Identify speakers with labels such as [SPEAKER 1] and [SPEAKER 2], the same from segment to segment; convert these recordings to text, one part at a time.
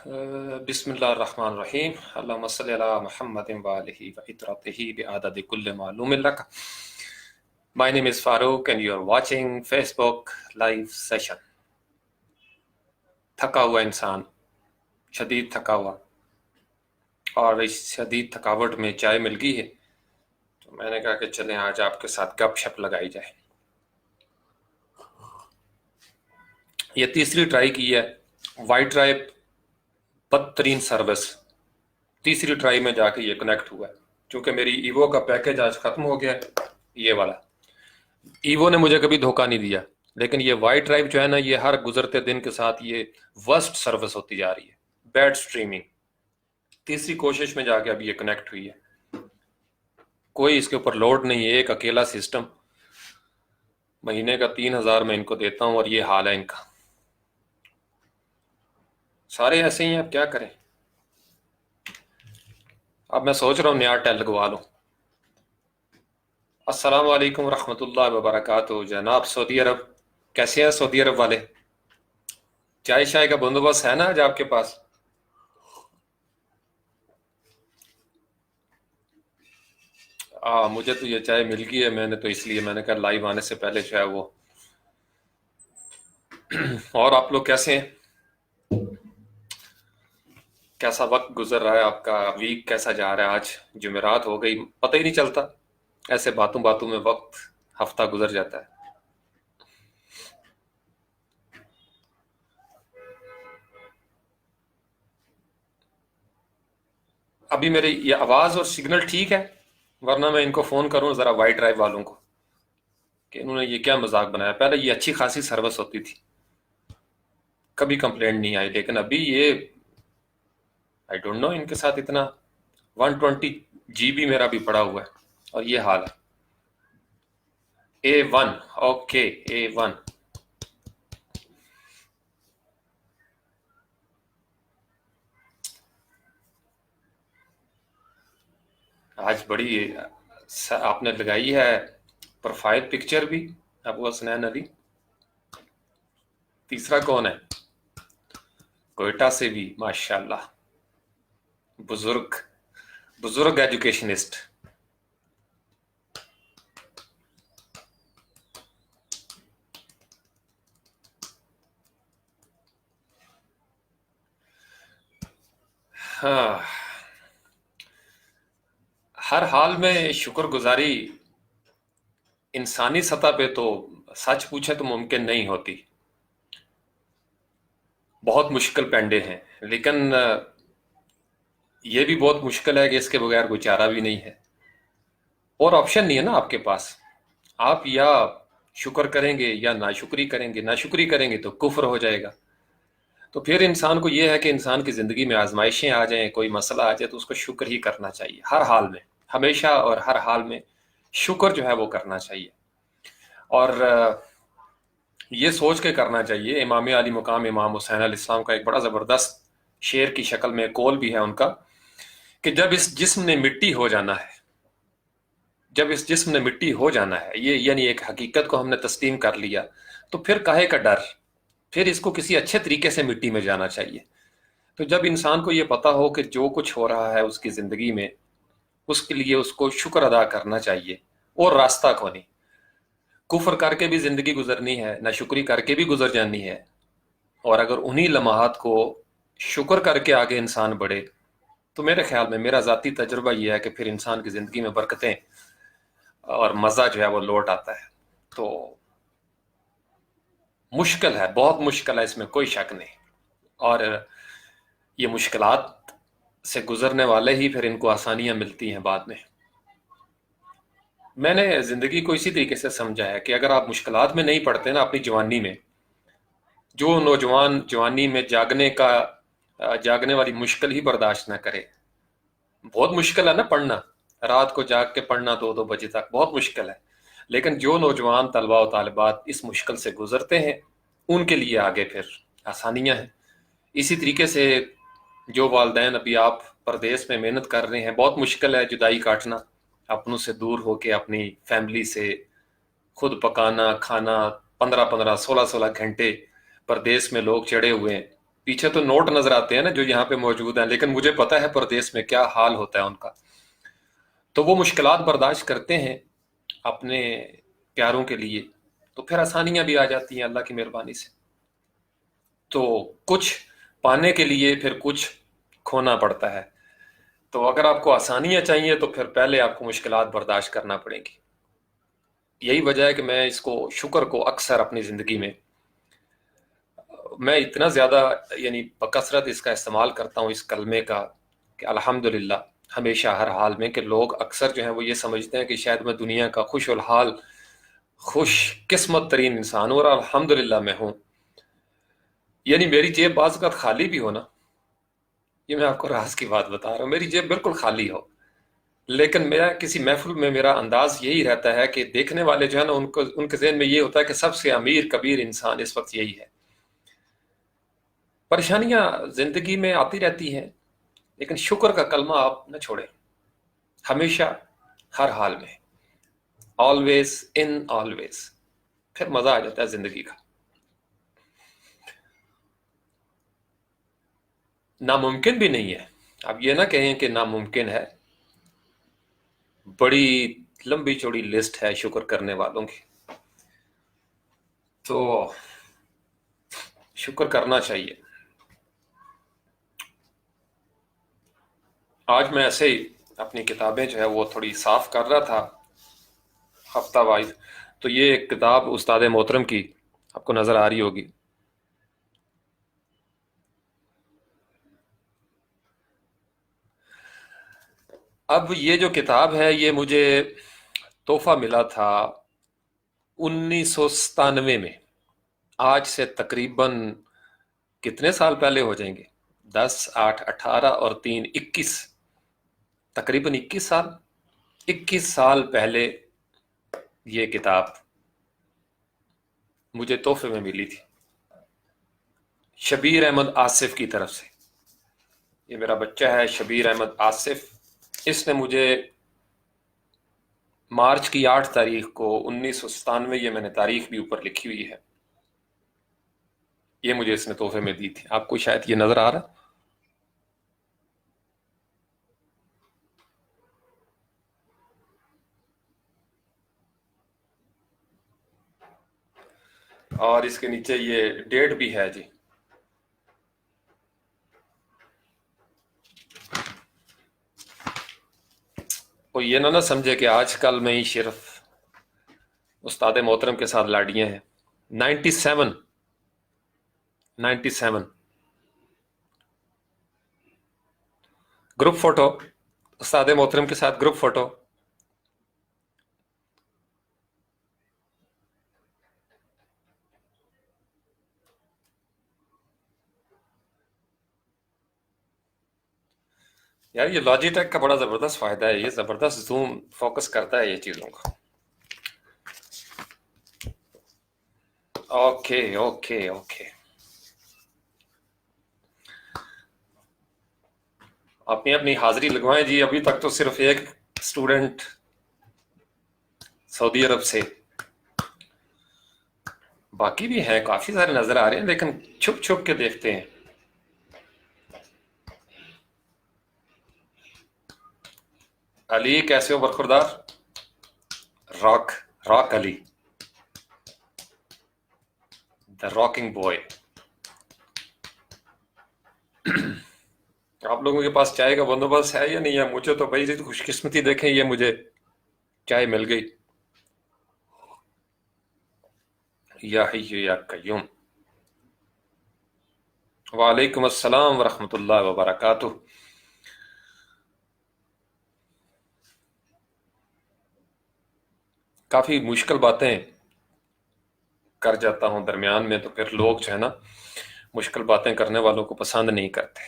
[SPEAKER 1] بسم اللہ الرحمن الرحیم اللہم صلی علی محمد وآلہ وإطرتہ بعدد کل معلوم لک. My name is Farooq and you are watching Facebook live session. تھکا ہوا انسان، شدید تھکا ہوا، اور اس شدید تھکاوٹ میں چائے مل گئی ہے تو میں نے کہا کہ چلیں آج آپ کے ساتھ گپ شپ لگائی جائے. یہ تیسری ٹرائی کی ہے. وائٹ ٹرائی بدترین سروس، تیسری ٹرائی میں جا کے یہ کنیکٹ ہوا ہے. چونکہ میری ایوو کا پیکج آج ختم ہو گیا ہے، یہ والا ایوو نے مجھے کبھی دھوکہ نہیں دیا، لیکن یہ وائٹ ڈرائیو جو ہے نا، یہ ہر گزرتے دن کے ساتھ یہ ورسٹ سروس ہوتی جا رہی ہے، بیڈ سٹریمنگ. تیسری کوشش میں جا کے اب یہ کنیکٹ ہوئی ہے. کوئی اس کے اوپر لوڈ نہیں ہے، ایک اکیلا سسٹم، مہینے کا 3000 میں ان کو دیتا ہوں، اور یہ حال ہے ان کا. سارے ایسے ہی ہیں، اب کیا کریں. اب میں سوچ رہا ہوں نیا ٹیل لگوا لوں. السلام علیکم ورحمۃ اللہ وبرکاتہ. جناب سعودی عرب، کیسے ہیں سعودی عرب والے؟ چائے شائے کا بندوبست ہے نا آج آپ کے پاس؟ مجھے تو یہ چائے مل گئی ہے، میں نے تو اس لیے میں نے کہا لائیو آنے سے پہلے جو ہے وہ. اور آپ لوگ کیسے ہیں؟ کیسا وقت گزر رہا ہے آپ کا؟ ویک کیسا جا رہا ہے؟ آج جمعرات ہو گئی، پتہ ہی نہیں چلتا، ایسے باتوں باتوں میں وقت ہفتہ گزر جاتا ہے. ابھی میری یہ آواز اور سگنل ٹھیک ہے؟ ورنہ میں ان کو فون کروں ذرا وائٹ ڈرائیو والوں کو کہ انہوں نے یہ کیا مذاق بنایا. پہلے یہ اچھی خاصی سروس ہوتی تھی، کبھی کمپلینٹ نہیں آئی، لیکن ابھی یہ آئی ڈونٹ نو ان کے ساتھ اتنا. 120 GB میرا بھی پڑا ہوا ہے اور یہ حال ہے. A1 okay A1. آج بڑی آپ نے لگائی ہے پروفائل پکچر بھی، ابو حسنین علی. تیسرا کون ہے؟ کوئٹہ سے بھی ماشاءاللہ، بزرگ ایجوکیشنسٹ. ہاں، ہر حال میں شکر گزاری انسانی سطح پہ تو سچ پوچھے تو ممکن نہیں ہوتی، بہت مشکل پینڈے ہیں. لیکن یہ بھی بہت مشکل ہے کہ اس کے بغیر کوئی چارہ بھی نہیں ہے، اور آپشن نہیں ہے نا آپ کے پاس. آپ یا شکر کریں گے یا ناشکری کریں گے. ناشکری کریں گے تو کفر ہو جائے گا. تو پھر انسان کو یہ ہے کہ انسان کی زندگی میں آزمائشیں آ جائیں، کوئی مسئلہ آ جائے تو اس کو شکر ہی کرنا چاہیے ہر حال میں، ہمیشہ اور ہر حال میں شکر جو ہے وہ کرنا چاہیے. اور یہ سوچ کے کرنا چاہیے. امام علی مقام امام حسین علیہ السلام کا ایک بڑا زبردست شعر کی شکل میں قول بھی ہے ان کا کہ جب اس جسم نے مٹی ہو جانا ہے، جب اس جسم نے مٹی ہو جانا ہے، یہ یعنی ایک حقیقت کو ہم نے تسلیم کر لیا، تو پھر کاہے کا ڈر، پھر اس کو کسی اچھے طریقے سے مٹی میں جانا چاہیے. تو جب انسان کو یہ پتا ہو کہ جو کچھ ہو رہا ہے اس کی زندگی میں، اس کے لیے اس کو شکر ادا کرنا چاہیے اور راستہ کھونے. کفر کر کے بھی زندگی گزرنی ہے، ناشکری کر کے بھی گزر جانی ہے. اور اگر انہی لمحات کو شکر کر کے آگے انسان بڑھے تو میرے خیال میں، میرا ذاتی تجربہ یہ ہے کہ پھر انسان کی زندگی میں برکتیں اور مزہ جو ہے وہ لوٹ آتا ہے. تو مشکل ہے، بہت مشکل ہے، اس میں کوئی شک نہیں. اور یہ مشکلات سے گزرنے والے ہی پھر ان کو آسانیاں ملتی ہیں بعد میں. میں نے زندگی کو اسی طریقے سے سمجھا ہے کہ اگر آپ مشکلات میں نہیں پڑتے نا اپنی جوانی میں، جو نوجوان جوانی میں جاگنے والی مشکل ہی برداشت نہ کرے. بہت مشکل ہے نا پڑھنا، رات کو جاگ کے پڑھنا 2 بجے تک، بہت مشکل ہے. لیکن جو نوجوان طلباء و طالبات اس مشکل سے گزرتے ہیں ان کے لیے آگے پھر آسانیاں ہیں. اسی طریقے سے جو والدین ابھی آپ پردیس میں محنت کر رہے ہیں، بہت مشکل ہے جدائی کاٹنا، اپنوں سے دور ہو کے اپنی فیملی سے، خود پکانا کھانا، 15 15 16 16 گھنٹے پردیس میں لوگ چڑھے ہوئے ہیں، پیچھے تو نوٹ نظر آتے ہیں نا جو یہاں پہ موجود ہیں، لیکن مجھے پتا ہے پردیس میں کیا حال ہوتا ہے ان کا. تو وہ مشکلات برداشت کرتے ہیں اپنے پیاروں کے لیے، تو پھر آسانیاں بھی آ جاتی ہیں اللہ کی مہربانی سے. تو کچھ پانے کے لیے پھر کچھ کھونا پڑتا ہے. تو اگر آپ کو آسانیاں چاہیے تو پھر پہلے آپ کو مشکلات برداشت کرنا پڑیں گی. یہی وجہ ہے کہ میں اس کو، شکر کو اکثر اپنی زندگی میں میں اتنا زیادہ یعنی بکثرت اس کا استعمال کرتا ہوں، اس کلمے کا، کہ الحمدللہ ہمیشہ ہر حال میں. کہ لوگ اکثر جو ہیں وہ یہ سمجھتے ہیں کہ شاید میں دنیا کا خوش الحال، خوش قسمت ترین انسان ہوں، اور الحمدللہ میں ہوں. یعنی میری جیب بعض اوقات خالی بھی ہو نا، یہ میں آپ کو راز کی بات بتا رہا ہوں، میری جیب بالکل خالی ہو، لیکن میرا کسی محفل میں میرا انداز یہی رہتا ہے کہ دیکھنے والے جو ہے نا ان کے ذہن میں یہ ہوتا ہے کہ سب سے امیر کبیر انسان اس وقت یہی ہے. پریشانیاں زندگی میں آتی رہتی ہیں، لیکن شکر کا کلمہ آپ نہ چھوڑیں، ہمیشہ ہر حال میں، آلویز ان آلویز. پھر مزہ آ جاتا ہے زندگی کا. ناممکن بھی نہیں ہے، اب یہ نہ کہیں کہ ناممکن ہے. بڑی لمبی چوڑی لسٹ ہے شکر کرنے والوں کی، تو شکر کرنا چاہیے. آج میں ایسے ہی اپنی کتابیں جو ہے وہ تھوڑی صاف کر رہا تھا ہفتہ وائز، تو یہ ایک کتاب استاد محترم کی آپ کو نظر آ رہی ہوگی. اب یہ جو کتاب ہے یہ مجھے تحفہ ملا تھا 1997 میں. آج سے تقریباً کتنے سال پہلے ہو جائیں گے؟ 10 8 18 اور 3 21، تقریباً 21 سال. 21 سال پہلے یہ کتاب مجھے تحفے میں ملی تھی شبیر احمد آصف کی طرف سے. یہ میرا بچہ ہے شبیر احمد آصف، اس نے مجھے مارچ کی 8 تاریخ کو 1997، یہ میں نے تاریخ بھی اوپر لکھی ہوئی ہے، یہ مجھے اس نے تحفے میں دی تھی. آپ کو شاید یہ نظر آ رہا. اور اس کے نیچے یہ ڈیٹ بھی ہے جی. وہ یہ نہ سمجھے کہ آج کل میں ہی صرف استاد محترم کے ساتھ لاڈیاں ہیں. 97 97 گروپ فوٹو، استاد محترم کے ساتھ گروپ فوٹو. یار یہ لاجی ٹیک کا بڑا زبردست فائدہ ہے، یہ زبردست زوم فوکس کرتا ہے یہ چیزوں کو. اوکے اوکے اوکے، اپنی اپنی حاضری لگوائیں جی. ابھی تک تو صرف ایک اسٹوڈنٹ سعودی عرب سے، باقی بھی ہیں کافی سارے نظر آ رہے ہیں، لیکن چھپ چھپ کے دیکھتے ہیں. علی کیسے ہو برخوردار؟ راک علی، دا راکنگ بوائے. آپ لوگوں کے پاس چائے کا بندوبست ہے یا نہیں ہے؟ مجھے تو بھائی خوش قسمتی دیکھیں، یہ مجھے چائے مل گئی. یا حی یا قیوم. وعلیکم السلام ورحمۃ اللہ وبرکاتہ. کافی مشکل باتیں کر جاتا ہوں درمیان میں، تو پھر لوگ جو ہے نا مشکل باتیں کرنے والوں کو پسند نہیں کرتے.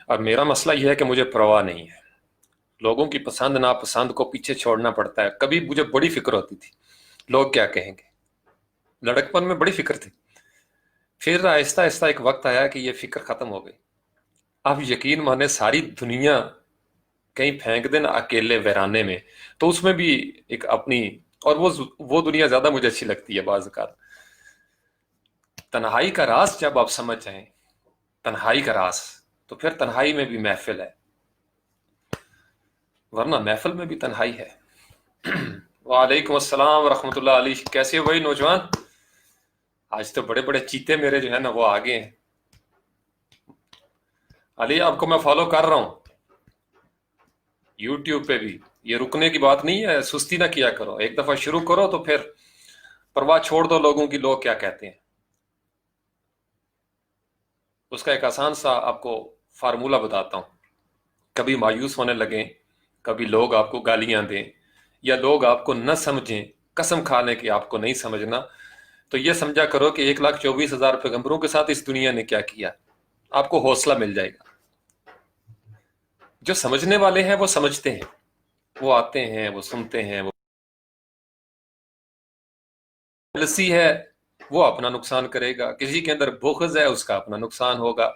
[SPEAKER 1] اور میرا مسئلہ یہ ہے کہ مجھے پرواہ نہیں ہے، لوگوں کی پسند ناپسند کو پیچھے چھوڑنا پڑتا ہے. کبھی مجھے بڑی فکر ہوتی تھی لوگ کیا کہیں گے، لڑکپن میں بڑی فکر تھی. پھر آہستہ آہستہ ایک وقت آیا کہ یہ فکر ختم ہو گئی. اب یقین مانے ساری دنیا کہیں پھینک دینا اکیلے ویرانے میں، تو اس میں بھی ایک اپنی، اور وہ دنیا زیادہ مجھے اچھی لگتی ہے بعض اوقات. تنہائی کا راز جب آپ سمجھ جائیں तन्हाई का राज, तो फिर तन्हाई में भी महफिल है, वरना महफिल में भी तन्हाई है। वालेकुम अस्सलाम रहमतुल्लाह। अली कैसे हो भाई नौजवान? आज तो बड़े बड़े चीते मेरे जो है ना वो आगे हैं। अली आपको मैं फॉलो कर रहा हूँ यूट्यूब पे भी। ये रुकने की बात नहीं है, सुस्ती ना किया करो, एक दफा शुरू करो तो फिर परवाह छोड़ दो लोगों की, लोग क्या कहते हैं। उसका एक आसान सा आपको फार्मूला बताता हूँ। कभी मायूस होने लगें, कभी लोग आपको गालियां दें या लोग आपको न समझें, कसम खा लें कि आपको नहीं समझना, तो ये समझा करो कि 1,24,000 पैगंबरों के साथ इस दुनिया ने क्या किया। आपको हौसला मिल जाएगा। जो समझने वाले हैं वो समझते हैं, वो आते हैं, वो सुनते हैं। वो जेलसी है वो अपना नुकसान करेगा, किसी के अंदर बुग़्ज़ है उसका अपना नुकसान होगा,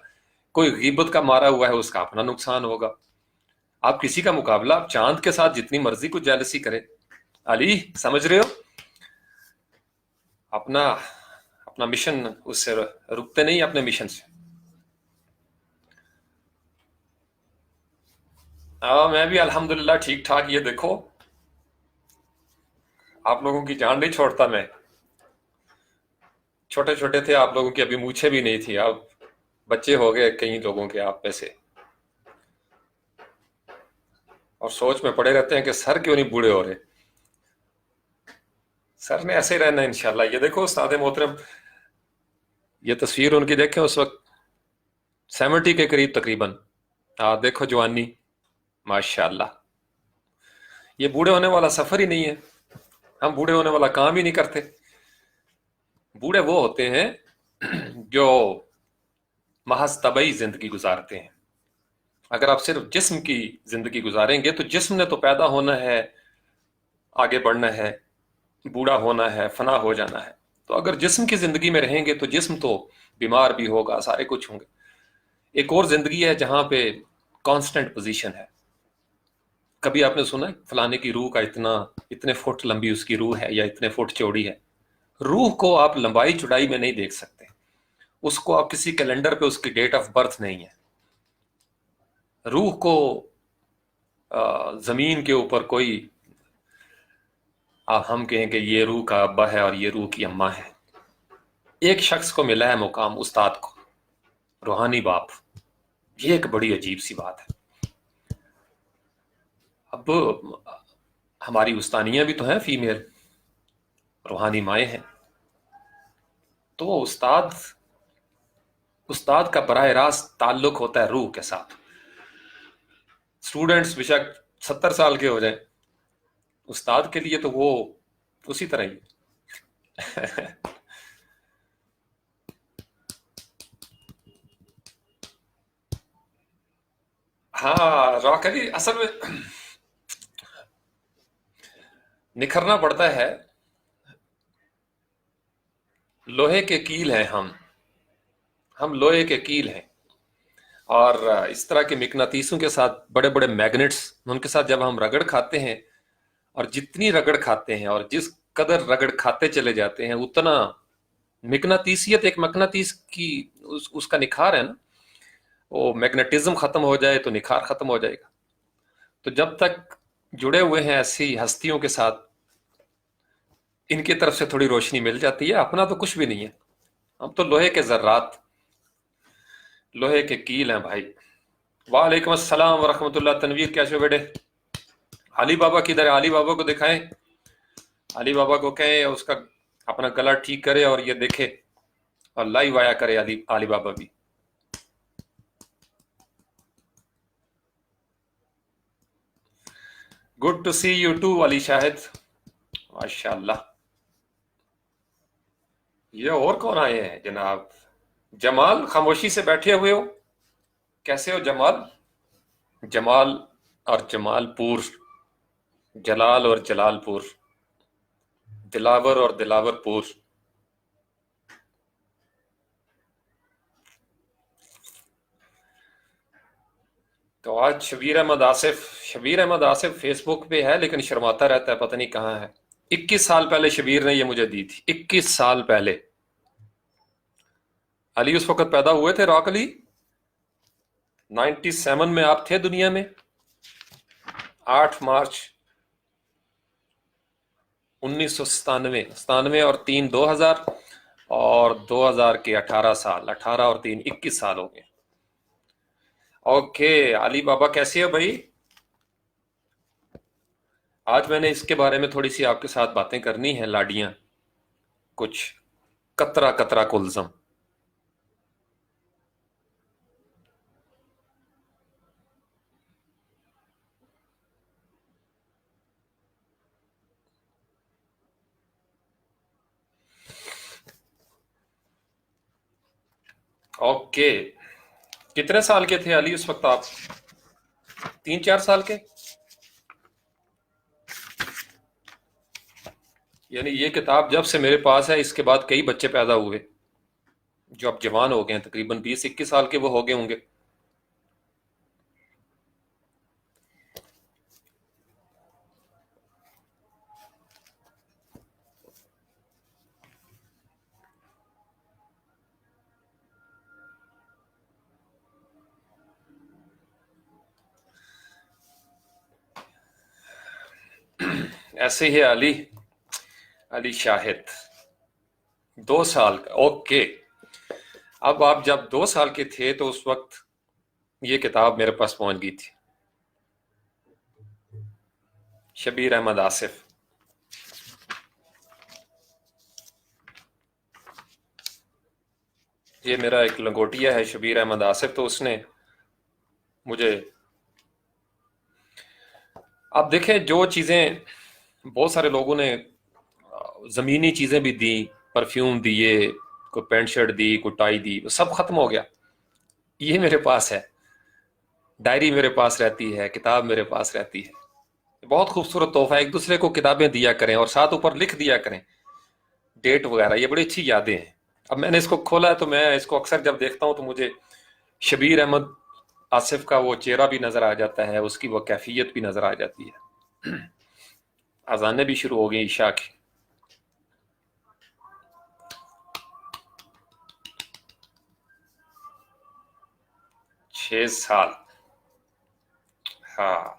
[SPEAKER 1] कोई गीबत का मारा हुआ है उसका अपना नुकसान होगा। आप किसी का मुकाबला आप चांद के साथ जितनी मर्जी को जेलसी करे। अली समझ रहे हो? अपना अपना मिशन उससे रुकते नहीं, अपने मिशन से। मैं भी अल्हम्दुलिल्लाह ठीक ठाक। ये देखो, आप लोगों की जान नहीं छोड़ता मैं। छोटे छोटे थे आप लोगों की, अभी मूछें भी नहीं थी, अब बच्चे हो गए कई लोगों के आप में से, और सोच में पड़े रहते हैं कि सर क्यों नहीं बूढ़े हो रहे। सर ने ऐसे ही रहना इंशाल्लाह। ये देखो उस्ताद मोहतरम, ये तस्वीर उनकी देखें उस वक्त 70 के करीब तकरीबन। देखो जवानी, माशाल्लाह। ये बूढ़े होने वाला सफर ही नहीं है, हम बूढ़े होने वाला काम ही नहीं करते। बूढ़े वो होते हैं जो महज तबई जिंदगी गुजारते हैं। अगर आप सिर्फ जिस्म की जिंदगी गुजारेंगे तो जिस्म ने तो पैदा होना है, आगे बढ़ना है, बूढ़ा होना है, फना हो जाना है। तो अगर जिस्म की जिंदगी में रहेंगे तो जिस्म तो बीमार भी होगा, सारे कुछ होंगे। एक और जिंदगी है जहां पे कांस्टेंट पोजीशन है। कभी आपने सुना है फलाने की रूह का इतने फुट लंबी उसकी रूह है या इतने फुट चौड़ी है? रूह को आप लंबाई चौड़ाई में नहीं देख सकते, उसको आप किसी कैलेंडर पे उसकी डेट ऑफ बर्थ नहीं है। रूह को जमीन के ऊपर कोई हम कहें कि ये रूह का अब्बा है और ये रूह की अम्मा है। एक शख्स को मिला है मुकाम, उस्ताद को, रूहानी बाप। ये एक बड़ी अजीब सी बात है। अब हमारी उस्तानियां भी तो हैं फीमेल, रूहानी माएँ हैं। तो वो उस्ताद उस्ताद का बराह रास्त ताल्लुक होता है रूह के साथ। स्टूडेंट्स बेशक 70 साल के हो जाए, उस्ताद के लिए तो वो उसी तरह ही। हाँ रॉकरी असल में निखरना पड़ता है। लोहे के कील हैं हम लोहे के कील हैं। और इस तरह के मिकनातीसों के साथ, बड़े बड़े मैग्नेट्स, उनके साथ जब हम रगड़ खाते हैं, और जितनी रगड़ खाते हैं और जिस कदर रगड़ खाते चले जाते हैं, उतना मिकनातीसियत, एक मकनातीस की उसका निखार है ना, वो मैग्नेटिज्म खत्म हो जाए तो निखार खत्म हो जाएगा। तो जब तक जुड़े हुए हैं ऐसी हस्तियों के साथ, इनकी तरफ से थोड़ी रोशनी मिल जाती है। अपना तो कुछ भी नहीं है, हम तो लोहे के जर्रात, लोहे के कील हैं भाई। वालेकुम अस्सलाम वरहमतुल्लाह। तनवीर कैसे हो बेटे? अली बाबा किधर है? अली बाबा को दिखाएं, अली बाबा को कहें उसका अपना गला ठीक करे और ये देखे और लाइव आया करे अली बाबा भी। Good to see you too Ali Shahid, माशाल्लाह। ये और कौन आए हैं जनाब? जमाल, खामोशी से बैठे हुए हो, कैसे हो जमाल? जमाल और जमालपुर, जलाल और जलालपुर, दिलावर और दिलावरपुर। तो आज शबीर अहमद आसिफ फेसबुक पे है लेकिन शर्माता रहता है, पता नहीं कहाँ है। 21 साल पहले शबीर ने ये मुझे दी थी, 21 साल पहले। अली उस वक्त पैदा हुए थे, रॉक अली? 97 में आप थे दुनिया में, 8 मार्च 1997, 97 और 3 2000, और 2000 के 18 साल, 18 और 3 21 साल हो गए। ओके अली बाबा, कैसे हो भाई? आज मैंने इसके बारे में थोड़ी सी आपके साथ बातें करनी है, लाडियां कुछ, कतरा कतरा कुलजम। ओके, कितने साल के थे अली उस वक्त आप? 3-4 साल के? यानी ये किताब जब से मेरे पास है, इसके बाद कई बच्चे पैदा हुए जो अब जवान हो गए हैं, तकरीबन 20-21 साल के वो हो गए होंगे। ऐसे ही है अली, अली शाहिद 2 साल का। ओके, अब आप जब 2 साल के थे तो उस वक्त ये किताब मेरे पास पहुंच गई थी, शबीर अहमद आसिफ। ये मेरा एक लंगोटिया है, शबीर अहमद आसिफ, तो उसने मुझे, आप देखें जो चीज़ें बहुत सारे लोगों ने ज़मीनी चीज़ें भी दी, परफ्यूम दिए, कोई पैंट शर्ट दी, कोई टाई दी, वो सब खत्म हो गया। ये मेरे पास है, डायरी मेरे पास रहती है, किताब मेरे पास रहती है। बहुत खूबसूरत तोहफा है, एक दूसरे को किताबें दिया करें और साथ ऊपर लिख दिया करें डेट वगैरह, ये बड़ी अच्छी यादें हैं। अब मैंने इसको खोला है तो मैं इसको अक्सर जब देखता हूँ तो मुझे शबीर अहमद आसिफ का वो चेहरा भी नजर आ जाता है, उसकी वो कैफियत भी नजर आ जाती है। अजानें भी शुरू हो गई ईशा की। 6 साल, हाँ।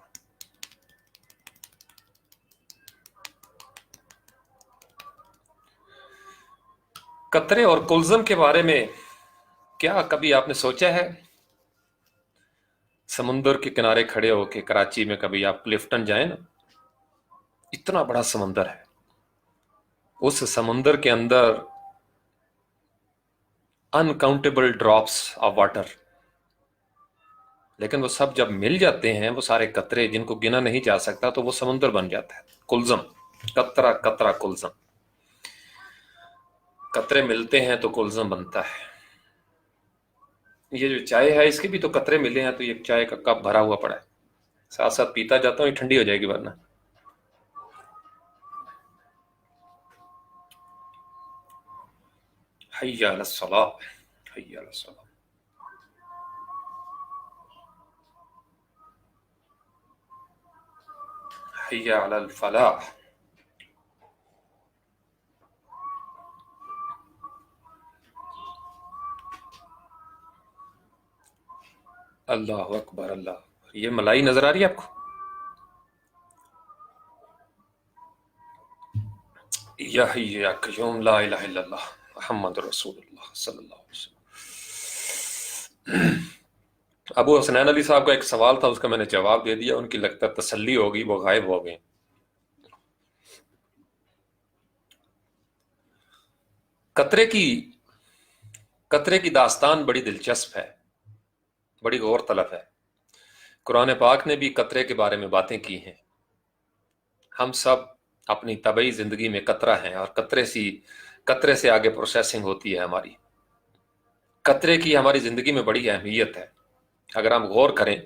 [SPEAKER 1] कतरे और कुल्जम के बारे में क्या कभी आपने सोचा है? समुंदर के किनारे खड़े होके कराची में कभी आप क्लिफ्टन जाएं ना, इतना बड़ा समुंदर है, उस समुंदर के अंदर अनकाउंटेबल ड्रॉप्स ऑफ वाटर, लेकिन वो सब जब मिल जाते हैं, वो सारे कतरे जिनको गिना नहीं जा सकता, तो वो समुंदर बन जाता है, कुल्जम। कतरा कतरा कुल्जम, कतरे मिलते हैं तो कुल्जम बनता है। ये जो चाय है इसके भी तो कतरे मिले हैं, तो ये चाय का कप भरा हुआ पड़ा है, साथ साथ पीता जाता हूँ, ये ठंडी हो जाएगी वरना। हय्या अलस सलाह, हय्या अलस सलाह। हय्या अलल फलाह। अल्लाह अकबर, अल्लाह। ये मलाई नजर आ रही है आपको? या हय्य या कय्यूम ला इलाहा इल्लल्लाह मुहम्मद रसूलुल्लाह सल्लल्लाहु अलैहि वसल्लम। अबू हसनैन अली साहब का एक सवाल था, उसका मैंने जवाब दे दिया, उनकी लगता है तसल्ली होगी, वो गायब हो गए। कतरे की, कतरे की दास्तान बड़ी दिलचस्प है, बड़ी गौर तलब है। कुरान पाक ने भी कतरे के बारे में बातें की हैं। हम सब अपनी तबई जिंदगी में कतरा हैं, और कतरे से आगे प्रोसेसिंग होती है हमारी। कतरे की हमारी जिंदगी में बड़ी अहमियत है, अगर हम गौर करें।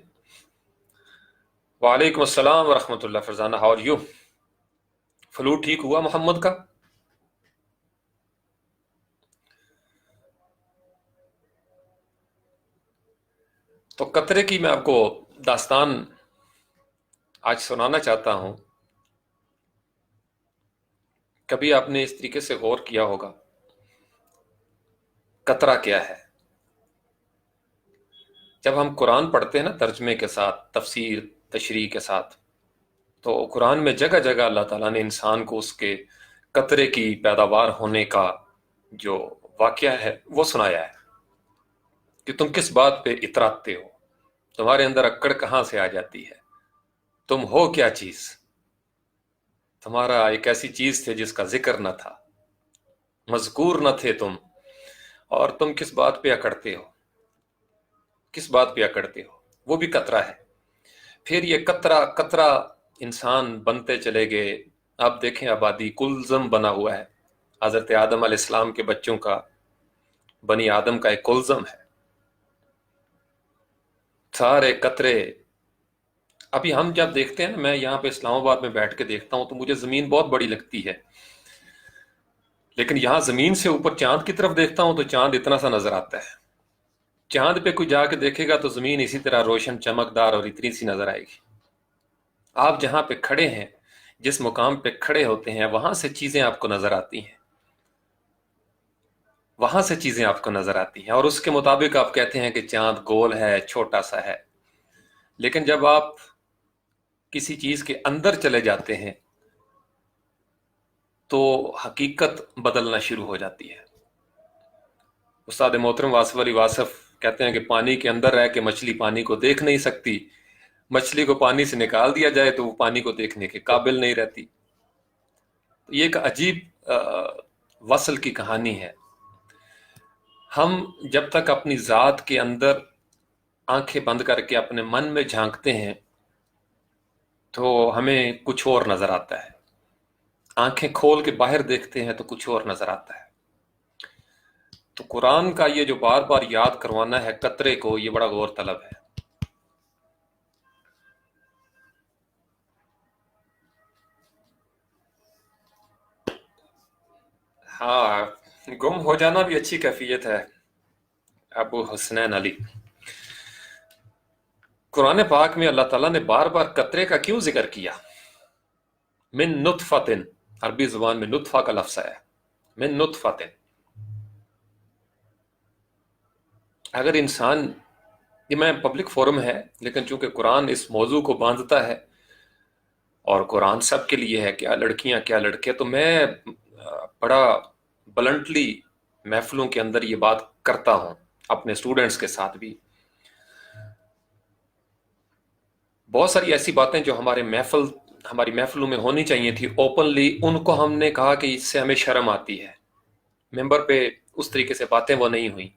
[SPEAKER 1] वालेकुम अस्सलाम वरहमतुल्लाह। Farzana, how are you? Flu ठीक हुआ मोहम्मद का? तो कतरे की मैं आपको दास्तान आज सुनाना चाहता हूं। कभी आपने इस तरीके से गौर किया होगा, कतरा क्या है? جب ہم قرآن پڑھتے ہیں نا ترجمے کے ساتھ، تفسیر تشریح کے ساتھ، تو قرآن میں جگہ جگہ اللہ تعالیٰ نے انسان کو اس کے قطرے کی پیداوار ہونے کا جو واقعہ ہے وہ سنایا ہے، کہ تم کس بات پہ اتراتے ہو، تمہارے اندر اکڑ کہاں سے آ جاتی ہے، تم ہو کیا چیز، تمہارا ایک ایسی چیز تھے جس کا ذکر نہ تھا، مذکور نہ تھے تم، اور تم کس بات پہ اکڑتے ہو، کس بات پہ اکڑتے ہو، وہ بھی قطرہ ہے۔ پھر یہ قطرہ قطرہ انسان بنتے چلے گئے، آپ دیکھیں آبادی کلزم بنا ہوا ہے، حضرت آدم علیہ السلام کے بچوں کا، بنی آدم کا ایک کلزم ہے، سارے قطرے۔ ابھی ہم جب دیکھتے ہیں نا، میں یہاں پہ اسلام آباد میں بیٹھ کے دیکھتا ہوں تو مجھے زمین بہت بڑی لگتی ہے، لیکن یہاں زمین سے اوپر چاند کی طرف دیکھتا ہوں تو چاند اتنا سا نظر آتا ہے، چاند پہ کوئی جا کے دیکھے گا تو زمین اسی طرح روشن چمکدار اور اتنی سی نظر آئے گی۔ آپ جہاں پہ کھڑے ہیں، جس مقام پہ کھڑے ہوتے ہیں، وہاں سے چیزیں آپ کو نظر آتی ہیں، وہاں سے چیزیں آپ کو نظر آتی ہیں، اور اس کے مطابق آپ کہتے ہیں کہ چاند گول ہے، چھوٹا سا ہے۔ لیکن جب آپ کسی چیز کے اندر چلے جاتے ہیں تو حقیقت بدلنا شروع ہو جاتی ہے۔ استاد محترم واصف علی واصف کہتے ہیں کہ پانی کے اندر رہ کے مچھلی پانی کو دیکھ نہیں سکتی، مچھلی کو پانی سے نکال دیا جائے تو وہ پانی کو دیکھنے کے قابل نہیں رہتی۔ یہ ایک عجیب وصل کی کہانی ہے۔ ہم جب تک اپنی ذات کے اندر آنکھیں بند کر کے اپنے من میں جھانکتے ہیں تو ہمیں کچھ اور نظر آتا ہے، آنکھیں کھول کے باہر دیکھتے ہیں تو کچھ اور نظر آتا ہے۔ تو قرآن کا یہ جو بار بار یاد کروانا ہے قطرے کو، یہ بڑا غور طلب ہے۔ ہاں، گم ہو جانا بھی اچھی کیفیت ہے۔ ابو حسنین علی، قرآن پاک میں اللہ تعالیٰ نے بار بار قطرے کا کیوں ذکر کیا؟ من نطفت، عربی زبان میں نطفہ کا لفظ ہے، من نطفت۔ اگر انسان، یہ میں پبلک فورم ہے لیکن چونکہ قرآن اس موضوع کو باندھتا ہے اور قرآن سب کے لیے ہے، کیا لڑکیاں کیا لڑکے، تو میں بڑا بلنٹلی محفلوں کے اندر یہ بات کرتا ہوں، اپنے اسٹوڈنٹس کے ساتھ بھی۔ بہت ساری ایسی باتیں جو ہماری محفلوں میں ہونی چاہیے تھی اوپنلی، ان کو ہم نے کہا کہ اس سے ہمیں شرم آتی ہے، ممبر پہ اس طریقے سے باتیں وہ نہیں ہوئیں،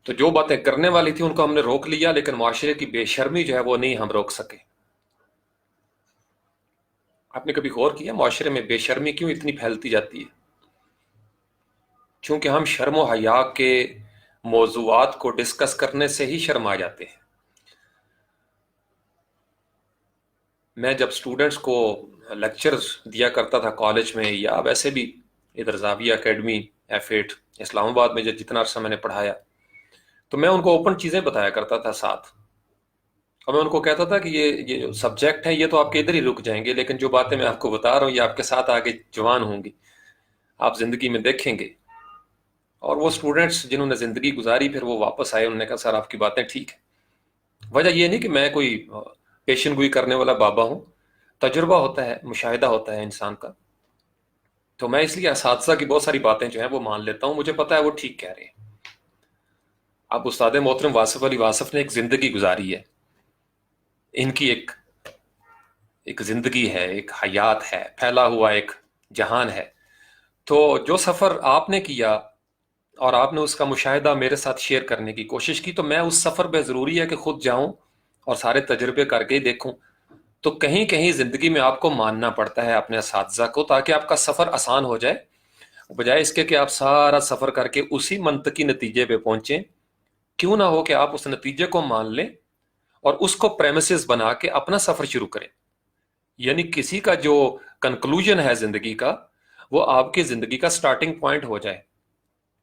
[SPEAKER 1] تو جو باتیں کرنے والی تھی ان کو ہم نے روک لیا، لیکن معاشرے کی بے شرمی جو ہے وہ نہیں ہم روک سکے۔ آپ نے کبھی غور کیا معاشرے میں بے شرمی کیوں اتنی پھیلتی جاتی ہے؟ چونکہ ہم شرم و حیا کے موضوعات کو ڈسکس کرنے سے ہی شرم آ جاتے ہیں۔ میں جب سٹوڈنٹس کو لیکچرز دیا کرتا تھا کالج میں، یا ویسے بھی ادھر زاویہ اکیڈمی F8 اسلام آباد میں جتنا عرصہ میں نے پڑھایا، تو میں ان کو اوپن چیزیں بتایا کرتا تھا ساتھ، اور میں ان کو کہتا تھا کہ یہ جو سبجیکٹ ہیں یہ تو آپ کے ادھر ہی رک جائیں گے، لیکن جو باتیں میں آپ کو بتا رہا ہوں یہ آپ کے ساتھ آگے جوان ہوں گی، آپ زندگی میں دیکھیں گے۔ اور وہ سٹوڈنٹس جنہوں نے زندگی گزاری، پھر وہ واپس آئے، انہوں نے کہا سر آپ کی باتیں ٹھیک ہیں۔ وجہ یہ نہیں کہ میں کوئی پیشن گوئی کرنے والا بابا ہوں، تجربہ ہوتا ہے، مشاہدہ ہوتا ہے انسان کا، تو میں اس لیے اساتذہ کی بہت ساری باتیں جو ہیں وہ مان لیتا ہوں، مجھے پتا ہے وہ ٹھیک کہہ رہے ہیں۔ اب استاد محترم واصف علی واصف نے ایک زندگی گزاری ہے، ان کی ایک زندگی ہے، ایک حیات ہے، پھیلا ہوا ایک جہان ہے، تو جو سفر آپ نے کیا اور آپ نے اس کا مشاہدہ میرے ساتھ شیئر کرنے کی کوشش کی، تو میں اس سفر پہ ضروری ہے کہ خود جاؤں اور سارے تجربے کر کے ہی دیکھوں۔ تو کہیں کہیں زندگی میں آپ کو ماننا پڑتا ہے اپنے اساتذہ کو، تاکہ آپ کا سفر آسان ہو جائے، بجائے اس کے کہ آپ سارا سفر کر کے اسی منطقی نتیجے پہ پہنچیں۔ کیوں نہ ہو کہ آپ اس نتیجے کو مان لیں اور اس کو پریمیسز بنا کے اپنا سفر شروع کریں، یعنی کسی کا جو کنکلوژن ہے زندگی کا، وہ آپ کی زندگی کا سٹارٹنگ پوائنٹ ہو جائے۔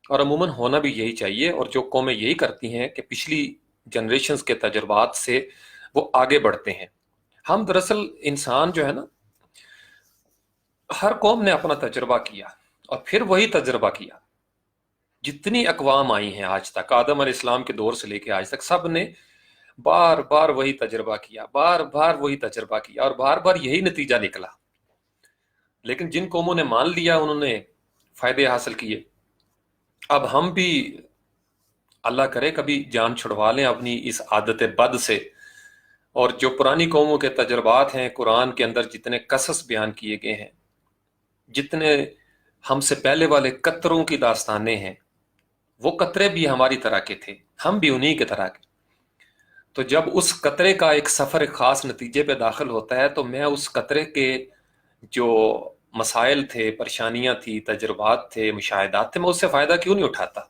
[SPEAKER 1] اور عموماً ہونا بھی یہی چاہیے، اور جو قومیں یہی کرتی ہیں کہ پچھلی جنریشنز کے تجربات سے وہ آگے بڑھتے ہیں۔ ہم دراصل انسان جو ہے نا، ہر قوم نے اپنا تجربہ کیا اور پھر وہی تجربہ کیا، जितनी अकवाम आई हैं आज तक, आदम अलैहिस्सलाम के दौर से लेके आज तक, सब ने बार बार वही तजर्बा किया, बार बार वही तजर्बा किया, और बार बार यही नतीजा निकला। लेकिन जिन कौमों ने मान लिया, उन्होंने फायदे हासिल किए। अब हम भी, अल्लाह करे, कभी जान छुड़वा लें अपनी इस आदत बद से, और जो पुरानी कौमों के तजर्बात हैं, कुरान के अंदर जितने कसस बयान किए गए हैं, जितने हमसे पहले वाले कतरों की दास्तानें हैं, वो कतरे भी हमारी तरह के थे, हम भी उन्हीं के तरह के। तो जब उस कतरे का एक सफ़र एक ख़ास नतीजे पे दाखिल होता है, तो मैं उस कतरे के जो मसाइल थे, परेशानियां थी, तजर्बात थे, मुशाहिदात थे, मैं उससे फ़ायदा क्यों नहीं उठाता?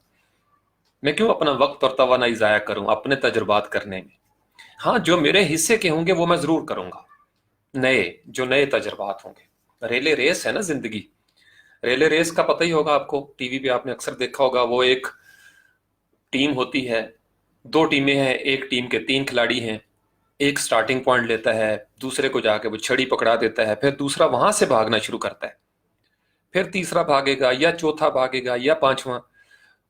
[SPEAKER 1] मैं क्यों अपना वक्त और तवानाई ज़ाया करूं अपने तजर्बात करने में? हाँ, जो मेरे हिस्से के होंगे वो मैं ज़रूर करूंगा, नए तजर्बात होंगे। रेले रेस है ना ज़िंदगी। रेले रेस का पता ही होगा आपको, टीवी पे आपने अक्सर देखा होगा। वो एक टीम होती है, दो टीमें हैं, एक टीम के तीन खिलाड़ी हैं। एक स्टार्टिंग पॉइंट लेता है, दूसरे को जाके वो छड़ी पकड़ा देता है, फिर दूसरा वहां से भागना शुरू करता है, फिर तीसरा भागेगा या चौथा भागेगा या पांचवा।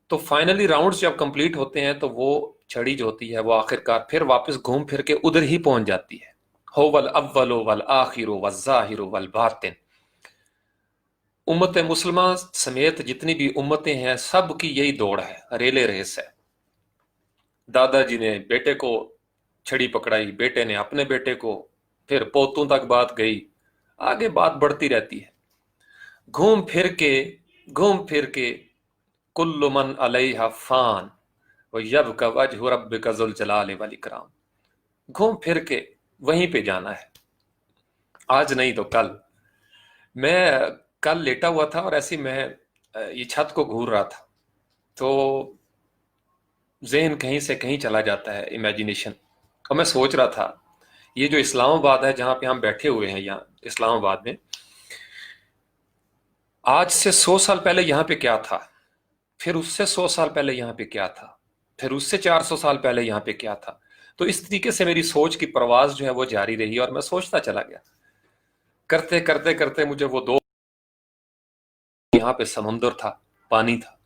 [SPEAKER 1] तो फाइनली राउंड्स जब कंप्लीट होते हैं, तो वो छड़ी जो होती है वो आखिरकार फिर वापस घूम फिर के उधर ही पहुंच जाती है। हो वल अव्वलो वल आखिरो वल ज़ाहिरो वल बातिन। उम्मत मुस्लिमा समेत जितनी भी उम्मतें हैं, सब की यही दौड़ है, रेले रेस है। दादाजी ने बेटे को छड़ी पकड़ाई, बेटे ने अपने बेटे को, फिर पोतों तक बात गई, आगे बात बढ़ती रहती है। घूम फिर के कुल्लु मन अलैहा फान व यबका वजहु रब्बिका ज़ुल जलाल वल इकराम। घूम फिर के वहीं पे जाना है, आज नहीं तो कल। मैं कल लेटा हुआ था और ऐसी मैं ये छत को घूर रहा था, तो ज़हन कहीं से कहीं चला जाता है, इमेजिनेशन। और मैं सोच रहा था, ये जो इस्लामाबाद है जहाँ पे हम बैठे हुए हैं, यहाँ इस्लामाबाद में, आज से 100 साल पहले यहाँ पे क्या था, फिर उससे 100 साल पहले यहाँ पे क्या था, फिर उससे 400 साल पहले यहाँ पे क्या था। तो इस तरीके से मेरी सोच की परवाज जो है वो जारी रही, और मैं सोचता चला गया। करते करते करते मुझे वो दो, यहाँ पे समुंदर था, पानी था,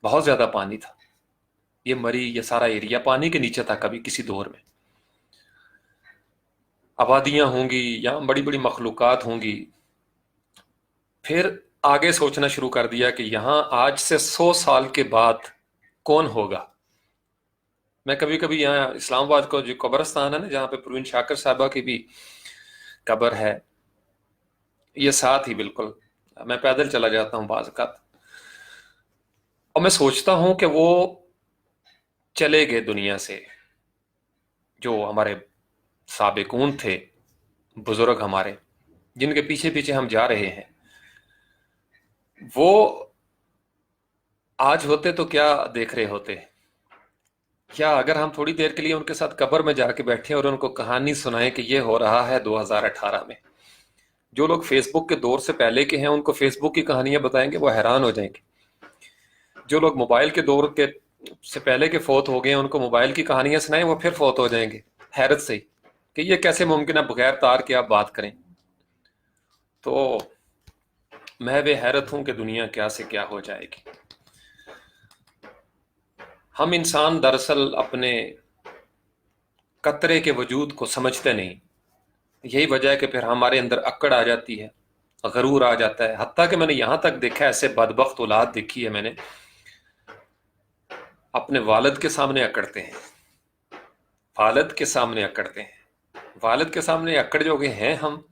[SPEAKER 1] बहुत ज्यादा पानी था। ये मरी, ये सारा एरिया पानी के नीचे था कभी किसी दौर में। आबादियां होंगी, यहाँ बड़ी बड़ी मखलूकात होंगी। फिर आगे सोचना शुरू कर दिया कि यहाँ आज से 100 साल के बाद कौन होगा। मैं कभी कभी यहाँ इस्लामाबाद को जो कब्रस्तान है ना, जहाँ पे परवीन शाकिर साहबा की भी कब्र है, ये साथ ही बिल्कुल, मैं पैदल चला जाता हूँ बाज़ औक़ात, और मैं सोचता हूँ कि वो चले गए दुनिया से, जो हमारे साबिकून थे, बुजुर्ग हमारे, जिनके पीछे पीछे हम जा रहे हैं। वो आज होते तो क्या देख रहे होते? क्या अगर हम थोड़ी देर के लिए उनके साथ कब्र में जाके बैठे और उनको कहानी सुनाएं कि ये हो रहा है 2018 में। जो लोग फेसबुक के दौर से पहले के हैं, उनको फेसबुक की कहानियां बताएंगे, वो हैरान हो जाएंगे। जो लोग मोबाइल के दौर के से पहले के फौत हो गए हैं, उनको मोबाइल की कहानियां सुनाएं, वो फिर फौत हो जाएंगे हैरत से ही, कि ये कैसे मुमकिन है बगैर तार के आप बात करें। तो मैं वे हैरत हूं कि दुनिया क्या से क्या हो जाएगी। हम इंसान दरअसल अपने कतरे के वजूद को समझते नहीं। यही वजह है कि फिर हमारे अंदर अक्कड़ आ जाती है, गरूर आ जाता है। हत्ता कि मैंने यहां तक देखा है, ऐसे बदबख्त औलाद देखी है मैंने, अपने वालिद के सामने अकड़ते हैं, वालिद के सामने अकड़ते हैं, वालिद के सामने अकड़ जो गए हैं हम।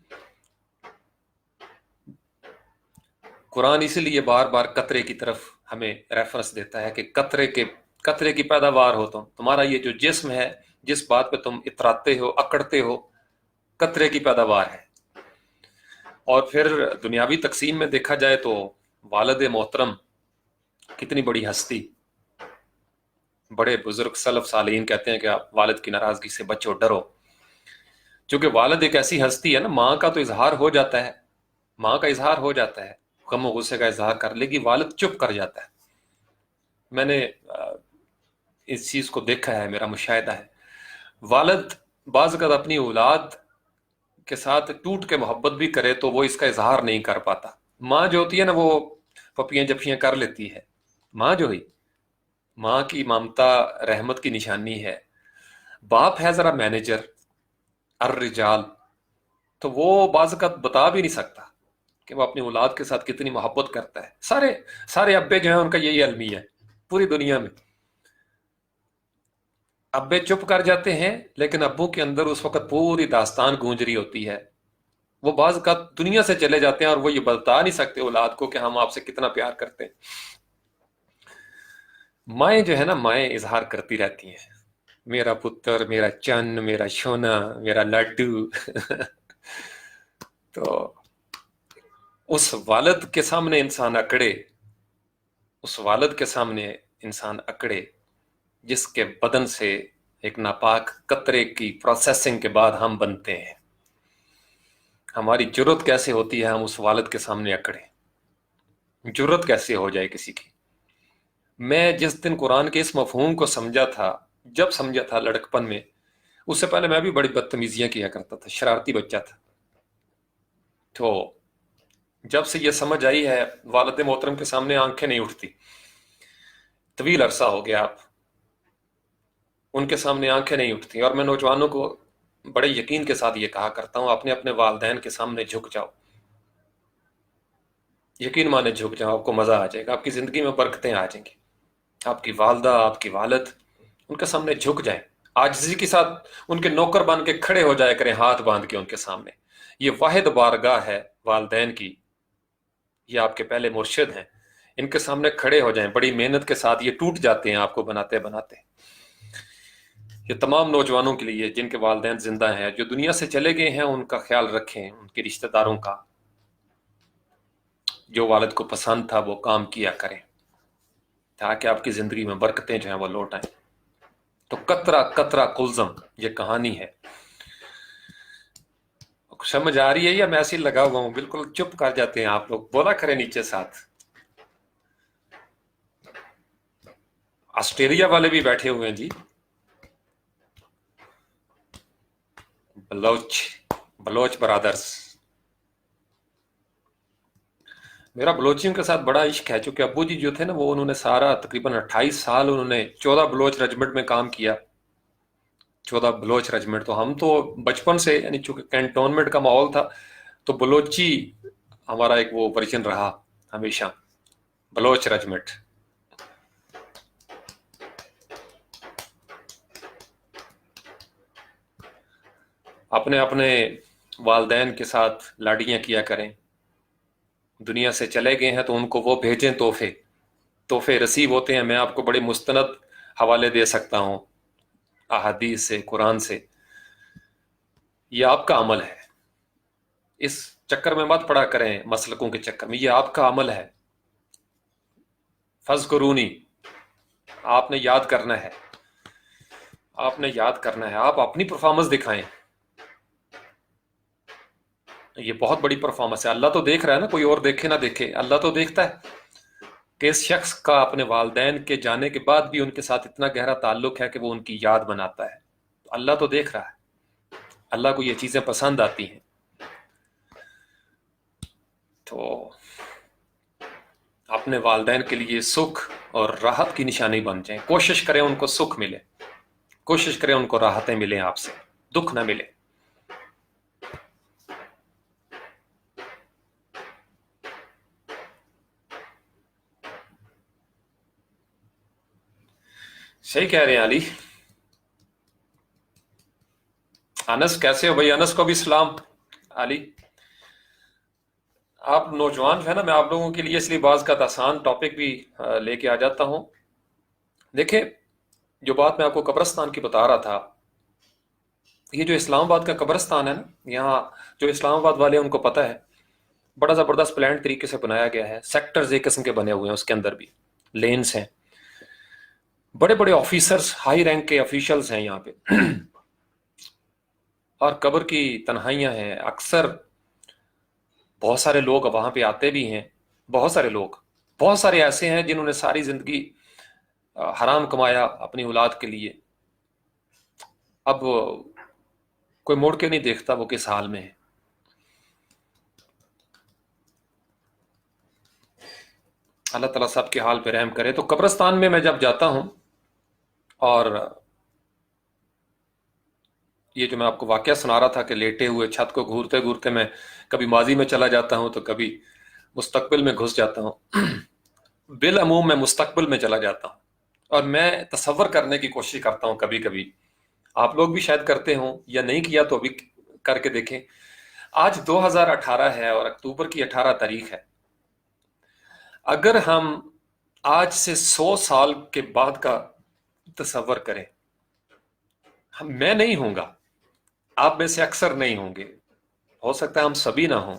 [SPEAKER 1] कुरान इसीलिए बार बार कतरे की तरफ हमें रेफरेंस देता है कि कतरे की पैदावार हो तुम्हारा ये जो जिस्म है, जिस बात पे तुम इतराते हो, अकड़ते हो, कतरे की पैदावार है। और फिर दुनियावी तकसीम में देखा जाए तो वालिद मोहतरम कितनी बड़ी हस्ती। बड़े बुजुर्ग सलफ सालीन कहते हैं कि आप वालिद की नाराजगी से बचो, डरो। क्योंकि वालिद एक ऐसी हस्ती है ना, माँ का तो इजहार हो जाता है, माँ का इजहार हो जाता है, गम और गुस्से का इजहार कर लेगी, वालिद चुप कर जाता है। मैंने इस चीज को देखा है, मेरा मुशाहिदा है। वालिद बाज़ वक़्त अपनी औलाद के साथ टूट के मोहब्बत भी करे तो वो इसका इजहार नहीं कर पाता। माँ जो होती है ना, वो पपियां जपियां कर लेती है, माँ जो हुई, माँ की ममता रहमत की निशानी है। बाप है जरा मैनेजर, अर्रिजाल, तो वो बाज़ बता भी नहीं सकता कि वो अपनी औलाद के साथ कितनी मोहब्बत करता है। सारे सारे अब्बे जो हैं उनका यही अलमिया है पूरी दुनिया में। अब्बे चुप कर जाते हैं, लेकिन अब्बू के अंदर उस वक्त पूरी दास्तान गूंज रही होती है। वो बाज़ का दुनिया से चले जाते हैं और वो ये बता नहीं सकते औलाद को कि हम आपसे कितना प्यार करते हैं। माएँ जो है ना, माएँ इजहार करती रहती हैं, मेरा पुत्र, मेरा चन्न, मेरा सोना, मेरा लड्डू। तो उस वालिद के सामने इंसान अकड़े, उस वालिद के सामने इंसान अकड़े जिसके बदन से एक नापाक कतरे की प्रोसेसिंग के बाद हम बनते हैं। हमारी जुर्रत कैसे होती है हम उस वालिद के सामने अकड़े? जुर्रत कैसे हो जाए किसी की? मैं जिस दिन कुरान के इस मफहूम को समझा था, जब समझा था लड़कपन में, उससे पहले मैं भी बड़ी बदतमीजियां किया करता था, शरारती बच्चा था। तो जब से ये समझ आई है, वालिद मोहतरम के सामने आंखें नहीं उठती। तवील अरसा हो गया, आप उनके सामने आंखें नहीं उठती। और मैं नौजवानों को बड़े यकीन के साथ ये कहा करता हूँ, अपने अपने वालिदैन के सामने झुक जाओ, यकीन माने झुक जाओ, आपको मजा आ जाएगा, आपकी जिंदगी में बरकतें आ जाएंगी। आपकी वालदा, आपकी वालिद, उनके सामने झुक जाएं, आजिज़ी के साथ उनके नौकर बन के खड़े हो जाया करें, हाथ बांध के उनके सामने। ये वाहिद बारगाह है वालदैन की, ये आपके पहले मुर्शिद हैं, इनके सामने खड़े हो जाएं। बड़ी मेहनत के साथ ये टूट जाते हैं आपको बनाते बनाते। ये तमाम नौजवानों के लिए जिनके वालिदैन जिंदा हैं, जो दुनिया से चले गए हैं, उनका ख्याल रखें, उनके रिश्तेदारों का। जो वालिद को पसंद था वो काम किया करें, ताकि आपकी जिंदगी में बरकतें जो हैं वो लौट आएं। तो कतरा कतरा कुलजम ये कहानी है। समझ आ रही है या मैं ऐसे ही लगा हुआ हूं? बिल्कुल चुप कर जाते हैं आप लोग, बोला करें नीचे साथ। ऑस्ट्रेलिया वाले भी बैठे हुए हैं जी, बलोच, बलोच ब्रदर्स। मेरा बलोचियों के साथ बड़ा इश्क है, चूंकि अब्बू जी जो थे ना, वो उन्होंने सारा तकरीबन 28 साल उन्होंने 14 बलोच रेजिमेंट में काम किया। 14 बलोच रेजिमेंट, तो हम तो बचपन से, यानी चूंकि कैंटोनमेंट का माहौल था, तो बलोची हमारा एक वो वर्जन रहा हमेशा, बलोच रेजिमेंट। अपने अपने वालदैन के साथ लाड़ियां किया करें। दुनिया से चले गए हैं तो उनको वो भेजें तोहफे, तोहफे रिसीव होते हैं। मैं आपको बड़े मुस्तनद हवाले दे सकता हूँ अहादीस से, कुरान से। ये आपका अमल है, इस चक्कर में मत पड़ा करें, मसलकों के चक्कर में। ये आपका अमल है। फज़कुरूनी, आपने याद करना है, आपने याद करना है। आप अपनी परफॉर्मेंस दिखाएं, ये बहुत बड़ी परफॉर्मेंस है। अल्लाह तो देख रहा है ना, कोई और देखे ना देखे, अल्लाह तो देखता है कि इस शख्स का अपने वालदैन के जाने के बाद भी उनके साथ इतना गहरा ताल्लुक है कि वो उनकी याद बनाता है। तो अल्लाह तो देख रहा है, अल्लाह को ये चीज़ें पसंद आती हैं। तो अपने वालदैन के लिए सुख और राहत की निशानी बन जाएं। कोशिश करें उनको सुख मिले, कोशिश करें उनको राहतें मिलें, आपसे दुख ना मिले। सही कह रहे हैं अली। अनस कैसे हो भाई? अनस को भी सलाम। अली, आप नौजवान जो है ना, मैं आप लोगों के लिए इसलिए बाज का आसान टॉपिक भी लेके आ जाता हूं। देखिए, जो बात मैं आपको कब्रस्तान की बता रहा था, ये जो इस्लामाबाद का कब्रस्तान है ना, यहाँ जो इस्लामाबाद वाले हैं उनको पता है, बड़ा ज़बरदस्त प्लान तरीके से बनाया गया है। सेक्टर्स एक किस्म के बने हुए हैं, उसके अंदर भी लेन्स हैं। बड़े बड़े ऑफिसर्स, हाई रैंक के ऑफिशियल्स हैं यहाँ पे। और कब्र की तन्हाइयाँ हैं अक्सर। बहुत सारे लोग वहाँ पे आते भी हैं, बहुत सारे लोग, बहुत सारे ऐसे हैं जिन्होंने सारी ज़िंदगी हराम कमाया अपनी औलाद के लिए। अब कोई मुड़ के नहीं देखता वो किस हाल में है। अल्लाह ताला सब के हाल पे रहम करे। तो कब्रिस्तान में मैं जब जाता हूँ, और ये जो मैं आपको वाकया सुना रहा था कि लेटे हुए छत को घूरते घूरते मैं कभी माजी में चला जाता हूँ तो कभी मुस्तकबिल में घुस जाता हूँ। बिल अमूम मैं मुस्तकबिल में चला जाता हूँ, और मैं तसव्वुर करने की कोशिश करता हूँ कभी कभी। आप लोग भी शायद करते हो, या नहीं किया तो अभी करके देखें। आज 2018 है और अक्टूबर की 18 तारीख है। अगर हम आज से 100 साल के बाद का तसव्वुर करें, मैं नहीं होऊंगा, आप में से अक्सर नहीं होंगे, हो सकता है हम सभी ना हों।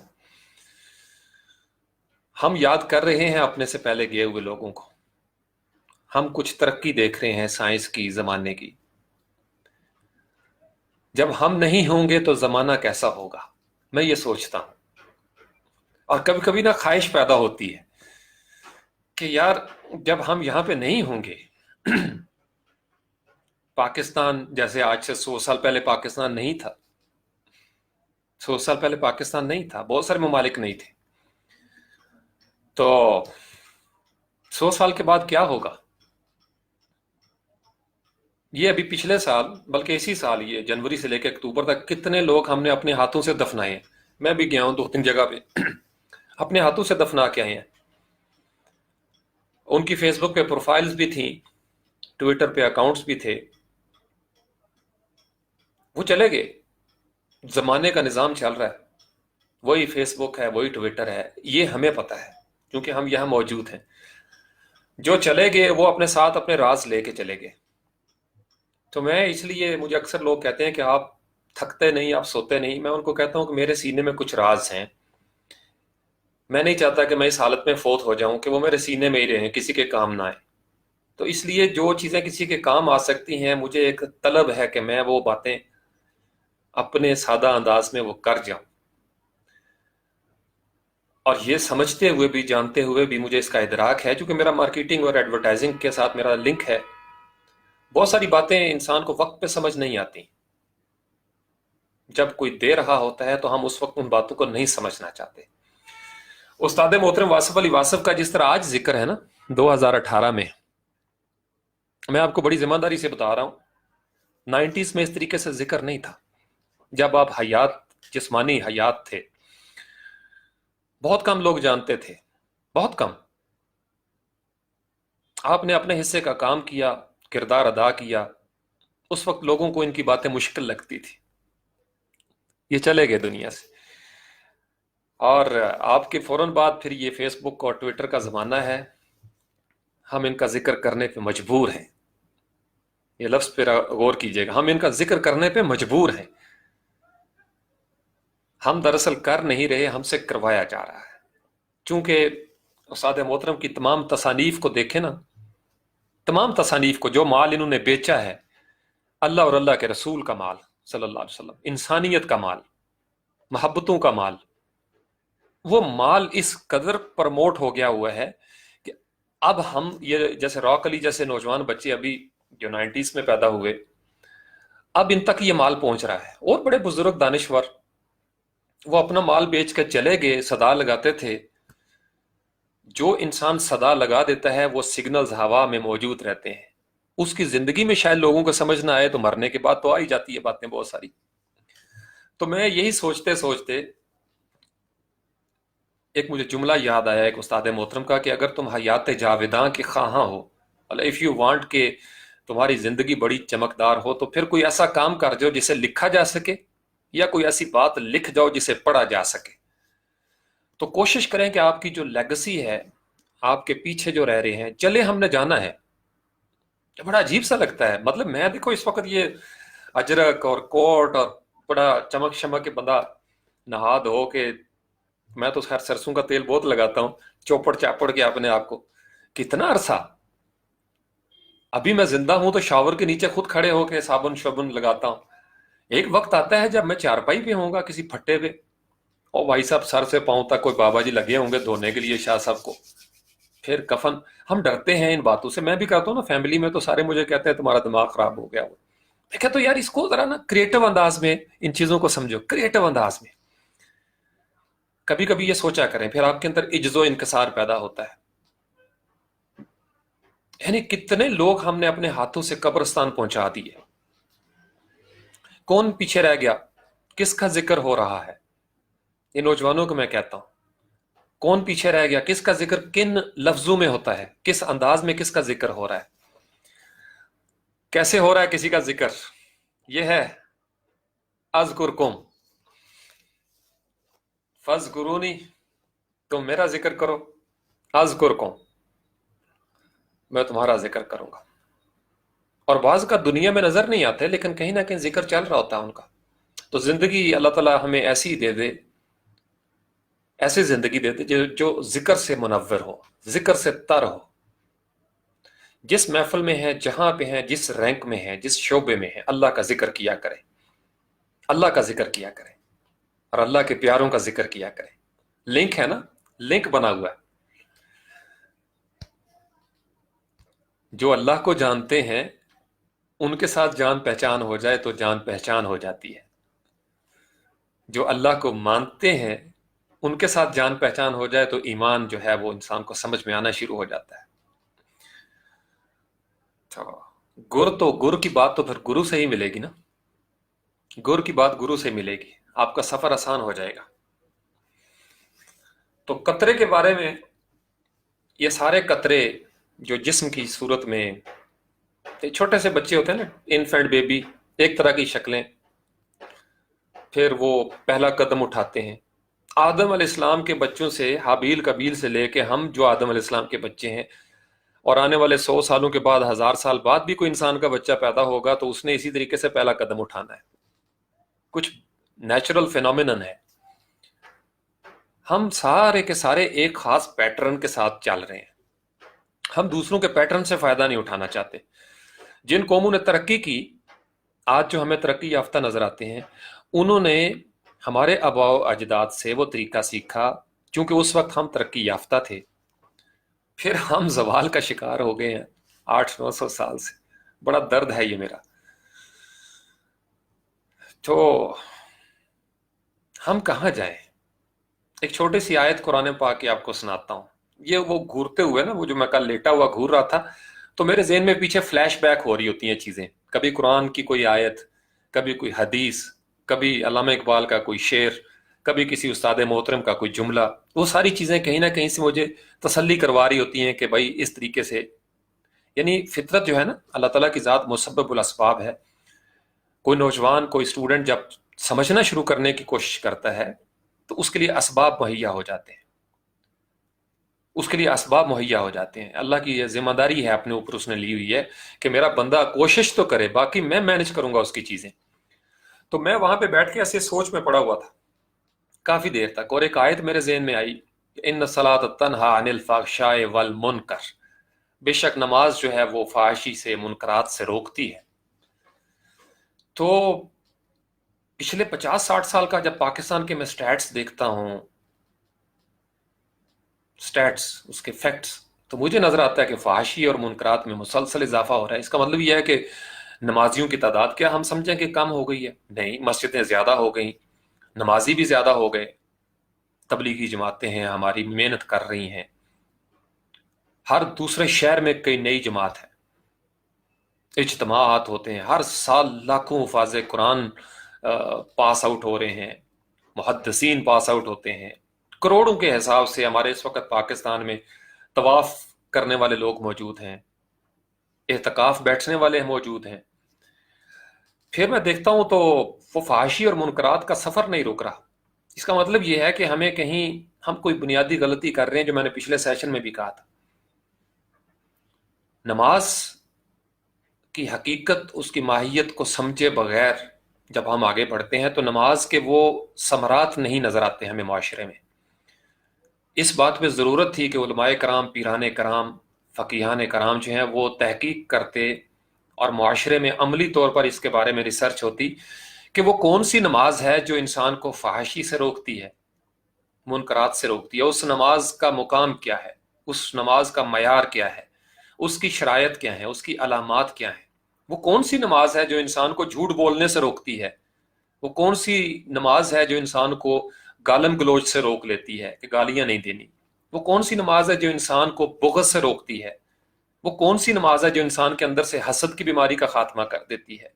[SPEAKER 1] हम याद कर रहे हैं अपने से पहले गए हुए लोगों को। हम कुछ तरक्की देख रहे हैं साइंस की, जमाने की। जब हम नहीं होंगे तो जमाना कैसा होगा, मैं ये सोचता हूं। और कभी कभी ना ख्वाहिश पैदा होती है कि यार जब हम यहां पे नहीं होंगे, पाकिस्तान जैसे आज से 100 साल पहले पाकिस्तान नहीं था। 100 साल पहले पाकिस्तान नहीं था, बहुत सारे ममालिक नहीं थे। तो 100 साल के बाद क्या होगा? ये अभी पिछले साल, बल्कि इसी साल, ये जनवरी से लेकर अक्टूबर तक कितने लोग हमने अपने हाथों से दफनाए हैं। मैं भी गया हूं 2-3 जगह पे अपने हाथों से दफना के आए हैं। उनकी फेसबुक पे प्रोफाइल्स भी थी, ट्विटर पे अकाउंट्स भी थे, वो चले गए। जमाने का निजाम चल रहा है, वही फेसबुक है, वही ट्विटर है, ये हमें पता है क्योंकि हम यहां मौजूद हैं। जो चले गए वो अपने साथ अपने राज लेके चले गए। तो मैं इसलिए, मुझे अक्सर लोग कहते हैं कि आप थकते नहीं, आप सोते नहीं। मैं उनको कहता हूं कि मेरे सीने में कुछ राज हैं। मैं नहीं चाहता कि मैं इस हालत में फोत हो जाऊं कि वो मेरे सीने में ही रहें, किसी के काम ना आए। तो इसलिए जो चीज़ें किसी के काम आ सकती हैं, मुझे एक तलब है कि मैं वो बातें अपने सादा अंदाज में वो कर जाऊं। और ये समझते हुए भी, जानते हुए भी, मुझे इसका इदराक है, क्योंकि मेरा मार्केटिंग और एडवर्टाइजिंग के साथ मेरा लिंक है। बहुत सारी बातें इंसान को वक्त पे समझ नहीं आती। जब कोई दे रहा होता है तो हम उस वक्त उन बातों को नहीं समझना चाहते। उस्ताद मोहतरम वासिफ अली वासिफ का जिस तरह आज जिक्र है ना 2018 में, मैं आपको बड़ी जिम्मेदारी से बता रहा हूं, 90s में इस तरीके से जिक्र नहीं था। जब आप हयात, जिस्मानी हयात थे, बहुत कम लोग जानते थे, बहुत कम। आपने अपने हिस्से का काम किया, किरदार अदा किया। उस वक्त लोगों को इनकी बातें मुश्किल लगती थी। ये चले गए दुनिया से, और आपके फौरन बाद फिर ये फेसबुक और ट्विटर का जमाना है। हम इनका जिक्र करने पे मजबूर हैं। ये लफ्ज पे गौर कीजिएगा, हम इनका जिक्र करने पे मजबूर हैं। हम दरअसल कर नहीं रहे, हमसे करवाया जा रहा है। चूंकि उस्ताद मोहतरम की तमाम तसानीफ को देखें ना, तमाम तसानीफ को, जो माल इन्होंने बेचा है, अल्लाह और अल्लाह के रसूल का माल सल्लल्लाहु अलैहि वसल्लम, इंसानियत का माल, मोहब्बतों का माल, वो माल इस कदर प्रमोट हो गया हुआ है कि अब हम, ये जैसे रॉक अली जैसे नौजवान बच्चे अभी जो 90s में पैदा हुए, अब इन तक ये माल पहुंच रहा है। और बड़े बुजुर्ग दानिश्वर वो अपना माल बेच कर चले गए, सदा लगाते थे। जो इंसान सदा लगा देता है वो सिग्नल्स हवा में मौजूद रहते हैं। उसकी जिंदगी में शायद लोगों को समझ ना आए, तो मरने के बाद तो आ ही जाती है बातें बहुत सारी। तो मैं यही सोचते सोचते एक मुझे जुमला याद आया एक उस्ताद मोहतरम का, कि अगर तुम हयात जावेदां के ख्वाहां हो, इफ यू वांट के तुम्हारी जिंदगी बड़ी चमकदार हो, तो फिर कोई ऐसा काम कर जाओ जिसे लिखा जा सके, या कोई ऐसी बात लिख जाओ जिसे पढ़ा जा सके। तो कोशिश करें कि आपकी जो लेगेसी है, आपके पीछे जो रह रहे हैं, चले हमने जाना है। बड़ा अजीब सा लगता है। मतलब मैं देखो इस वक्त ये अजरक और कोट और बड़ा चमक शमक के बंदा नहा धो के, मैं तो खैर सरसों का तेल बहुत लगाता हूँ, चौपड़ चापड़ के अपने आप को, कितना अरसा। अभी मैं जिंदा हूं तो शावर के नीचे खुद खड़े होके साबुन शबुन लगाता हूँ। एक वक्त आता है जब मैं चारपाई पे होऊंगा किसी फट्टे पे, और भाई साहब सर से पांव तक कोई बाबा जी लगे होंगे धोने के लिए शाह साहब को, फिर कफन। हम डरते हैं इन बातों से। मैं भी कहता हूँ ना, फैमिली में तो सारे मुझे कहते हैं तुम्हारा दिमाग खराब हो गया वो। मैं कहता हूँ यार इसको जरा ना क्रिएटिव अंदाज में इन चीजों को समझो, क्रिएटिव अंदाज में। कभी कभी ये सोचा करें, फिर आपके अंदर इज्जो इनकसार पैदा होता है। यानी कितने लोग हमने अपने हाथों से कब्रिस्तान पहुंचा दिए। कौन पीछे रह गया? किसका जिक्र हो रहा है? ये नौजवानों को मैं कहता हूं, कौन पीछे रह गया? किसका जिक्र किन लफ्जों में होता है? किस अंदाज में किसका जिक्र हो रहा है? कैसे हो रहा है किसी का जिक्र? यह है अज़कुरकुम फज़कुरूनी, तुम मेरा जिक्र करो, अज़कुरकुम, मैं तुम्हारा जिक्र करूंगा। और बाज़ का दुनिया में नजर नहीं आते, लेकिन कहीं ना कहीं जिक्र चल रहा होता है उनका। तो जिंदगी अल्लाह ताला हमें ऐसी दे दे, ऐसी जिंदगी दे दे जो जिक्र से मुनव्वर हो, जिक्र से तर हो। जिस महफिल में है, जहां पे है, जिस रैंक में है, जिस शोबे में है, अल्लाह का जिक्र किया करे, अल्लाह का जिक्र किया करे और अल्लाह के प्यारों का जिक्र किया करे। लिंक है ना, लिंक बना हुआ है। जो अल्लाह को जानते हैं उनके साथ जान पहचान हो जाए तो जान पहचान हो जाती है। जो अल्लाह को मानते हैं उनके साथ जान पहचान हो जाए तो ईमान जो है वो इंसान को समझ में आना शुरू हो जाता है। तो गुर की बात तो फिर गुरु से ही मिलेगी ना, गुर की बात गुरु से मिलेगी, आपका सफर आसान हो जाएगा। तो कतरे के बारे में, ये सारे कतरे जो जिस्म की सूरत में, छोटे से बच्चे होते हैं ना, इन्फेंट बेबी, एक तरह की शक्लें, फिर वो पहला कदम उठाते हैं। आदम अलैहिस्सलाम के बच्चों से, हाबील कबील से लेके हम जो आदम अलैहिस्सलाम के बच्चे हैं, और आने वाले 100 सालों के बाद, 1000 साल बाद भी कोई इंसान का बच्चा पैदा होगा तो उसने इसी तरीके से पहला कदम उठाना है। कुछ नेचुरल फिनोमिनन है। हम सारे के सारे एक खास पैटर्न के साथ चल रहे हैं। हम दूसरों के पैटर्न से फायदा नहीं उठाना चाहते। जिन कौमों ने तरक्की की, आज जो हमें तरक्की याफ्ता नजर आते हैं, उन्होंने हमारे आबाओ अजदाद से वो तरीका सीखा, क्योंकि उस वक्त हम तरक्की याफ्ता थे। फिर हम जवाल का शिकार हो गए हैं 800-900 साल से। बड़ा दर्द है ये मेरा। तो हम कहाँ जाएं? एक छोटी सी आयत कुरान पाक की आपको सुनाता हूँ। ये वो घूरते हुए ना, वो जो मैं कल लेटा हुआ घूर रहा था, तो मेरे ज़हन में पीछे फ्लैशबैक हो रही होती हैं चीज़ें। कभी कुरान की कोई आयत, कभी कोई हदीस, कभी अल्लामा इकबाल का कोई शेर, कभी किसी उस्ताद मोहतरम का कोई जुमला। वो सारी चीज़ें कहीं ना कहीं से मुझे तसल्ली करवा रही होती हैं कि भाई इस तरीके से, यानी फितरत जो है ना, अल्लाह ताला की ज़ात मुसब्बिबुल असबाब है। कोई नौजवान, कोई स्टूडेंट जब समझना शुरू करने की कोशिश करता है तो उसके लिए असबाब मुहैया हो जाते हैं, उसके लिए असबाब मुहैया हो जाते हैं। अल्लाह की यह जिम्मेदारी है अपने ऊपर उसने ली हुई है कि मेरा बंदा कोशिश तो करे, बाकी मैं मैनेज करूंगा उसकी चीज़ें। तो मैं वहां पे बैठ के ऐसे सोच में पड़ा हुआ था काफ़ी देर तक, और एक आयत मेरे ज़हन में आई, इन सलात तन्हा अनिल फ़ाहशाए वल मुनकर, बेशक नमाज जो है वो फाहशी से, मुनकरात से रोकती है। तो पिछले 50-60 साल का जब पाकिस्तान के मैं स्टैट्स देखता हूँ, स्टैट्स, उसके फैक्ट्स, तो मुझे नजर आता है कि फहाशी और मुनकरात में मुसलसल इजाफा हो रहा है। इसका मतलब यह है कि नमाजियों की तादाद, क्या हम समझें कि कम हो गई है? नहीं, मस्जिदें ज्यादा हो गई, नमाजी भी ज्यादा हो गए, तबलीगी जमातें हैं हमारी, मेहनत कर रही हैं। हर दूसरे शहर में कई नई जमात है, इज्तिमात होते हैं, हर साल लाखों हुफाज कुरान पास आउट हो रहे हैं, मुहद्दिसीन पास आउट होते हैं। करोड़ों के हिसाब से हमारे इस वक्त पाकिस्तान में तवाफ करने वाले लोग मौजूद हैं, एहतिकाफ बैठने वाले मौजूद हैं। फिर मैं देखता हूं तो वो फहाशी और मुनकरात का सफर नहीं रुक रहा। इसका मतलब यह है कि हमें कहीं, हम कोई बुनियादी गलती कर रहे हैं, जो मैंने पिछले सेशन में भी कहा था। नमाज की हकीकत, उसकी माहियत को समझे बगैर जब हम आगे बढ़ते हैं तो नमाज के वो समरात नहीं नजर आते हमें माशरे में। इस बात पे ज़रूरत थी कि उलमाए कराम, पीरान कराम, फ़कीहान कराम जो हैं वो तहकीक करते और माशरे में अमली तौर पर इसके बारे में रिसर्च होती कि वो कौन सी नमाज है जो इंसान को फहाशी से रोकती है, मुनकरात से रोकती है। उस नमाज का मुकाम क्या है, उस नमाज का मयार क्या है, उसकी शरायत क्या है, उसकी अलामात क्या है। वो कौन सी नमाज है जो इंसान को झूठ बोलने से रोकती है, वो कौन सी नमाज है जो इंसान को गालम गलोच से रोक लेती है कि गालियां नहीं देनी, वो कौन सी नमाज है जो इंसान को बुग़्ज़ से रोकती है, वो कौन सी नमाज है जो इंसान के अंदर से हसद की बीमारी का खात्मा कर देती है?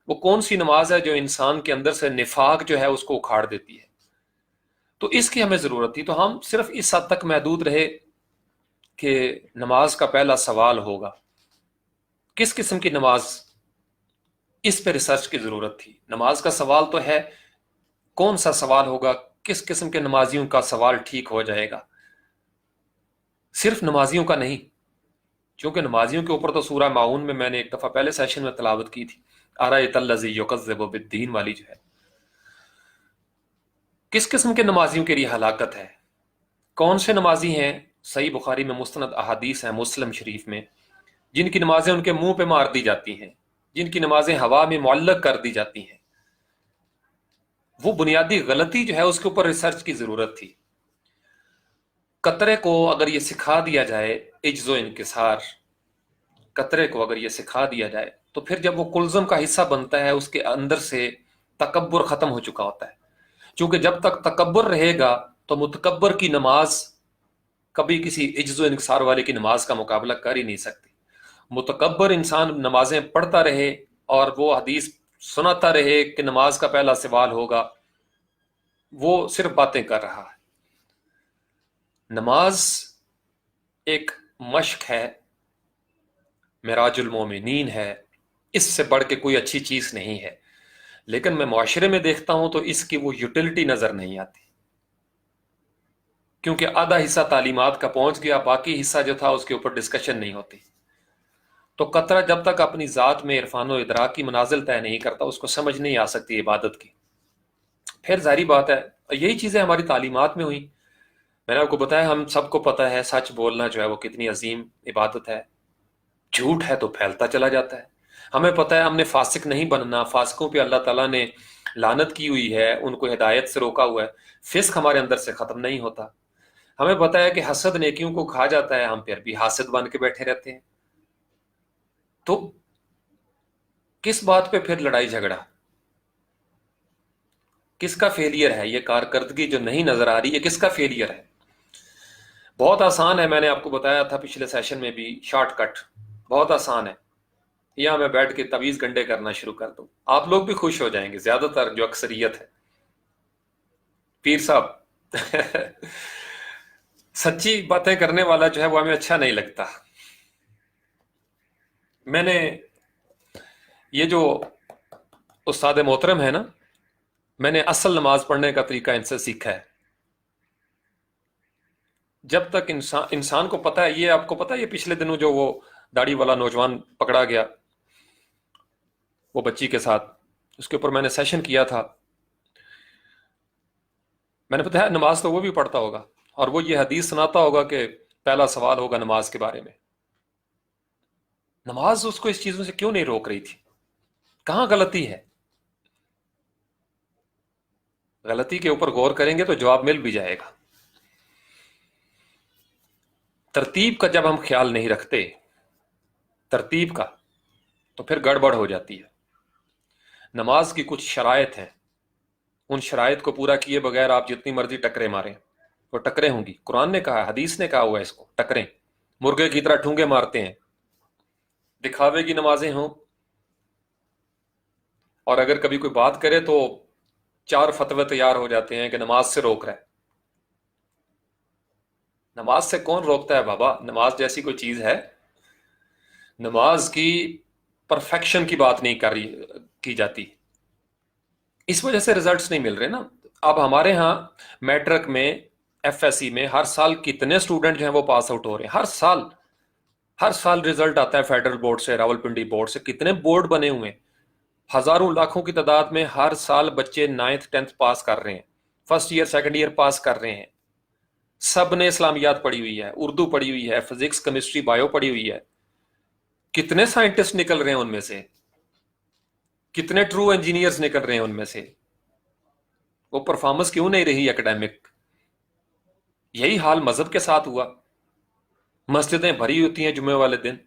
[SPEAKER 1] वो कौन सी नमाज है जो इंसान के अंदर से निफाक जो है उसको उखाड़ देती है? तो इसकी हमें जरूरत थी। तो हम सिर्फ इस हद तक महदूद रहे कि नमाज का पहला सवाल होगा किस किस्म की नमाज, इस पे रिसर्च की जरूरत थी। नमाज का सवाल तो है, कौन सा सवाल होगा, किस किस्म के नमाजियों का सवाल ठीक हो जाएगा, सिर्फ नमाजियों का नहीं। क्योंकि नमाजियों के ऊपर तो सूरह माऊन में मैंने एक दफा पहले सेशन में तलावत की थी, अरायतल्लज़ी युकज़्ज़िबु बिद्दीन वाली जो है। किस किस्म के नमाजियों के लिए हलाकत है, कौन से नमाजी हैं, सही बुखारी में मुस्तनद अहादीस हैं, मुस्लिम शरीफ में, जिनकी नमाजें उनके मुंह पे मार दी जाती हैं, जिनकी नमाजें हवा में मुअल्लक कर दी जाती हैं। वो बुनियादी गलती जो है उसके ऊपर रिसर्च की जरूरत थी। कतरे को अगर ये सिखा दिया जाए, इज्जो इनकिसार, कतरे को अगर ये सिखा दिया जाए तो फिर जब वो कुलज़म का हिस्सा बनता है उसके अंदर से तकब्बुर खत्म हो चुका होता है। क्योंकि जब तक तकब्बुर रहेगा तो मुतकब्बर की नमाज कभी किसी इज्जो इनकिसार वाले की नमाज का मुकाबला कर ही नहीं सकती। मुतकब्बर इंसान नमाजें पढ़ता रहे और वो हदीस सुनाता रहे कि नमाज का पहला सवाल होगा, वो सिर्फ बातें कर रहा है। नमाज एक मश्क है, मिराजुल मोमिनीन है, इससे बढ़ के कोई अच्छी चीज नहीं है। लेकिन मैं मुआशरे में देखता हूं तो इसकी वो यूटिलिटी नजर नहीं आती, क्योंकि आधा हिस्सा तालीमात का पहुंच गया, बाकी हिस्सा जो था उसके ऊपर डिस्कशन नहीं होती। तो कतरा जब तक अपनी ज़ात में इरफान और इदराक की मनाजिल तय नहीं करता उसको समझ नहीं आ सकती इबादत की। फिर जाहिर बात है यही चीज़ें हमारी तालीमात में हुई। मैंने आपको बताया, हम सबको पता है सच बोलना जो है वो कितनी अजीम इबादत है, झूठ है तो फैलता चला जाता है। हमें पता है हमने फासिक नहीं बनना, फासिकों पे अल्लाह ताला ने लानत की हुई है, उनको हिदायत से रोका हुआ है, फिस्क हमारे अंदर से ख़त्म नहीं होता। हमें पता है कि हसद नेकियों को खा जाता है, हम फिर भी हासिद बन के बैठे रहते हैं। तो किस बात पे फिर लड़ाई झगड़ा, किसका फेलियर है? ये कारकर्दगी जो नहीं नजर आ रही है, किसका फेलियर है? बहुत आसान है, मैंने आपको बताया था पिछले सेशन में भी, शॉर्टकट बहुत आसान है। यहां मैं बैठ के तवीज गंडे करना शुरू कर दूं, आप लोग भी खुश हो जाएंगे, ज्यादातर जो अक्सरियत है। पीर साहब सच्ची बातें करने वाला जो है वो हमें अच्छा नहीं लगता। मैंने ये जो उस्ताद मोहतरम है ना, मैंने असल नमाज पढ़ने का तरीका इनसे सीखा है। जब तक इंसान को पता है, ये आपको पता है, ये पिछले दिनों जो वो दाढ़ी वाला नौजवान पकड़ा गया वो बच्ची के साथ, उसके ऊपर मैंने सेशन किया था। मैंने बताया नमाज तो वो भी पढ़ता होगा और वो ये हदीस सुनाता होगा कि पहला सवाल होगा नमाज के बारे में। नमाज उसको इस चीजों से क्यों नहीं रोक रही थी? कहां गलती है? गलती के ऊपर गौर करेंगे तो जवाब मिल भी जाएगा। तरतीब का जब हम ख्याल नहीं रखते, तरतीब का, तो फिर गड़बड़ हो जाती है। नमाज की कुछ शराइत हैं, उन शराइत को पूरा किए बगैर आप जितनी मर्जी टकरे मारें वो टकरे होंगी। कुरान ने कहा, हदीस ने कहा हुआ है इसको, टकरें मुर्गे की तरह ठूंगे मारते हैं। दिखावे की नमाजें हों और अगर कभी कोई बात करे तो 4 फतवे तैयार हो जाते हैं कि नमाज से रोक रहा है। नमाज से कौन रोकता है बाबा? नमाज जैसी कोई चीज है? नमाज की परफेक्शन की बात नहीं की जाती, इस वजह से रिजल्ट्स नहीं मिल रहे ना। अब हमारे यहाँ मैट्रिक में, एफएससी में हर साल कितने स्टूडेंट जो हैं वो पास आउट हो रहे हैं। हर साल रिजल्ट आता है फेडरल बोर्ड से, रावलपिंडी बोर्ड से, कितने बोर्ड बने हुए हैं, हजारों लाखों की तादाद में हर साल बच्चे 9th 10th पास कर रहे हैं, फर्स्ट ईयर सेकंड ईयर पास कर रहे हैं। सब ने इस्लामियात पढ़ी हुई है, उर्दू पढ़ी हुई है, फिजिक्स केमिस्ट्री बायो पढ़ी हुई है। कितने साइंटिस्ट निकल रहे हैं उनमें से, कितने ट्रू इंजीनियर्स निकल रहे हैं उनमें से। वो परफॉर्मेंस क्यों नहीं रही एकेडमिक? यही हाल मजहब के साथ हुआ। मस्जिदें भरी होती हैं जुम्मे वाले दिन,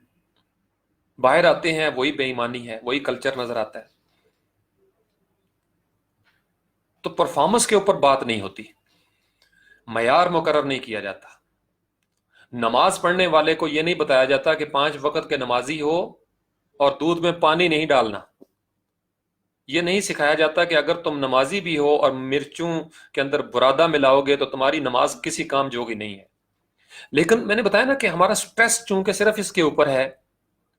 [SPEAKER 1] बाहर आते हैं वही बेईमानी है, वही कल्चर नजर आता है। तो परफॉर्मेंस के ऊपर बात नहीं होती, मयार मुकर्रर नहीं किया जाता। نماز پڑھنے والے کو یہ نہیں بتایا جاتا کہ 5 وقت کے نمازی ہو اور دودھ میں پانی نہیں ڈالنا. یہ نہیں سکھایا جاتا کہ اگر تم نمازی بھی ہو اور مرچوں کے اندر برادہ ملاؤ گے تو تمہاری نماز کسی کام جوگی نہیں ہے. لیکن میں نے بتایا نا کہ ہمارا سٹریس چونکہ صرف اس کے اوپر ہے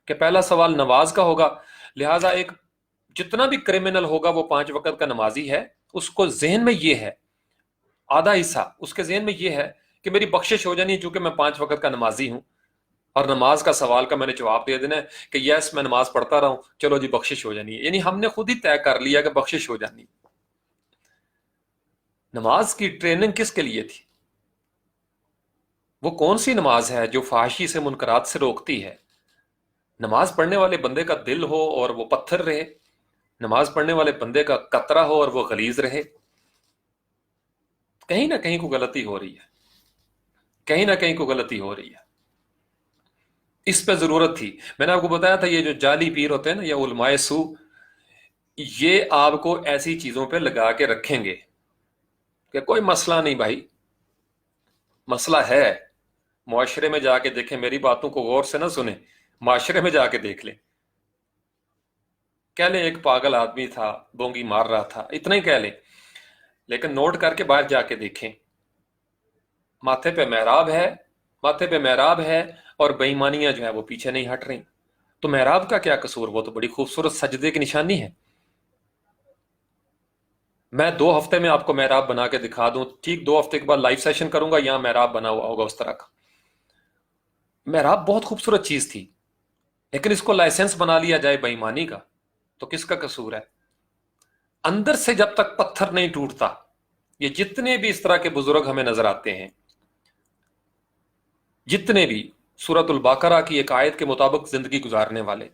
[SPEAKER 1] کہ پہلا سوال نماز کا ہوگا، لہٰذا ایک جتنا بھی کرمنل ہوگا وہ 5 وقت کا نمازی ہے، اس کو ذہن میں یہ ہے، آدھا حصہ اس کے ذہن میں یہ ہے کہ میری بخشش ہو جانی ہے چونکہ میں 5 وقت کا نمازی ہوں، اور نماز کا سوال کا میں نے جواب دے دینا ہے کہ یس میں نماز پڑھتا رہا ہوں، چلو جی بخشش ہو جانی ہے. یعنی ہم نے خود ہی طے کر لیا کہ بخشش ہو جانی. نماز کی ٹریننگ کس کے لیے تھی؟ وہ کون سی نماز ہے جو فحاشی سے منکرات سے روکتی ہے؟ نماز پڑھنے والے بندے کا دل ہو اور وہ پتھر رہے، نماز پڑھنے والے بندے کا قطرہ ہو اور وہ غلیظ رہے. کہیں نہ کہیں کو غلطی ہو رہی ہے، کہیں نہ کہیں کو غلطی ہو رہی ہے. اس پہ ضرورت تھی. میں نے آپ کو بتایا تھا یہ جو جعلی پیر ہوتے ہیں نا یا علماء سو، یہ آپ کو ایسی چیزوں پہ لگا کے رکھیں گے کہ کوئی مسئلہ نہیں بھائی. مسئلہ ہے. معاشرے میں جا کے دیکھیں، میری باتوں کو غور سے نہ سنیں، معاشرے میں جا کے دیکھ لیں. کہہ لیں ایک پاگل آدمی تھا، بونگی مار رہا تھا، اتنا ہی کہہ لیں، لیکن نوٹ کر کے باہر جا کے دیکھیں. ماتھے پہ محراب ہے، ماتھے پہ محراب ہے اور بےایمانیاں جو ہے وہ پیچھے نہیں ہٹ رہی. تو محراب کا کیا قصور؟ وہ تو بڑی خوبصورت سجدے کی نشانی ہے. میں 2 ہفتے میں آپ کو محراب بنا کے دکھا دوں، ٹھیک 2 ہفتے کے بعد لائیو سیشن کروں گا، یہاں محراب بنا ہوا ہوگا اس طرح کا. محراب بہت خوبصورت چیز تھی، لیکن اس کو لائسنس بنا لیا جائے بے ایمانی کا تو کس کا قصور ہے؟ اندر سے جب تک پتھر نہیں ٹوٹتا، یہ جتنے بھی اس طرح کے بزرگ ہمیں نظر آتے ہیں، جتنے بھی سورۃ البقرہ کی ایک آیت کے مطابق زندگی گزارنے والے،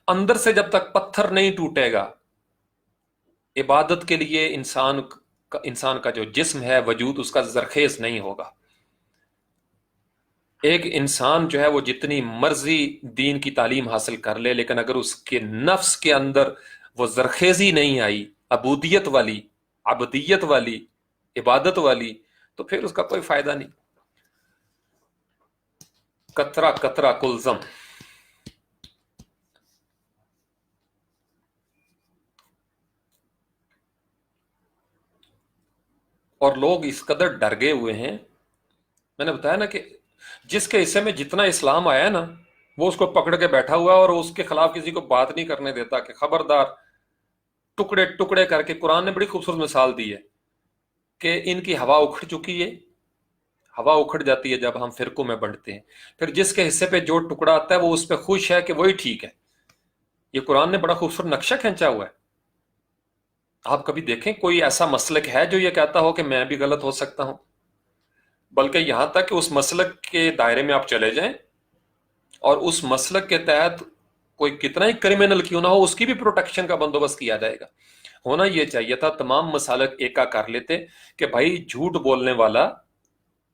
[SPEAKER 1] اندر سے جب تک پتھر نہیں ٹوٹے گا، عبادت کے لیے انسان کا جو جسم ہے، وجود اس کا زرخیز نہیں ہوگا. ایک انسان جو ہے وہ جتنی مرضی دین کی تعلیم حاصل کر لے، لیکن اگر اس کے نفس کے اندر وہ زرخیزی نہیں آئی، عبودیت والی، عبدیت والی، عبادت والی، تو پھر اس کا کوئی فائدہ نہیں. قطرہ قطرہ کلزم. اور لوگ اس قدر ڈر گئے ہوئے ہیں. میں نے بتایا نا کہ جس کے حصے میں جتنا اسلام آیا ہے نا، وہ اس کو پکڑ کے بیٹھا ہوا ہے اور اس کے خلاف کسی کو بات نہیں کرنے دیتا کہ خبردار. ٹکڑے ٹکڑے کر کے قرآن نے بڑی خوبصورت مثال دی ہے کہ ان کی ہوا اکھڑ چکی ہے. ہوا اکھڑ جاتی ہے جب ہم فرقوں میں بنٹتے ہیں، پھر جس کے حصے پہ جو ٹکڑا آتا ہے وہ اس پہ خوش ہے کہ وہی ٹھیک ہے. یہ قرآن نے بڑا خوبصورت نقشہ کھینچا ہوا ہے. آپ کبھی دیکھیں کوئی ایسا مسلک ہے جو یہ کہتا ہو کہ میں بھی غلط ہو سکتا ہوں؟ بلکہ یہاں تک کہ اس مسلک کے دائرے میں آپ چلے جائیں اور اس مسلک کے تحت کوئی کتنا ہی کرمنل کیوں نہ ہو، اس کی بھی پروٹیکشن کا بندوبست کیا جائے گا. ہونا یہ چاہیے تھا تمام مسالک ایکا کر لیتے کہ بھائی جھوٹ بولنے والا،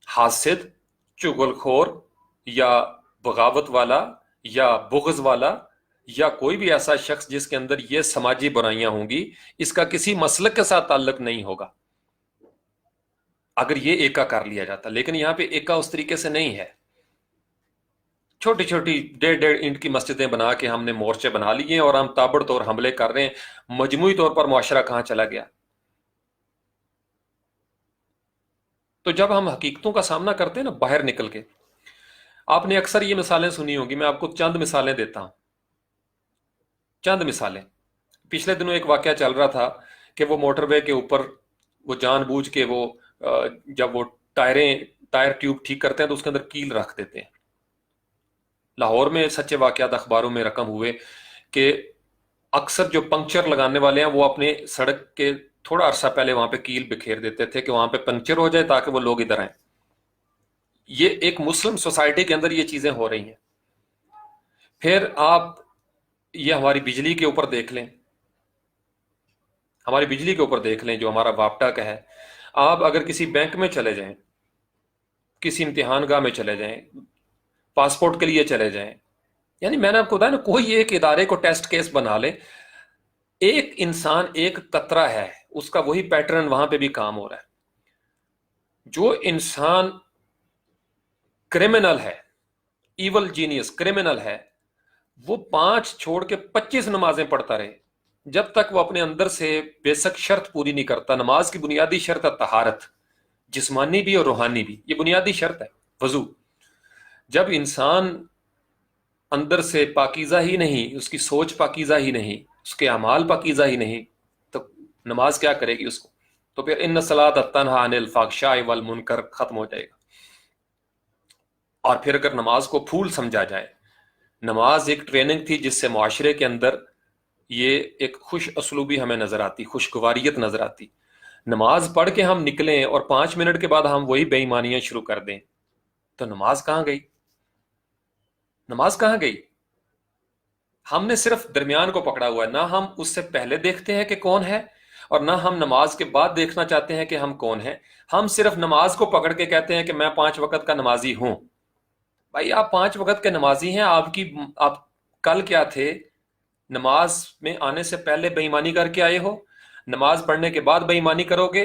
[SPEAKER 1] حاسد، چغل خور یا بغاوت والا یا بغض والا یا کوئی بھی ایسا شخص جس کے اندر یہ سماجی برائیاں ہوں گی، اس کا کسی مسلک کے ساتھ تعلق نہیں ہوگا اگر یہ ایکا کر لیا جاتا. لیکن یہاں پہ ایکا اس طریقے سے نہیں ہے. چھوٹی چھوٹی 1.5 اینٹ کی مسجدیں بنا کے ہم نے مورچے بنا لیے ہیں اور ہم تابڑ توڑ حملے کر رہے ہیں. مجموعی طور پر معاشرہ کہاں چلا گیا؟ تو جب ہم حقیقتوں کا سامنا کرتے ہیں نا باہر نکل کے، آپ نے اکثر یہ مثالیں سنی ہوگی، میں آپ کو چند مثالیں دیتا ہوں. چند مثالیں. پچھلے دنوں ایک واقعہ چل رہا تھا کہ وہ موٹر وے کے اوپر وہ جان بوجھ کے وہ جب وہ ٹائر ٹیوب ٹھیک کرتے ہیں تو اس کے اندر کیل رکھ دیتے ہیں. لاہور میں سچے واقعات اخباروں میں رقم ہوئے کہ اکثر جو پنکچر لگانے والے ہیں وہ اپنے سڑک کے تھوڑا عرصہ پہلے وہاں پہ کیل بکھیر دیتے تھے کہ وہاں پہ پنکچر ہو جائے تاکہ وہ لوگ ادھر آئیں. یہ ایک مسلم سوسائٹی کے اندر یہ چیزیں ہو رہی ہیں. پھر آپ یہ ہماری بجلی کے اوپر دیکھ لیں، ہماری بجلی کے اوپر دیکھ لیں جو ہمارا وابٹا کا ہے. آپ اگر کسی بینک میں چلے جائیں، کسی امتحان گاہ میں چلے جائیں، پاسپورٹ کے لیے چلے جائیں، یعنی میں نے آپ کو بتایا نا کوئی ایک ادارے کو ٹیسٹ کیس بنا لے، ایک انسان ایک قطرہ ہے، اس کا وہی پیٹرن وہاں پہ بھی کام ہو رہا ہے. جو انسان क्रिमिनल है, इवल जीनियस क्रिमिनल है, वो 5 छोड़ के 25 नमाजें पढ़ता रहे, जब तक वो अपने अंदर से बेशक शर्त पूरी नहीं करता। नमाज की बुनियादी शर्त है तहारत, जिस्मानी भी और रूहानी भी, ये बुनियादी शर्त है वजू। जब इंसान अंदर से पाकीज़ा ही नहीं, उसकी सोच पाकीज़ा ही नहीं, उसके अमाल पाकीज़ा ही नहीं, तो नमाज क्या करेगी उसको? तो फिर इन्न सलात तन्हा अनिल फ़ाहशाइ वल मुनकर खत्म हो जाएगा। और फिर अगर नमाज को फूल समझा जाए, नमाज एक ट्रेनिंग थी जिससे मुआशरे के अंदर ये एक खुश असलूबी हमें नजर आती, खुशगवारियत नजर आती। नमाज पढ़ के हम निकलें और 5 मिनट के बाद हम वही बेईमानियां शुरू कर दें, तो नमाज कहां गई? नमाज कहां गई? हमने सिर्फ दरमियान को पकड़ा हुआ है, ना हम उससे पहले देखते हैं कि कौन है, और ना हम नमाज के बाद देखना चाहते हैं कि हम कौन हैं। हम सिर्फ नमाज को पकड़ के कहते हैं कि मैं 5 वक्त का नमाजी हूं। भाई आप 5 वक्त के नमाजी हैं, आप कल क्या थे? नमाज में आने से पहले बेईमानी करके आए हो, नमाज पढ़ने के बाद बेईमानी करोगे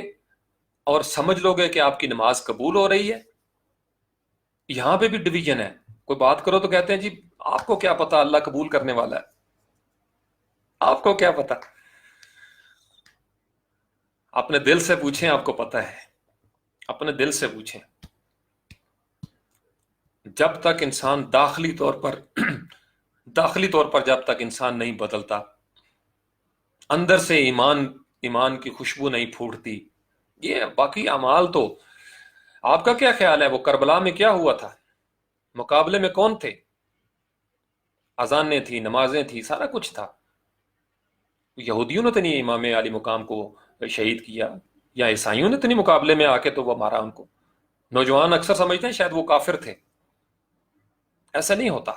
[SPEAKER 1] और समझ लोगे कि आपकी नमाज कबूल हो रही है। यहां पे भी डिवीजन है। कोई बात करो तो कहते हैं जी आपको क्या पता अल्लाह कबूल करने वाला है, आपको क्या पता? अपने दिल से पूछें, आपको पता है, अपने दिल से पूछें। जब तक इंसान दाखिली तौर पर दाखिली तौर पर जब तक इंसान नहीं बदलता, अंदर से ईमान की खुशबू नहीं फूटती, ये बाकी अमाल तो। आपका क्या ख्याल है वो करबला में क्या हुआ था? मुकाबले में कौन थे? अजानें थी, नमाजें थी, सारा कुछ था। यहूदियों ने तो नहीं इमाम अली मुकाम को शहीद किया, या ईसाइयों ने तो नहीं मुकाबले में आके तो वो मारा उनको। नौजवान अक्सर समझते हैं शायद वो काफिर थे, ऐसा नहीं होता।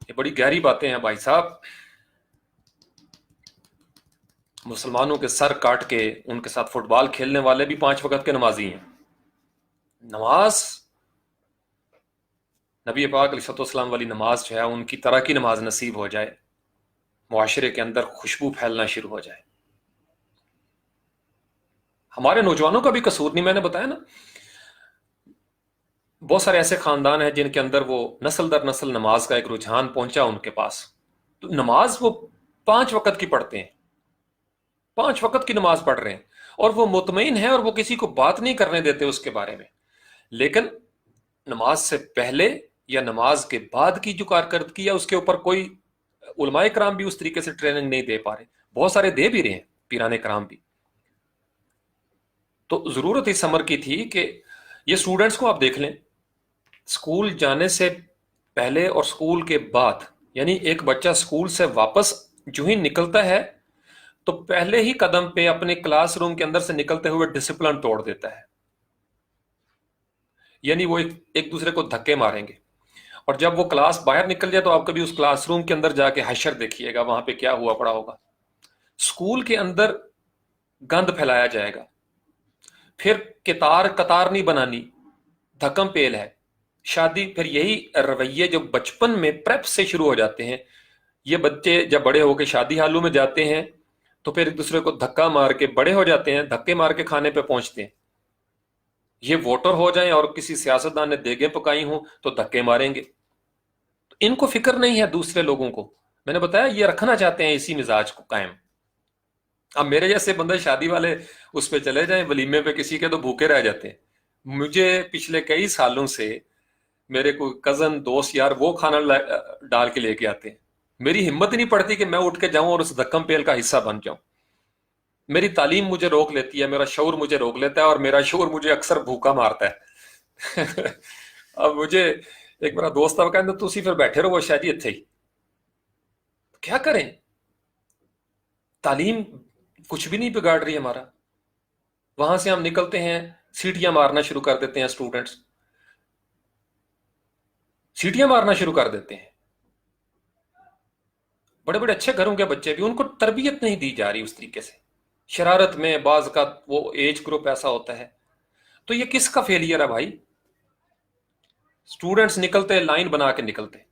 [SPEAKER 1] ये बड़ी गहरी बातें हैं भाई साहब। मुसलमानों के सर काट के उनके साथ फुटबॉल खेलने वाले भी 5 वक्त के नमाजी हैं। नमाज नबी पाक अलैहिस्सलाम वाली नमाज जो है, उनकी तरह की नमाज नसीब हो जाए, मुआशरे के अंदर खुशबू फैलना शुरू हो जाए। हमारे नौजवानों का भी कसूर नहीं, मैंने बताया ना, बहुत सारे ऐसे खानदान हैं जिनके अंदर वो नस्ल दर नस्ल नमाज का एक रुझान पहुंचा उनके पास, तो नमाज वो 5 वक्त की पढ़ते हैं, 5 वक्त की नमाज पढ़ रहे हैं, और वो मुतमईन है और वो किसी को बात नहीं करने देते उसके बारे में। लेकिन नमाज से पहले या नमाज के बाद की जो कारकर्दगी है, उसके ऊपर कोई उलमाए कराम भी उस तरीके से ट्रेनिंग नहीं दे पा रहे। बहुत सारे दे भी रहे हैं, पीराने कराम भी। तो जरूरत इस अमर की थी कि ये स्टूडेंट्स को आप देख लें, स्कूल जाने से पहले और स्कूल के बाद, यानी एक बच्चा स्कूल से वापस जो ही निकलता है तो पहले ही कदम पे अपने क्लासरूम के अंदर से निकलते हुए डिसिप्लिन तोड़ देता है। यानी वो एक दूसरे को धक्के मारेंगे, और जब वो क्लास बाहर निकल जाए तो आप कभी उस क्लासरूम के अंदर जाके हशर देखिएगा, वहां पे क्या हुआ पड़ा होगा। स्कूल के अंदर गंद फैलाया जाएगा, फिर कतार कतार नहीं बनानी, धक्कम पेल है, शादी। फिर यही रवैये जो बचपन में प्रेप से शुरू हो जाते हैं, ये बच्चे जब बड़े होकर शादी हालू में जाते हैं तो फिर एक दूसरे को धक्का मार के बड़े हो जाते हैं, धक्के मार के खाने पे पहुंचते हैं। ये वोटर हो जाएं और किसी सियासतदान ने देगे पकाई हो तो धक्के मारेंगे। तो इनको फिक्र नहीं है दूसरे लोगों को। मैंने बताया ये रखना चाहते हैं इसी मिजाज को कायम। अब मेरे जैसे बंदे शादी वाले उस पे चले जाएं वलीमे पे किसी के, तो भूखे रह जाते हैं। मुझे पिछले कई सालों से मेरे कोई कजन दोस्त यार वो खाना डाल के लेके आते हैं, मेरी हिम्मत नहीं पड़ती कि मैं उठ के जाऊं और उस धक्कम पेल का हिस्सा बन जाऊं। मेरी तालीम मुझे रोक लेती है, मेरा शऊर मुझे रोक लेता है, और मेरा शऊर मुझे अक्सर भूखा मारता है। अब मुझे एक मेरा दोस्त अब कहता तुसी फिर बैठे रहो शायद ही इत्थे ही, क्या करें? तालीम कुछ भी नहीं बिगाड़ रही हमारा। वहां से हम निकलते हैं, सीटियां मारना शुरू कर देते हैं, स्टूडेंट्स सीटियां मारना शुरू कर देते हैं। बड़े बड़े अच्छे घरों के बच्चे भी, उनको तरबियत नहीं दी जा रही उस तरीके से। शरारत में बाज का वो एज ग्रुप ऐसा होता है। तो ये किसका फेलियर है भाई? स्टूडेंट्स निकलते लाइन बना के निकलते,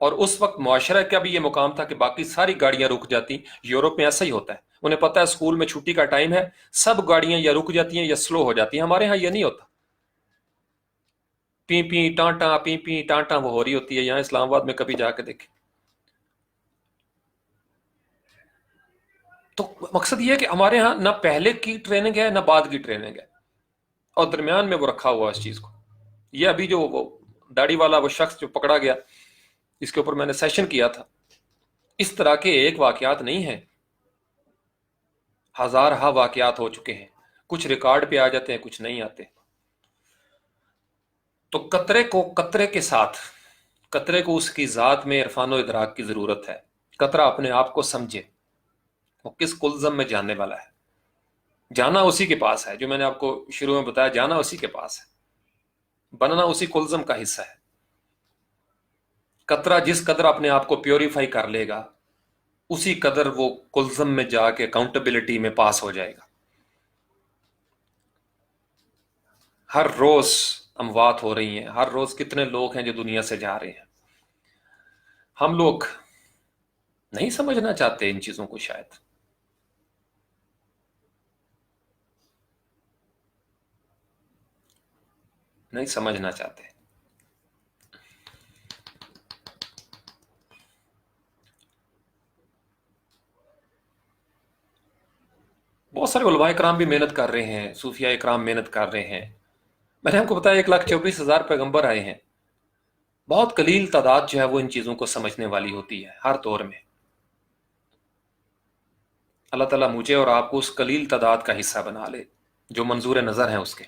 [SPEAKER 1] और उस वक्त मुआशरा का भी ये मुकाम था कि बाकी सारी गाड़ियां रुक जाती। यूरोप में ऐसा ही होता है, उन्हें पता है स्कूल में छुट्टी का टाइम है, सब गाड़ियां या रुक जाती हैं या स्लो हो जाती हैं। हमारे यहाँ ये नहीं होता। پی پی ٹانٹا وہ ہو رہی ہوتی ہے. یہاں اسلام آباد میں کبھی جا کے دیکھیں. تو مقصد یہ ہے کہ ہمارے ہاں نہ پہلے کی ٹریننگ ہے نہ بعد کی ٹریننگ ہے، اور درمیان میں وہ رکھا ہوا اس چیز کو. یہ ابھی جو وہ داڑھی والا وہ شخص جو پکڑا گیا، اس کے اوپر میں نے سیشن کیا تھا. اس طرح کے ایک واقعات نہیں ہیں، ہزارہا واقعات ہو چکے ہیں. کچھ ریکارڈ پہ آ جاتے ہیں، کچھ نہیں آتے. تو قطرے کے ساتھ، قطرے کو اس کی ذات میں عرفان و ادراک کی ضرورت ہے. قطرہ اپنے آپ کو سمجھے وہ کس کلزم میں جاننے والا ہے. جانا اسی کے پاس ہے، جو میں نے آپ کو شروع میں بتایا، جانا اسی کے پاس ہے، بننا اسی کلزم کا حصہ ہے. قطرہ جس قدر اپنے آپ کو پیوریفائی کر لے گا، اسی قدر وہ کلزم میں جا کے اکاؤنٹیبلٹی میں پاس ہو جائے گا. ہر روز اموات ہو رہی ہیں، ہر روز کتنے لوگ ہیں جو دنیا سے جا رہے ہیں. ہم لوگ نہیں سمجھنا چاہتے ان چیزوں کو، شاید نہیں سمجھنا چاہتے. بہت سارے علماء کرام بھی محنت کر رہے ہیں، صوفیاء کرام محنت کر رہے ہیں. میں نے ہم کو بتایا 1,24,000 پیغمبر آئے ہیں. بہت قلیل تعداد جو ہے وہ ان چیزوں کو سمجھنے والی ہوتی ہے ہر دور میں. اللہ تعالیٰ مجھے اور آپ کو اس قلیل تعداد کا حصہ بنا لے جو منظور نظر ہیں اس کے.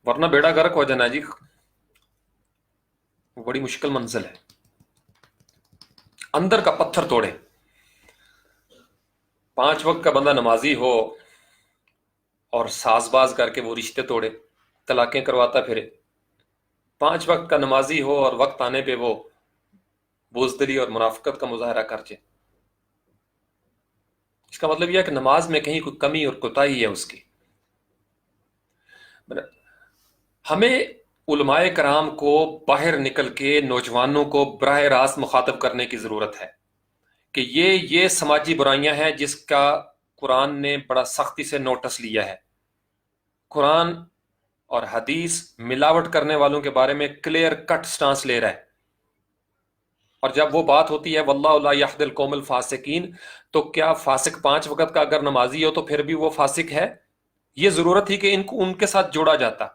[SPEAKER 1] ورنہ بیڑا غرق ہو جانا جی، وہ بڑی مشکل منزل ہے. اندر کا پتھر توڑے. 5 وقت کا بندہ نمازی ہو اور ساز باز کر کے وہ رشتے توڑے، طلاقیں کرواتا پھرے. 5 وقت کا نمازی ہو اور وقت آنے پہ وہ بزدلی اور منافقت کا مظاہرہ کر جائے. اس کا مطلب یہ ہے کہ نماز میں کہیں کوئی کمی اور کوتاہی ہے اس کی. ہمیں علماء کرام کو باہر نکل کے نوجوانوں کو براہ راست مخاطب کرنے کی ضرورت ہے کہ یہ سماجی برائیاں ہیں جس کا قرآن نے بڑا سختی سے نوٹس لیا ہے. قرآن اور حدیث ملاوٹ کرنے والوں کے بارے میں کلیئر کٹ سٹانس لے رہا ہے. اور جب وہ بات ہوتی ہے واللہ لا یہدی القوم الفاسقین، تو کیا فاسق 5 وقت کا اگر نمازی ہو تو پھر بھی وہ فاسق ہے؟ یہ ضرورت تھی کہ ان کے ساتھ جوڑا جاتا،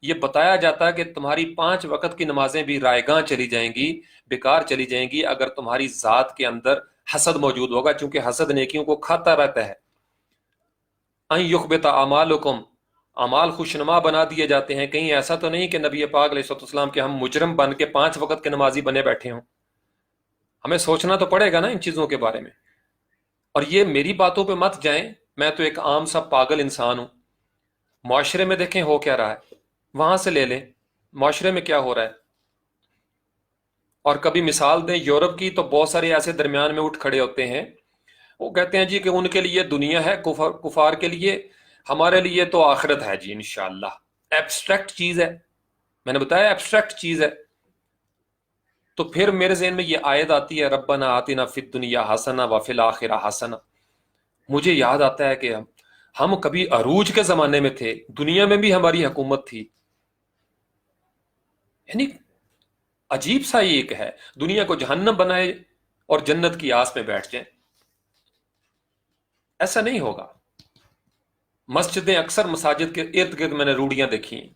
[SPEAKER 1] یہ بتایا جاتا کہ تمہاری 5 وقت کی نمازیں بھی رائگاں چلی جائیں گی، بیکار چلی جائیں گی اگر تمہاری ذات کے اندر حسد موجود ہوگا، چونکہ حسد نیکیوں کو کھاتا رہتا ہے. ان یخبط اعمالکم، اعمال خوشنما بنا دیے جاتے ہیں. کہیں ایسا تو نہیں کہ نبی پاک علیہ الصلوۃ والسلام کے ہم مجرم بن کے 5 وقت کے نمازی بنے بیٹھے ہوں. ہمیں سوچنا تو پڑے گا نا ان چیزوں کے بارے میں. اور یہ میری باتوں پہ مت جائیں، میں تو ایک عام سا پاگل انسان ہوں. معاشرے میں دیکھیں ہو کیا رہا ہے، وہاں سے لے لیں معاشرے میں کیا ہو رہا ہے. اور کبھی مثال دیں یورپ کی، تو بہت سارے ایسے درمیان میں اٹھ کھڑے ہوتے ہیں، وہ کہتے ہیں جی کہ ان کے لیے دنیا ہے، کفار کے لیے، ہمارے لیے تو آخرت ہے جی انشاءاللہ. ایبسٹریکٹ چیز ہے، میں نے بتایا ایبسٹریکٹ چیز ہے. تو پھر میرے ذہن میں یہ آیت آتی ہے ربنا آتنا فی الدنیا حسنہ وفی الآخرہ حسنہ. مجھے یاد آتا ہے کہ ہم کبھی عروج کے زمانے میں تھے، دنیا میں بھی ہماری حکومت تھی. یعنی عجیب سا یہ ایک ہے، دنیا کو جہنم بنائے اور جنت کی آس میں بیٹھ جائیں. ایسا نہیں ہوگا. مسجدیں اکثر مساجد کے ارد گرد میں نے روڑیاں دیکھی ہیں.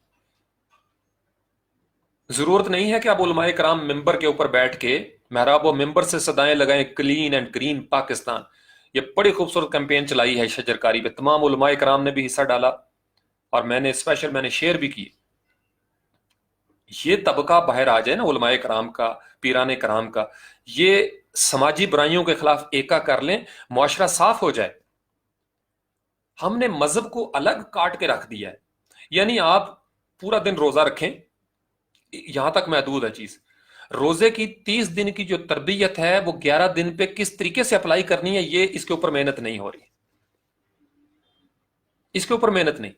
[SPEAKER 1] ضرورت نہیں ہے کہ اب علماء کرام ممبر کے اوپر بیٹھ کے محراب و ممبر سے صدائیں لگائیں کلین اینڈ گرین پاکستان. یہ بڑی خوبصورت کیمپین چلائی ہے شجرکاری پہ، تمام علماء کرام نے بھی حصہ ڈالا اور میں نے شیئر بھی کی. یہ طبقہ باہر آ جائے نا علماء کرام کا، پیران کرام کا، یہ سماجی برائیوں کے خلاف ایکا کر لیں، معاشرہ صاف ہو جائے. ہم نے مذہب کو الگ کاٹ کے رکھ دیا ہے. یعنی آپ پورا دن روزہ رکھیں، یہاں تک محدود ہے چیز. روزے کی 30 دن کی جو تربیت ہے وہ 11 دن پہ کس طریقے سے اپلائی کرنی ہے، یہ اس کے اوپر محنت نہیں ہو رہی، اس کے اوپر محنت نہیں.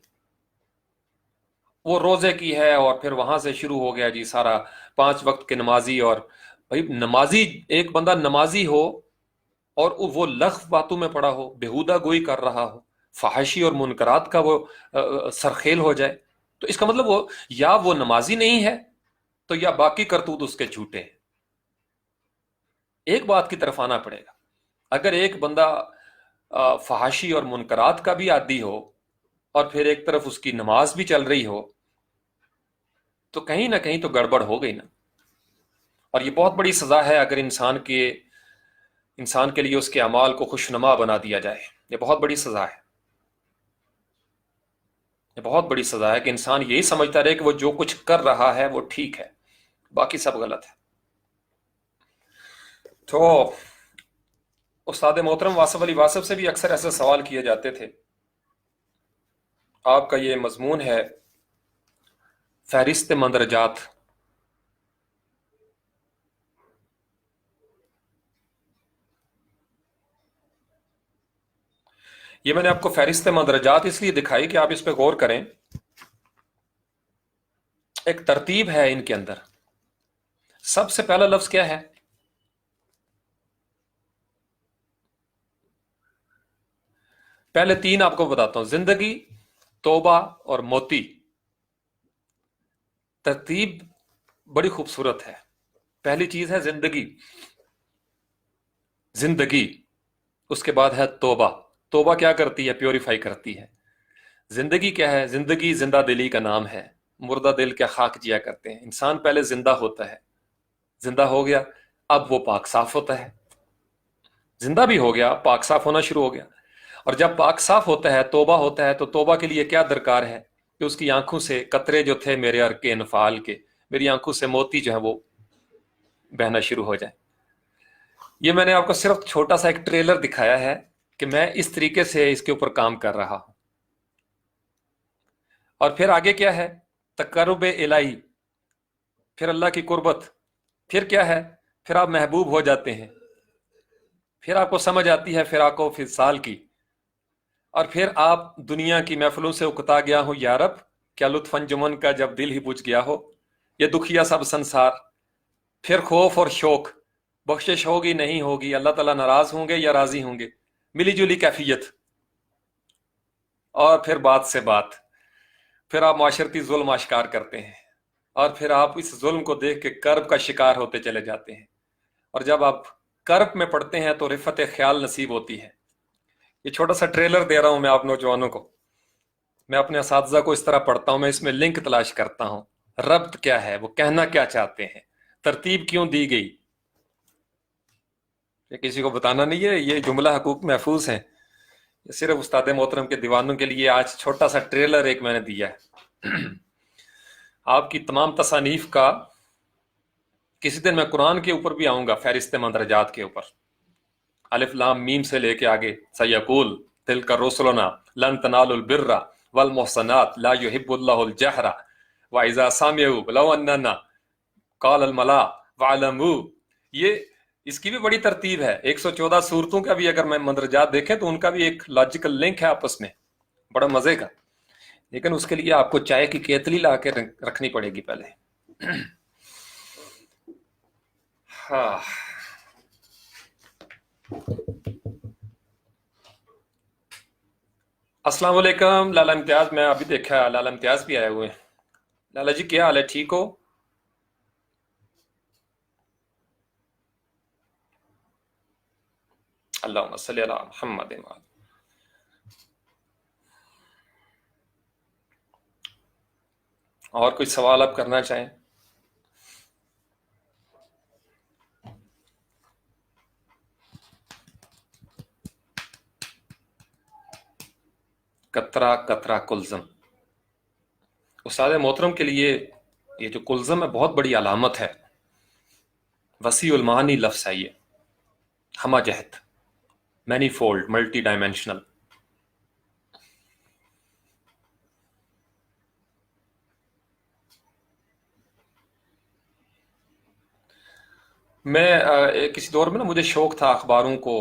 [SPEAKER 1] وہ روزے کی ہے اور پھر وہاں سے شروع ہو گیا جی سارا 5 وقت کے نمازی. اور بھائی نمازی، ایک بندہ نمازی ہو اور وہ لغو باتوں میں پڑا ہو، بےہودہ گوئی کر رہا ہو، فحاشی اور منکرات کا وہ سرخیل ہو جائے، تو اس کا مطلب وہ نمازی نہیں ہے تو یا باقی کرتوت اس کے جھوٹے ہیں. ایک بات کی طرف آنا پڑے گا. اگر ایک بندہ فحاشی اور منکرات کا بھی عادی ہو اور پھر ایک طرف اس کی نماز بھی چل رہی ہو تو کہیں نہ کہیں تو گڑبڑ ہو گئی نا. اور یہ بہت بڑی سزا ہے اگر انسان کے لیے اس کے اعمال کو خوشنما بنا دیا جائے. یہ بہت بڑی سزا ہے. یہ بہت بڑی سزا ہے کہ انسان یہی سمجھتا رہے کہ وہ جو کچھ کر رہا ہے وہ ٹھیک ہے، باقی سب غلط ہے. تو استاد محترم واصف علی واصف سے بھی اکثر ایسے سوال کیے جاتے تھے. آپ کا یہ مضمون ہے فہرست مندرجات. یہ میں نے آپ کو فہرست مندرجات اس لیے دکھائی کہ آپ اس پہ غور کریں. ایک ترتیب ہے ان کے اندر. سب سے پہلا لفظ کیا ہے؟ پہلے تین آپ کو بتاتا ہوں: زندگی، توبہ اور موتی. ترتیب بڑی خوبصورت ہے. پہلی چیز ہے زندگی. زندگی، اس کے بعد ہے توبہ. توبہ کیا کرتی ہے؟ پیوریفائی کرتی ہے. زندگی کیا ہے؟ زندگی زندہ دلی کا نام ہے. مردہ دل کیا خاک جیا کرتے ہیں. انسان پہلے زندہ ہوتا ہے، زندہ ہو گیا، اب وہ پاک صاف ہوتا ہے. زندہ بھی ہو گیا، پاک صاف ہونا شروع ہو گیا. اور جب پاک صاف ہوتا ہے، توبہ ہوتا ہے، تو توبہ کے لیے کیا درکار ہے؟ کہ اس کی آنکھوں سے قطرے جو تھے میرے ارق انفعال کے، میری آنکھوں سے موتی جو ہے وہ بہنا شروع ہو جائے. یہ میں نے آپ کو صرف چھوٹا سا ایک ٹریلر دکھایا ہے کہ میں اس طریقے سے اس کے اوپر کام کر رہا ہوں. اور پھر آگے کیا ہے؟ تقرب الہی، پھر اللہ کی قربت. پھر کیا ہے؟ پھر آپ محبوب ہو جاتے ہیں، پھر آپ کو سمجھ آتی ہے فراق و فصال کی. اور پھر آپ دنیا کی محفلوں سے اکتا گیا ہوں یارب، کیا لطف انجمن کا جب دل ہی بجھ گیا ہو. یہ دکھیا سب سنسار. پھر خوف اور شوق، بخشش ہوگی نہیں ہوگی، اللہ تعالیٰ ناراض ہوں گے یا راضی ہوں گے، ملی جلی کیفیت. اور پھر بات سے بات، پھر آپ معاشرتی ظلم آشکار کرتے ہیں، اور پھر آپ اس ظلم کو دیکھ کے کرب کا شکار ہوتے چلے جاتے ہیں. اور جب آپ کرب میں پڑتے ہیں تو رفت خیال نصیب ہوتی ہے. یہ چھوٹا سا ٹریلر دے رہا ہوں میں آپ نوجوانوں کو. میں اپنے اساتذہ کو اس طرح پڑھتا ہوں، میں اس میں لنک تلاش کرتا ہوں، ربط کیا ہے، وہ کہنا کیا چاہتے ہیں، ترتیب کیوں دی گئی. یہ کسی کو بتانا نہیں ہے، یہ جملہ حقوق محفوظ ہیں. یہ صرف استاد محترم کے دیوانوں کے لیے آج چھوٹا سا ٹریلر ایک میں نے دیا ہے. آپ کی تمام تصانیف کا کسی دن میں قرآن کے اوپر بھی آؤں گا، فہرست مندرجات کے اوپر، الف لام میم سے لے کے آگے. سیقول تلک رسلنا لن تنالوا البر والمحصنات لا يحب الله الجهر واذا سمعوا لو اننا قال الملا وعلموا. یہ اس کی بھی بڑی ترتیب ہے. 114 صورتوں کا بھی اگر میں مندرجات دیکھیں تو ان کا بھی ایک لاجیکل لنک ہے آپس میں، بڑا مزے کا. لیکن اس کے لیے آپ کو چائے کی کیتلی لا کے رکھنی پڑے گی پہلے. ہاں، السلام علیکم لالا امتیاز. میں ابھی دیکھا لالا امتیاز بھی آئے ہوئے ہیں. لالا جی کیا حال ہے، ٹھیک ہو؟ اللہم صلی علی محمد. اور کوئی سوال آپ کرنا چاہیں؟ قطرہ قطرہ کلزم. استاد محترم کے لیے یہ جو کلزم ہے بہت بڑی علامت ہے. وسیع المعانی لفظ ہے یہ، ہمہ جہت، مینی فولڈ، ملٹی ڈائمینشنل. میں کسی دور میں نا مجھے شوق تھا اخباروں کو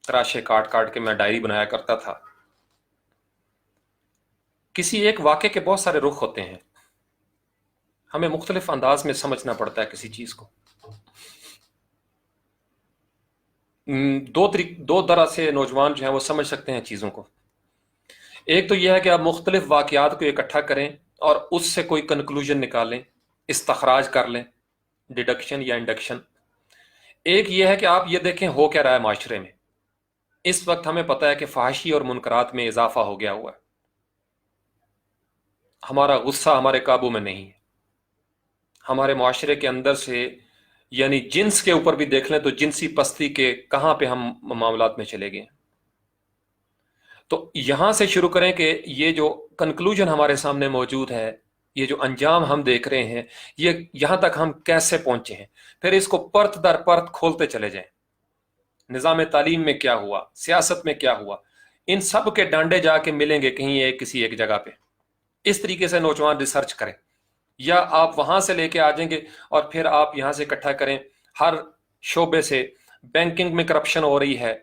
[SPEAKER 1] تراشے کاٹ کاٹ کے میں ڈائری بنایا کرتا تھا. کسی ایک واقعے کے بہت سارے رخ ہوتے ہیں، ہمیں مختلف انداز میں سمجھنا پڑتا ہے کسی چیز کو. دو طرح سے نوجوان جو ہیں وہ سمجھ سکتے ہیں چیزوں کو. ایک تو یہ ہے کہ آپ مختلف واقعات کو اکٹھا کریں اور اس سے کوئی کنکلوژن نکالیں، استخراج کر لیں، ڈیڈکشن یا انڈکشن۔ ایک یہ ہے کہ آپ یہ دیکھیں ہو کیا رہا ہے معاشرے میں۔ اس وقت ہمیں پتہ ہے کہ فحاشی اور منکرات میں اضافہ ہو گیا ہوا ہے، ہمارا غصہ ہمارے قابو میں نہیں ہے، ہمارے معاشرے کے اندر سے، یعنی جنس کے اوپر بھی دیکھ لیں تو جنسی پستی کے کہاں پہ ہم معاملات میں چلے گئے۔ تو یہاں سے شروع کریں کہ یہ جو کنکلوژن ہمارے سامنے موجود ہے، یہ جو انجام ہم دیکھ رہے ہیں، یہ یہاں تک ہم کیسے پہنچے ہیں، پھر اس کو پرت در پرت کھولتے چلے جائیں۔ نظام تعلیم میں کیا ہوا، سیاست میں کیا ہوا، ان سب کے ڈانڈے جا کے ملیں گے کہیں ایک کسی ایک جگہ پہ۔ اس طریقے سے نوجوان ریسرچ کریں، یا آپ وہاں سے لے کے آ جائیں گے اور پھر آپ یہاں سے اکٹھا کریں ہر شعبے سے۔ بینکنگ میں کرپشن ہو رہی ہے،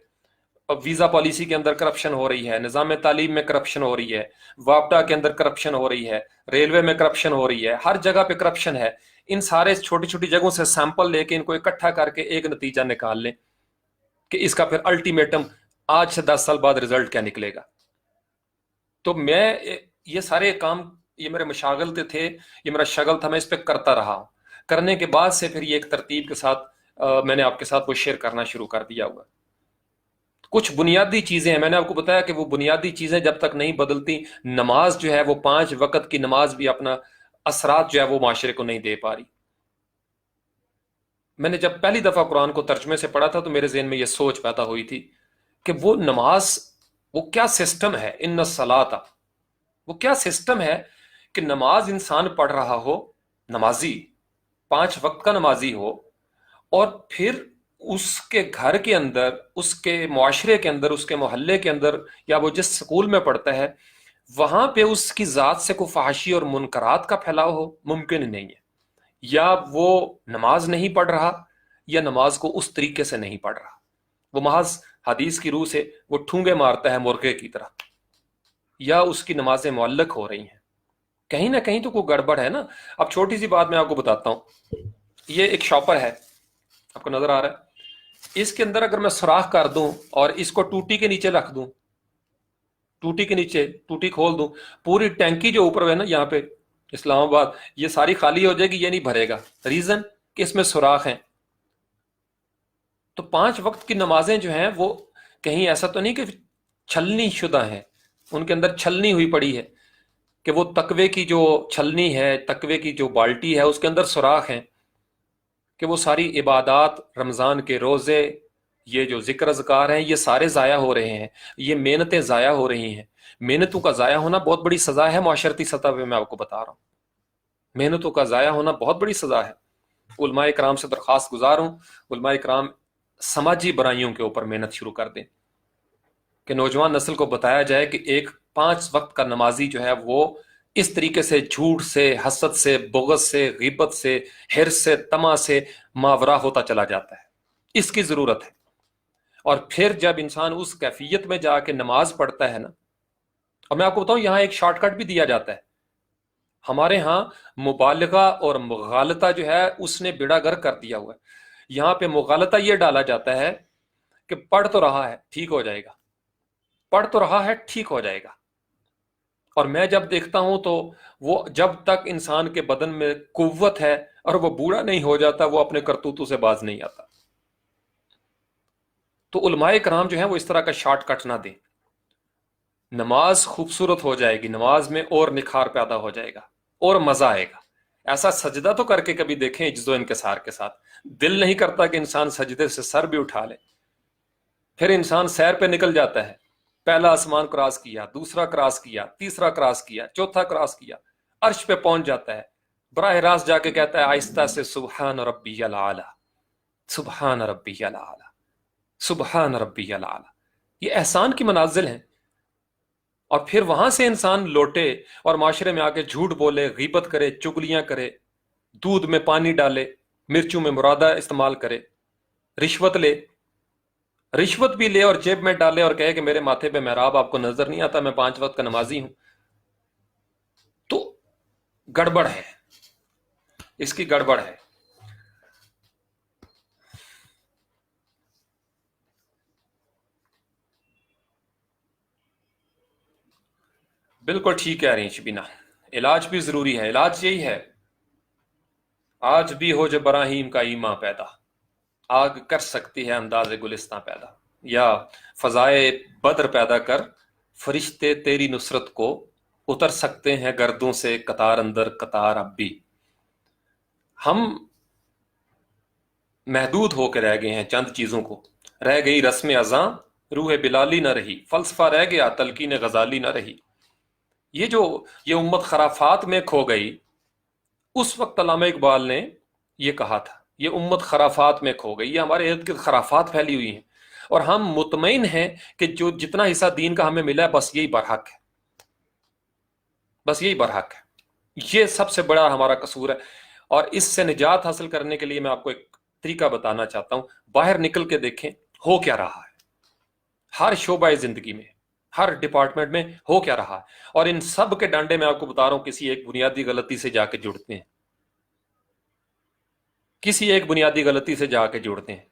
[SPEAKER 1] ویزا پالیسی کے اندر کرپشن ہو رہی ہے، نظام تعلیم میں کرپشن ہو رہی ہے، وابڈا کے اندر کرپشن ہو رہی ہے، ریلوے میں کرپشن ہو رہی ہے، ہر جگہ پہ کرپشن ہے۔ ان سارے چھوٹی چھوٹی جگہوں سے سیمپل لے کے ان کو اکٹھا کر کے ایک نتیجہ نکال لیں کہ اس کا پھر الٹیمیٹم آج سے 10 سال بعد رزلٹ کیا نکلے گا۔ تو میں یہ سارے کام، یہ میرے مشاغل تھے، یہ میرا شغل تھا، میں اس پہ کرتا رہا ہوں۔ کرنے کے بعد سے پھر یہ ایک ترتیب کے ساتھ میں نے آپ کے ساتھ وہ شیئر کرنا شروع کر دیا ہوا۔ کچھ بنیادی چیزیں ہیں، میں نے آپ کو بتایا کہ وہ بنیادی چیزیں جب تک نہیں بدلتی، نماز جو ہے وہ 5 وقت کی نماز بھی اپنا اثرات جو ہے وہ معاشرے کو نہیں دے پا رہی۔ میں نے جب پہلی دفعہ قرآن کو ترجمے سے پڑھا تھا تو میرے ذہن میں یہ سوچ پیدا ہوئی تھی کہ وہ نماز، وہ کیا سسٹم ہے، ان الصلاۃ، وہ کیا سسٹم ہے کہ نماز انسان پڑھ رہا ہو، نمازی 5 وقت کا نمازی ہو، اور پھر اس کے گھر کے اندر، اس کے معاشرے کے اندر، اس کے محلے کے اندر، یا وہ جس سکول میں پڑھتا ہے وہاں پہ اس کی ذات سے کوئی فحاشی اور منکرات کا پھیلاؤ ہو، ممکن نہیں ہے۔ یا وہ نماز نہیں پڑھ رہا، یا نماز کو اس طریقے سے نہیں پڑھ رہا، وہ محض حدیث کی روح سے وہ ٹھونگے مارتا ہے مرغے کی طرح، یا اس کی نمازیں معلق ہو رہی ہیں۔ کہیں نہ کہیں تو کوئی گڑبڑ ہے نا۔ اب چھوٹی سی بات میں آپ کو بتاتا ہوں، یہ ایک شاپر ہے، آپ کو نظر آ رہا ہے، اس کے اندر اگر میں سوراخ کر دوں اور اس کو ٹوٹی کے نیچے رکھ دوں، ٹوٹی کے نیچے ٹوٹی کھول دوں، پوری ٹینکی جو اوپر ہے نا یہاں پہ اسلام آباد، یہ ساری خالی ہو جائے گی، یہ نہیں بھرے گا۔ ریزن کہ اس میں سوراخ ہیں۔ تو 5 وقت کی نمازیں جو ہیں وہ کہیں ایسا تو نہیں کہ چھلنی شدہ ہیں، ان کے اندر چھلنی ہوئی پڑی ہے، کہ وہ تقوی کی جو چھلنی ہے، تقوی کی جو بالٹی ہے اس کے اندر سوراخ ہیں، کہ وہ ساری عبادات، رمضان کے روزے، یہ جو ذکر اذکار ہیں، یہ سارے ضائع ہو رہے ہیں، یہ محنتیں ضائع ہو رہی ہیں۔ محنتوں کا ضائع ہونا بہت بڑی سزا ہے معاشرتی سطح پہ، میں آپ کو بتا رہا ہوں، محنتوں کا ضائع ہونا بہت بڑی سزا ہے۔ علماء کرام سے درخواست گزار ہوں، علماء کرام سماجی برائیوں کے اوپر محنت شروع کر دیں، کہ نوجوان نسل کو بتایا جائے کہ ایک 5 وقت کا نمازی جو ہے وہ اس طریقے سے جھوٹ سے، حسد سے، بغض سے، غیبت سے، حرص سے، طمع سے ماورا ہوتا چلا جاتا ہے۔ اس کی ضرورت ہے۔ اور پھر جب انسان اس کیفیت میں جا کے نماز پڑھتا ہے نا، اور میں آپ کو بتاؤں یہاں ایک شارٹ کٹ بھی دیا جاتا ہے۔ ہمارے ہاں مبالغہ اور مغالطہ جو ہے اس نے بیڑا گر کر دیا ہوا ہے۔ یہاں پہ مغالطہ یہ ڈالا جاتا ہے کہ پڑھ تو رہا ہے، ٹھیک ہو جائے گا، پڑھ تو رہا ہے، ٹھیک ہو جائے گا۔ اور میں جب دیکھتا ہوں تو وہ جب تک انسان کے بدن میں قوت ہے اور وہ بوڑھا نہیں ہو جاتا، وہ اپنے کرتوتوں سے باز نہیں آتا۔ تو علماء کرام جو ہیں وہ اس طرح کا شارٹ کٹ نہ دیں۔ نماز خوبصورت ہو جائے گی، نماز میں اور نکھار پیدا ہو جائے گا اور مزہ آئے گا۔ ایسا سجدہ تو کر کے کبھی دیکھیں عجز و انکسار کے ساتھ۔ دل نہیں کرتا کہ انسان سجدے سے سر بھی اٹھا لے۔ پھر انسان سیر پہ نکل جاتا ہے، پہلا آسمان کراس کیا، دوسرا کراس کیا، تیسرا کراس کیا، چوتھا کراس کیا، عرش پہ پہنچ جاتا ہے، براہ راست جا کے کہتا ہے آہستہ سے سبحان ربی العالی، سبحان ربی العالی، سبحان ربی العالی۔ یہ احسان کی منازل ہیں۔ اور پھر وہاں سے انسان لوٹے اور معاشرے میں آ کے جھوٹ بولے، غیبت کرے، چگلیاں کرے، دودھ میں پانی ڈالے، مرچوں میں مرادہ استعمال کرے، رشوت لے، رشوت بھی لے اور جیب میں ڈالے اور کہے کہ میرے ماتھے پہ محراب آپ کو نظر نہیں آتا، میں 5 وقت کا نمازی ہوں۔ تو گڑبڑ ہے، اس کی گڑبڑ ہے۔ بالکل ٹھیک کہہ رہی ہیں شبینہ، علاج بھی ضروری ہے. علاج یہی ہے، آج بھی ہو جو براہیم کا ایماں پیدا، آگ کر سکتی ہے انداز گلستاں پیدا، یا فضائے بدر پیدا کر فرشتے تیری نصرت کو اتر سکتے ہیں گردوں سے قطار اندر قطار. اب بھی ہم محدود ہو کے رہ گئے ہیں چند چیزوں کو، رہ گئی رسم اذاں، روح بلالی نہ رہی، فلسفہ رہ گیا تلقین غزالی نہ رہی. یہ امت خرافات میں کھو گئی. اس وقت علامہ اقبال نے یہ کہا تھا، یہ امت خرافات میں کھو گئی، یہ ہمارے ارد گرد خرافات پھیلی ہوئی ہیں، اور ہم مطمئن ہیں کہ جو جتنا حصہ دین کا ہمیں ملا ہے بس یہی برحق ہے، بس یہی برحق ہے. یہ سب سے بڑا ہمارا قصور ہے. اور اس سے نجات حاصل کرنے کے لیے میں آپ کو ایک طریقہ بتانا چاہتا ہوں. باہر نکل کے دیکھیں ہو کیا رہا ہے، ہر شعبہ زندگی میں، ہر ڈپارٹمنٹ میں ہو کیا رہا ہے. اور ان سب کے ڈانڈے میں آپ کو بتا رہا ہوں کسی ایک بنیادی غلطی سے جا کے جڑتے ہیں، کسی ایک بنیادی غلطی سے جا کے جڑتے ہیں.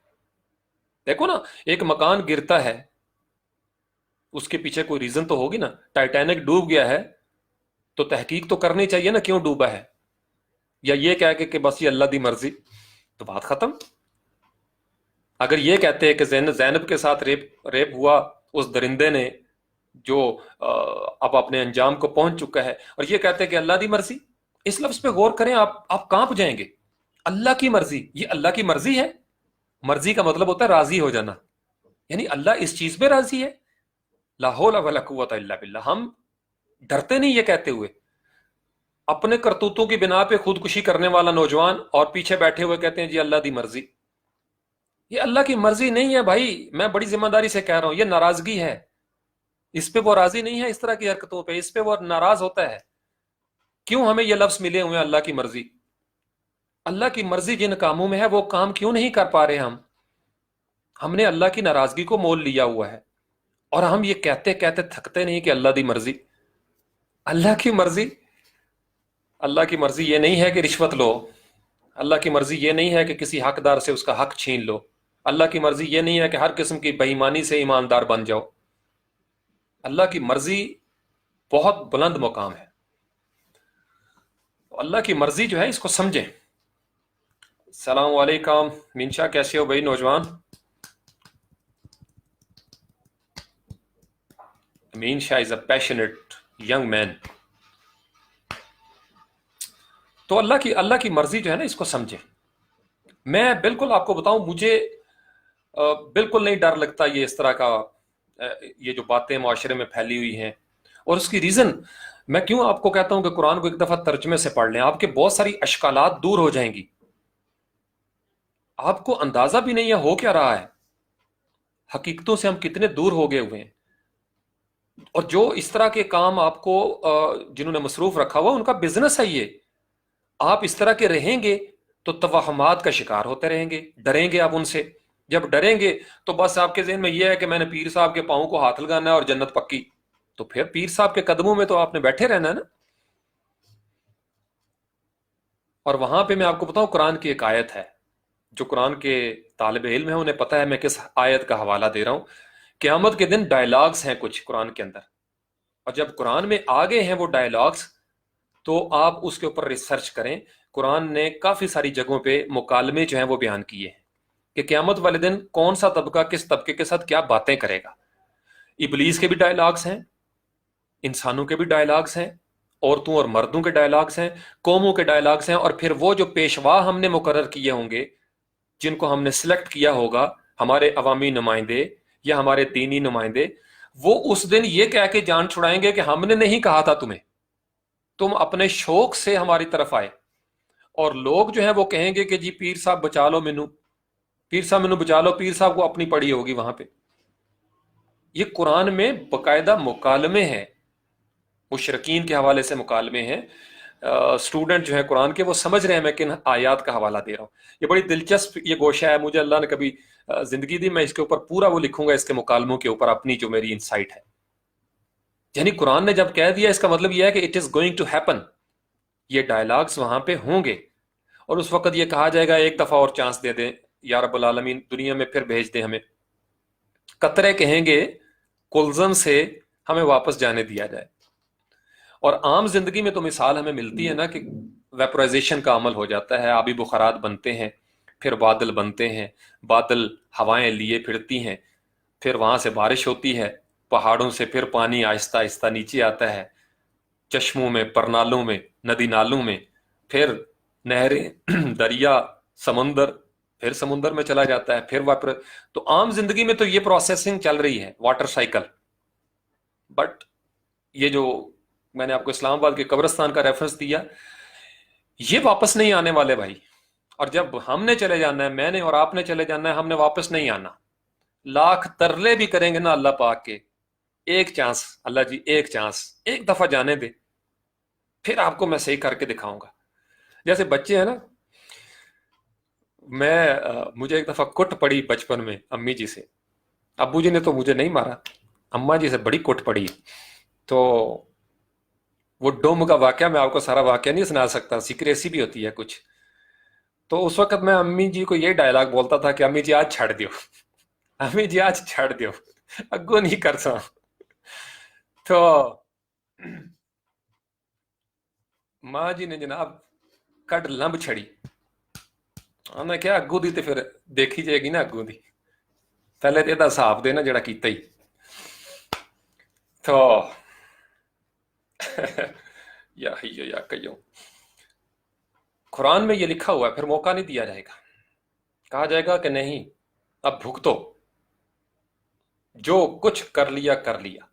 [SPEAKER 1] دیکھو نا، ایک مکان گرتا ہے، اس کے پیچھے کوئی ریزن تو ہوگی نا. ٹائٹینک ڈوب گیا ہے تو تحقیق تو کرنی چاہیے نا کیوں ڈوبا ہے، یا یہ کہہ کے کہ بس یہ اللہ دی مرضی، تو بات ختم. اگر یہ کہتے ہیں کہ زینب کے ساتھ ریپ ہوا اس درندے نے جو اب اپنے انجام کو پہنچ چکا ہے، اور یہ کہتے ہیں کہ اللہ دی مرضی، اس لفظ پہ غور کریں، آپ کانپ جائیں گے. اللہ کی مرضی، یہ اللہ کی مرضی ہے. مرضی کا مطلب ہوتا ہے راضی ہو جانا، یعنی اللہ اس چیز پہ راضی ہے. لا حول ولا قوت الا باللہ. ہم ڈرتے نہیں یہ کہتے ہوئے. اپنے کرتوتوں کی بنا پہ خودکشی کرنے والا نوجوان اور پیچھے بیٹھے ہوئے کہتے ہیں جی اللہ دی مرضی. یہ اللہ کی مرضی نہیں ہے بھائی، میں بڑی ذمہ داری سے کہہ رہا ہوں، یہ ناراضگی ہے. اس پہ وہ راضی نہیں ہے، اس طرح کی حرکتوں پہ اس پہ وہ ناراض ہوتا ہے. کیوں ہمیں یہ لفظ ملے ہوئے اللہ کی مرضی؟ اللہ کی مرضی جن کاموں میں ہے وہ کام کیوں نہیں کر پا رہے ہم نے اللہ کی ناراضگی کو مول لیا ہوا ہے، اور ہم یہ کہتے کہتے تھکتے نہیں کہ اللہ دی مرضی. اللہ کی مرضی، اللہ کی مرضی یہ نہیں ہے کہ رشوت لو، اللہ کی مرضی یہ نہیں ہے کہ کسی حقدار سے اس کا حق چھین لو، اللہ کی مرضی یہ نہیں ہے کہ ہر قسم کی بے ایمانی سے ایماندار بن جاؤ. اللہ کی مرضی بہت بلند مقام ہے. اللہ کی مرضی جو ہے اس کو سمجھیں. السلام علیکم مین شاہ، کیسے ہو بھائی نوجوان؟ مین شاہ از اے پیشنیٹ ینگ مین. تو اللہ کی مرضی جو ہے نا اس کو سمجھیں. میں بالکل آپ کو بتاؤں، مجھے بالکل نہیں ڈر لگتا یہ اس طرح کا یہ جو باتیں معاشرے میں پھیلی ہوئی ہیں. اور اس کی ریزن میں کیوں آپ کو کہتا ہوں کہ قرآن کو ایک دفعہ ترجمے سے پڑھ لیں، آپ کے بہت ساری اشکالات دور ہو جائیں گی. آپ کو اندازہ بھی نہیں ہے ہو کیا رہا ہے، حقیقتوں سے ہم کتنے دور ہو گئے ہوئے ہیں. اور جو اس طرح کے کام آپ کو جنہوں نے مصروف رکھا ہوا ان کا بزنس ہے یہ. آپ اس طرح کے رہیں گے تو توہمات کا شکار ہوتے رہیں گے، ڈریں گے آپ ان سے. جب ڈریں گے تو بس آپ کے ذہن میں یہ ہے کہ میں نے پیر صاحب کے پاؤں کو ہاتھ لگانا ہے اور جنت پکی. تو پھر پیر صاحب کے قدموں میں تو آپ نے بیٹھے رہنا ہے نا. اور وہاں پہ میں آپ کو بتاؤں قرآن کی ایک آیت ہے، جو قرآن کے طالب علم ہیں انہیں پتہ ہے میں کس آیت کا حوالہ دے رہا ہوں. قیامت کے دن ڈائلاگز ہیں کچھ قرآن کے اندر، اور جب قرآن میں آگے ہیں وہ ڈائلاگز تو آپ اس کے اوپر ریسرچ کریں. قرآن نے کافی ساری جگہوں پہ مکالمے جو ہیں وہ بیان کیے ہیں کہ قیامت والے دن کون سا طبقہ کس طبقے کے ساتھ کیا باتیں کرے گا. ابلیس کے بھی ڈائلاگز ہیں، انسانوں کے بھی ڈائلاگز ہیں، عورتوں اور مردوں کے ڈائلاگز ہیں، قوموں کے ڈائلاگز ہیں، اور پھر وہ جو پیشوا ہم نے مقرر کیے ہوں گے، جن کو ہم نے سلیکٹ کیا ہوگا، ہمارے عوامی نمائندے یا ہمارے دینی نمائندے، وہ اس دن یہ کہہ کے جان چھڑائیں گے کہ ہم نے نہیں کہا تھا تمہیں، تم اپنے شوق سے ہماری طرف آئے. اور لوگ جو ہیں وہ کہیں گے کہ جی پیر صاحب بچا لو مینو، پیر صاحب مینو بچا لو. پیر صاحب کو اپنی پڑی ہوگی وہاں پہ. یہ قرآن میں باقاعدہ مکالمے ہیں، مشرکین کے حوالے سے مکالمے ہیں. اسٹوڈنٹ جو ہے قرآن کے وہ سمجھ رہے ہیں میں کن آیات کا حوالہ دے رہا ہوں. یہ بڑی دلچسپ یہ گوشہ ہے، مجھے اللہ نے کبھی زندگی دی، میں اس کے اوپر پورا وہ لکھوں گا، اس کے مکالموں کے اوپر اپنی جو میری انسائٹ ہے. یعنی قرآن نے جب کہہ دیا اس کا مطلب یہ ہے کہ it is going to happen. یہ ڈائلاگز وہاں پہ ہوں گے، اور اس وقت یہ کہا جائے گا ایک دفعہ اور چانس دے دیں یا رب العالمین، دنیا میں پھر بھیج دیں ہمیں. قطرے کہیں گے کلزم سے ہمیں واپس جانے دیا جائے. اور عام زندگی میں تو مثال ہمیں ملتی ہے نا کہ ویپورائزیشن کا عمل ہو جاتا ہے، آبی بخارات بنتے ہیں، پھر بادل بنتے ہیں، بادل ہوائیں لیے پھرتی ہیں، پھر وہاں سے بارش ہوتی ہے، پہاڑوں سے پھر پانی آہستہ آہستہ نیچے آتا ہے، چشموں میں، پرنالوں میں، ندی نالوں میں، پھر نہریں، دریا، سمندر، پھر سمندر میں چلا جاتا ہے، پھر واپس۔ تو عام زندگی میں تو یہ پروسیسنگ چل رہی ہے، واٹر سائیکل۔ بٹ یہ جو میں نے آپ کو اسلام آباد کے قبرستان کا ریفرنس دیا، یہ واپس نہیں آنے والے بھائی۔ اور جب ہم نے چلے جانا ہے، میں نے اور آپ نے چلے جانا ہے، ہم نے واپس نہیں آنا۔ لاکھ ترلے بھی کریں گے نا اللہ پاک کے، ایک چانس اللہ جی، ایک چانس، ایک دفعہ جانے دے، پھر آپ کو میں صحیح کر کے دکھاؤں گا۔ جیسے بچے ہیں نا، مجھے ایک دفعہ کٹ پڑی بچپن میں امی جی سے۔ ابو جی نے تو مجھے نہیں مارا، اماں جی سے بڑی کٹ پڑی۔ تو وہ ڈوم کا واقعہ میں آپ کو سارا واقعہ نہیں سنا سکتا، سیکریسی بھی ہوتی ہے کچھ۔ تو اس وقت میں امی جی کو یہ ڈائلاگ بولتا تھا کہ امی جی آج چھڑ دیو، امی جی آج چھڑ دیو، اگو نہیں کر سا۔ تو ماں جی نے جناب کڈ لمب چھڑی، ہم نے کیا اگو دی تے پھر دیکھی جائے گی نا، اگو دی پہلے تو یہ حساب دینا جڑا کیتا ہی۔ تو یا حیو یا قیوم، قرآن میں یہ لکھا ہوا ہے، پھر موقع نہیں دیا جائے گا، کہا جائے گا کہ نہیں اب بھگتو، جو کچھ کر لیا کر لیا۔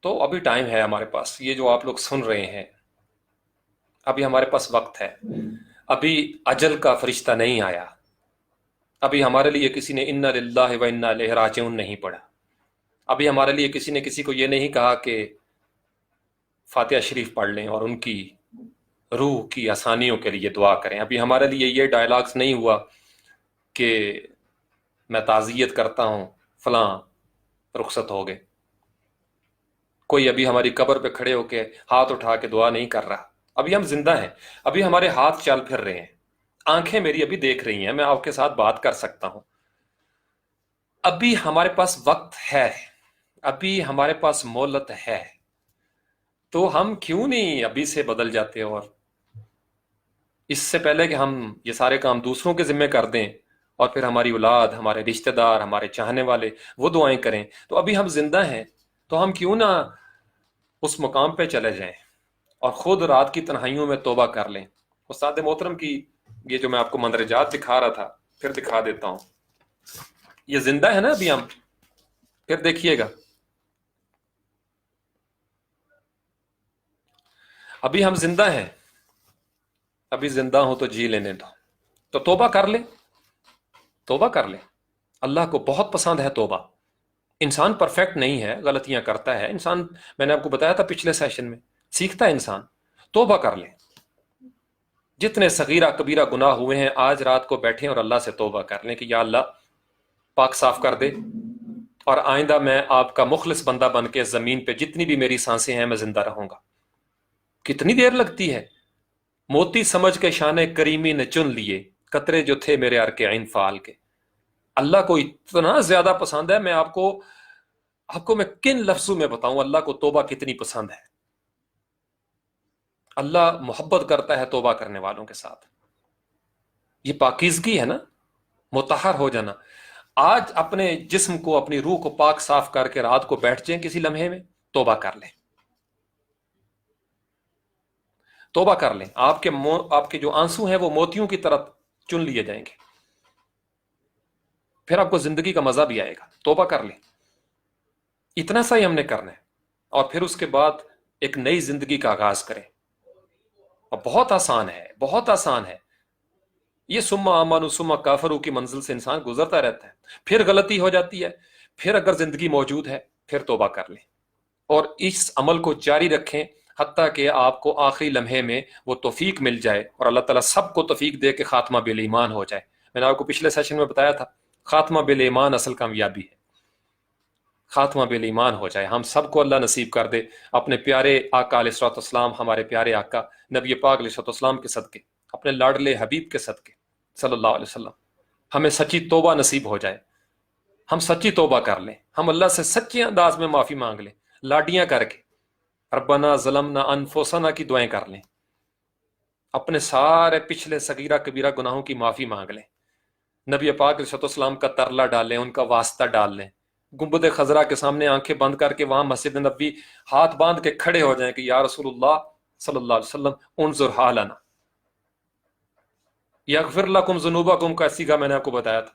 [SPEAKER 1] تو ابھی ٹائم ہے ہمارے پاس، یہ جو آپ لوگ سن رہے ہیں، ابھی ہمارے پاس وقت ہے، ابھی اجل کا فرشتہ نہیں آیا، ابھی ہمارے لیے کسی نے انا للہ و انا الیہ راجعون نہیں پڑھا، ابھی ہمارے لیے کسی نے کسی کو یہ نہیں کہا کہ فاتحہ شریف پڑھ لیں اور ان کی روح کی آسانیوں کے لیے دعا کریں، ابھی ہمارے لیے یہ ڈائلاگز نہیں ہوا کہ میں تعزیت کرتا ہوں فلاں رخصت ہو گئے۔ کوئی ابھی ہماری قبر پہ کھڑے ہو کے ہاتھ اٹھا کے دعا نہیں کر رہا، ابھی ہم زندہ ہیں، ابھی ہمارے ہاتھ چل پھر رہے ہیں، آنکھیں میری ابھی دیکھ رہی ہیں، میں آپ کے ساتھ بات کر سکتا ہوں، ابھی ہمارے پاس وقت ہے، ابھی ہمارے پاس مہلت ہے۔ تو ہم کیوں نہیں ابھی سے بدل جاتے، اور اس سے پہلے کہ ہم یہ سارے کام دوسروں کے ذمہ کر دیں اور پھر ہماری اولاد، ہمارے رشتہ دار، ہمارے چاہنے والے وہ دعائیں کریں، تو ابھی ہم زندہ ہیں، تو ہم کیوں نہ اس مقام پہ چلے جائیں اور خود رات کی تنہائیوں میں توبہ کر لیں۔ استاد محترم کی یہ جو میں آپ کو مندرجات دکھا رہا تھا، پھر دکھا دیتا ہوں، یہ زندہ ہے نا ابھی ہم، پھر دیکھیے گا، ابھی ہم زندہ ہیں، ابھی زندہ ہوں تو جی لینے دو، تو توبہ کر لیں، توبہ کر لیں۔ اللہ کو بہت پسند ہے توبہ۔ انسان پرفیکٹ نہیں ہے، غلطیاں کرتا ہے انسان، میں نے آپ کو بتایا تھا پچھلے سیشن میں، سیکھتا ہے انسان۔ توبہ کر لیں، جتنے صغیرہ کبیرہ گناہ ہوئے ہیں آج رات کو بیٹھیں اور اللہ سے توبہ کر لیں کہ یا اللہ پاک صاف کر دے، اور آئندہ میں آپ کا مخلص بندہ بن کے زمین پہ جتنی بھی میری سانسیں ہیں میں زندہ رہوں گا۔ کتنی دیر لگتی ہے؟ موتی سمجھ کے شان کریمی نے چن لیے، قطرے جو تھے میرے عرق عین فعال کے۔ اللہ کو اتنا زیادہ پسند ہے، میں آپ کو میں کن لفظوں میں بتاؤں اللہ کو توبہ کتنی پسند ہے۔ اللہ محبت کرتا ہے توبہ کرنے والوں کے ساتھ، یہ پاکیزگی ہے نا، مطہر ہو جانا۔ آج اپنے جسم کو، اپنی روح کو پاک صاف کر کے رات کو بیٹھ جائیں کسی لمحے میں، توبہ کر لیں، توبہ کر لیں، آپ کے جو آنسو ہیں وہ موتیوں کی طرح چن لیے جائیں گے، پھر آپ کو زندگی کا مزہ بھی آئے گا۔ توبہ کر لیں، اتنا سا ہی ہم نے کرنا ہے، اور پھر اس کے بعد ایک نئی زندگی کا آغاز کریں۔ اور بہت آسان ہے، بہت آسان ہے یہ، ثم آمنوا ثم کافروا کی منزل سے انسان گزرتا رہتا ہے، پھر غلطی ہو جاتی ہے، پھر اگر زندگی موجود ہے پھر توبہ کر لیں، اور اس عمل کو جاری رکھیں حتیٰ کہ آپ کو آخری لمحے میں وہ توفیق مل جائے، اور اللہ تعالیٰ سب کو توفیق دے کہ خاتمہ بالایمان ہو جائے۔ میں نے آپ کو پچھلے سیشن میں بتایا تھا، خاتمہ بالایمان اصل کامیابی ہے، خاتمہ بالایمان ہو جائے، ہم سب کو اللہ نصیب کر دے اپنے پیارے آقا علیہ الصلوۃ والسلام، ہمارے پیارے آقا نبی پاک علیہ الصلوۃ والسلام کے صدقے، اپنے لاڈلے حبیب کے صدقے صلی اللہ علیہ وسلم، ہمیں سچی توبہ نصیب ہو جائے، ہم سچی توبہ کر لیں، ہم اللہ سے سچے انداز میں معافی مانگ لیں، لاڈیاں کر کے، रब्बना ज़लमना अनफुसना की दुआएं कर लें, अपने सारे पिछले सगीरा कबीरा गुनाहों की माफ़ी मांग लें, नबी पाक अलैहिस्सलाम का तरला डालें, उनका वास्ता डाल लें, गुंबद खजरा के सामने आंखें बंद करके वहां मस्जिद नबी हाथ बांध के खड़े हो जाएं कि या रसूलुल्लाह सल्लल्लाहु अलैहि वसल्लम उन्जुर हालना यगफिर लकुम जुनूबकुम का सीगा मैंने आपको बताया था।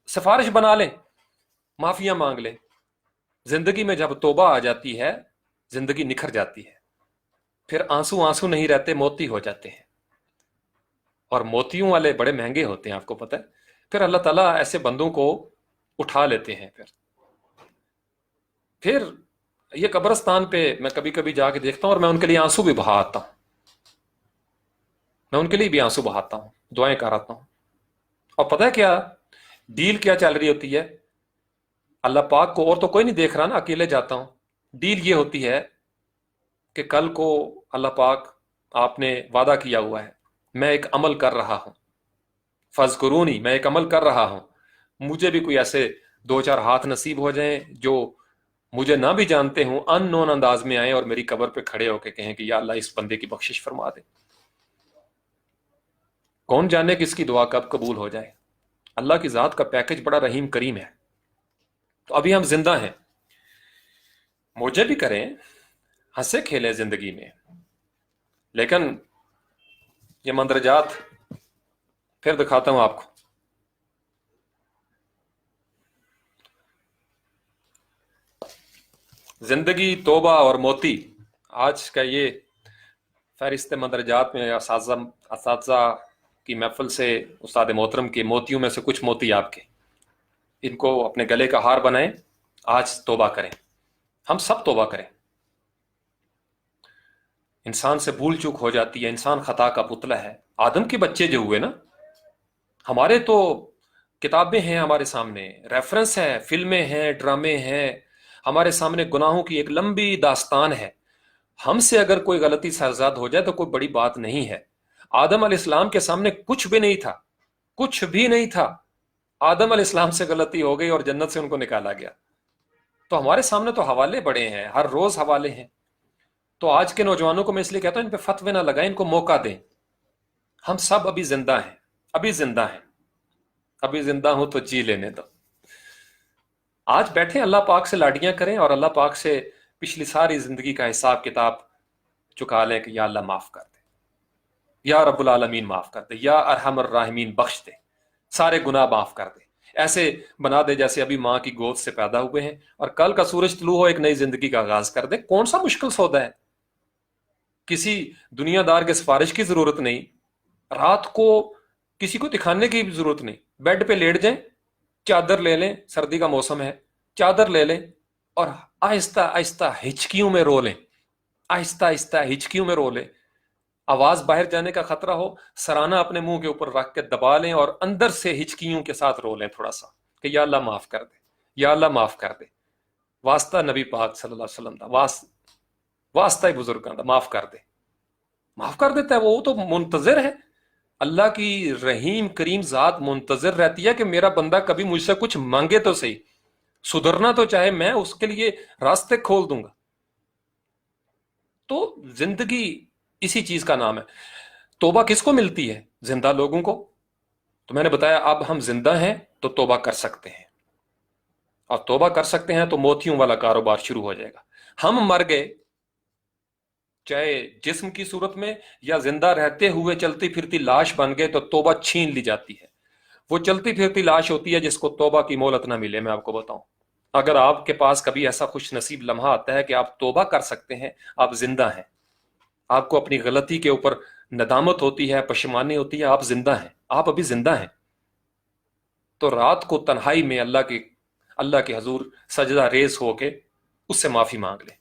[SPEAKER 1] सिफारिश बना लें, माफिया मांग लें। जिंदगी में जब तौबा आ जाती है, जिंदगी निखर जाती है, फिर आंसू आंसू नहीं रहते, मोती हो जाते हैं, और मोतियों वाले बड़े महंगे होते हैं, आपको पता है। फिर अल्लाह ताला ऐसे बंदों को उठा लेते हैं। फिर ये कब्रस्तान पे मैं कभी कभी जाके देखता हूं और मैं उनके लिए आंसू भी बहाता हूं, मैं उनके लिए भी आंसू बहाता हूं, दुआएं कराता हूं। और पता है क्या डील क्या चल रही होती है? अल्लाह पाक को और तो कोई नहीं देख रहा ना, अकेले जाता हूं। डील ये होती है कि कल को अल्लाह पाक, आपने वादा किया हुआ है, मैं एक अमल कर रहा हूं, फज़कुरूनी, मैं एक अमल कर रहा हूं, मुझे भी कोई ऐसे दो चार हाथ नसीब हो जाएं जो मुझे ना भी जानते हूं, अननोन अंदाज में आए और मेरी कब्र पे खड़े होकर कहें कि या अल्लाह इस बंदे की बख्शिश फरमा दे। कौन जाने किसकी दुआ कब कबूल हो जाए। अल्लाह की जात का पैकेज बड़ा रहीम करीम है। तो अभी हम जिंदा हैं, मौजे भी करें, हंसे खेले जिंदगी में, लेकिन ये मंदरजात फिर दिखाता हूं आपको। जिंदगी, तौबा और मोती, आज का ये फहरिस्त मंदरजात में असातिज़ा की महफिल से उस्ताद मोहतरम के मोतियों में से कुछ मोती आपके, इनको अपने गले का हार बनाएं। आज तौबा करें, हम सब तौबा करें। इंसान से भूल चूक हो जाती है, इंसान खता का पुतला है। आदम के बच्चे जो हुए ना, हमारे तो किताबें हैं हमारे सामने, रेफरेंस है, फिल्में हैं, ड्रामे हैं, हमारे सामने गुनाहों की एक लंबी दास्तान है। हमसे अगर कोई गलती सरजद हो जाए तो कोई बड़ी बात नहीं है। आदम अलैहिस्सलाम के सामने कुछ भी नहीं था, कुछ भी नहीं था। आदम अलैहिस्सलाम से गलती हो गई और जन्नत से उनको निकाला गया। तो हमारे सामने तो हवाले बड़े हैं, हर रोज हवाले हैं। तो आज के नौजवानों को मैं इसलिए कहता हूं, इन पे फतवे ना लगाएं, इनको मौका दें। हम सब अभी जिंदा हैं, अभी जिंदा हैं, अभी जिंदा हूं तो जी लेने दो। आज बैठे अल्लाह पाक से लाडियां करें और अल्लाह पाक से पिछली सारी जिंदगी का हिसाब किताब चुका लें कि या अल्लाह माफ कर दे, या रब्बुल आलमीन माफ कर दे, या अरहमर राहिमीन बख्श दे, सारे गुनाह माफ कर दे। ऐसे बना दे जैसे अभी माँ की गोद से पैदा हुए हैं और कल का सूरज तुलू हो, एक नई जिंदगी का आगाज कर दे। कौन सा मुश्किल सौदा है? किसी दुनियादार के सिफारिश की जरूरत नहीं, रात को किसी को दिखाने की भी जरूरत नहीं। बेड पे लेट जाएं, चादर ले लें, सर्दी का मौसम है, चादर ले लें और आहिस्ता आहिस्ता हिचकियों में रो लें, आहिस्ता आहिस्ता हिचकियों में रो लें। आवाज बाहर जाने का खतरा हो, सराना अपने मुंह के ऊपर रख के दबा लें और अंदर से हिचकियों के साथ रो लें थोड़ा सा कि या अल्लाह माफ कर दे, या अल्लाह माफ कर दे। वास्ता नबी पाक सल्लल्लाहु अलैहि वसल्लम दा, वास्ता ही बुजुर्गां दा, माफ कर दे। माफ कर देता है वो तो मुंतजिर है। अल्लाह की रहीम करीम जात मुंतजिर रहती है कि मेरा बंदा कभी मुझसे कुछ मांगे तो सही, सुधरना तो चाहे, मैं उसके लिए रास्ते खोल दूंगा। तो जिंदगी इसी चीज का नाम है। तौबा किसको मिलती है? जिंदा लोगों को। तो मैंने बताया अब हम जिंदा हैं तो तौबा कर सकते हैं, और तौबा कर सकते हैं तो मोतियों वाला कारोबार शुरू हो जाएगा। हम मर गए, चाहे जिस्म की सूरत में या जिंदा रहते हुए चलती फिरती लाश बन गए, तो तौबा छीन ली जाती है। वो चलती फिरती लाश होती है जिसको तौबा की मोहलत ना मिले। मैं आपको बताऊं, अगर आपके पास कभी ऐसा खुश नसीब लम्हा आता है कि आप तौबा कर सकते हैं, आप जिंदा हैं, आपको अपनी गलती के ऊपर नदामत होती है, पशेमानी होती है, आप जिंदा हैं, आप अभी जिंदा हैं, तो रात को तन्हाई में अल्लाह के हजूर सजदा रेज होके उससे माफी मांग ले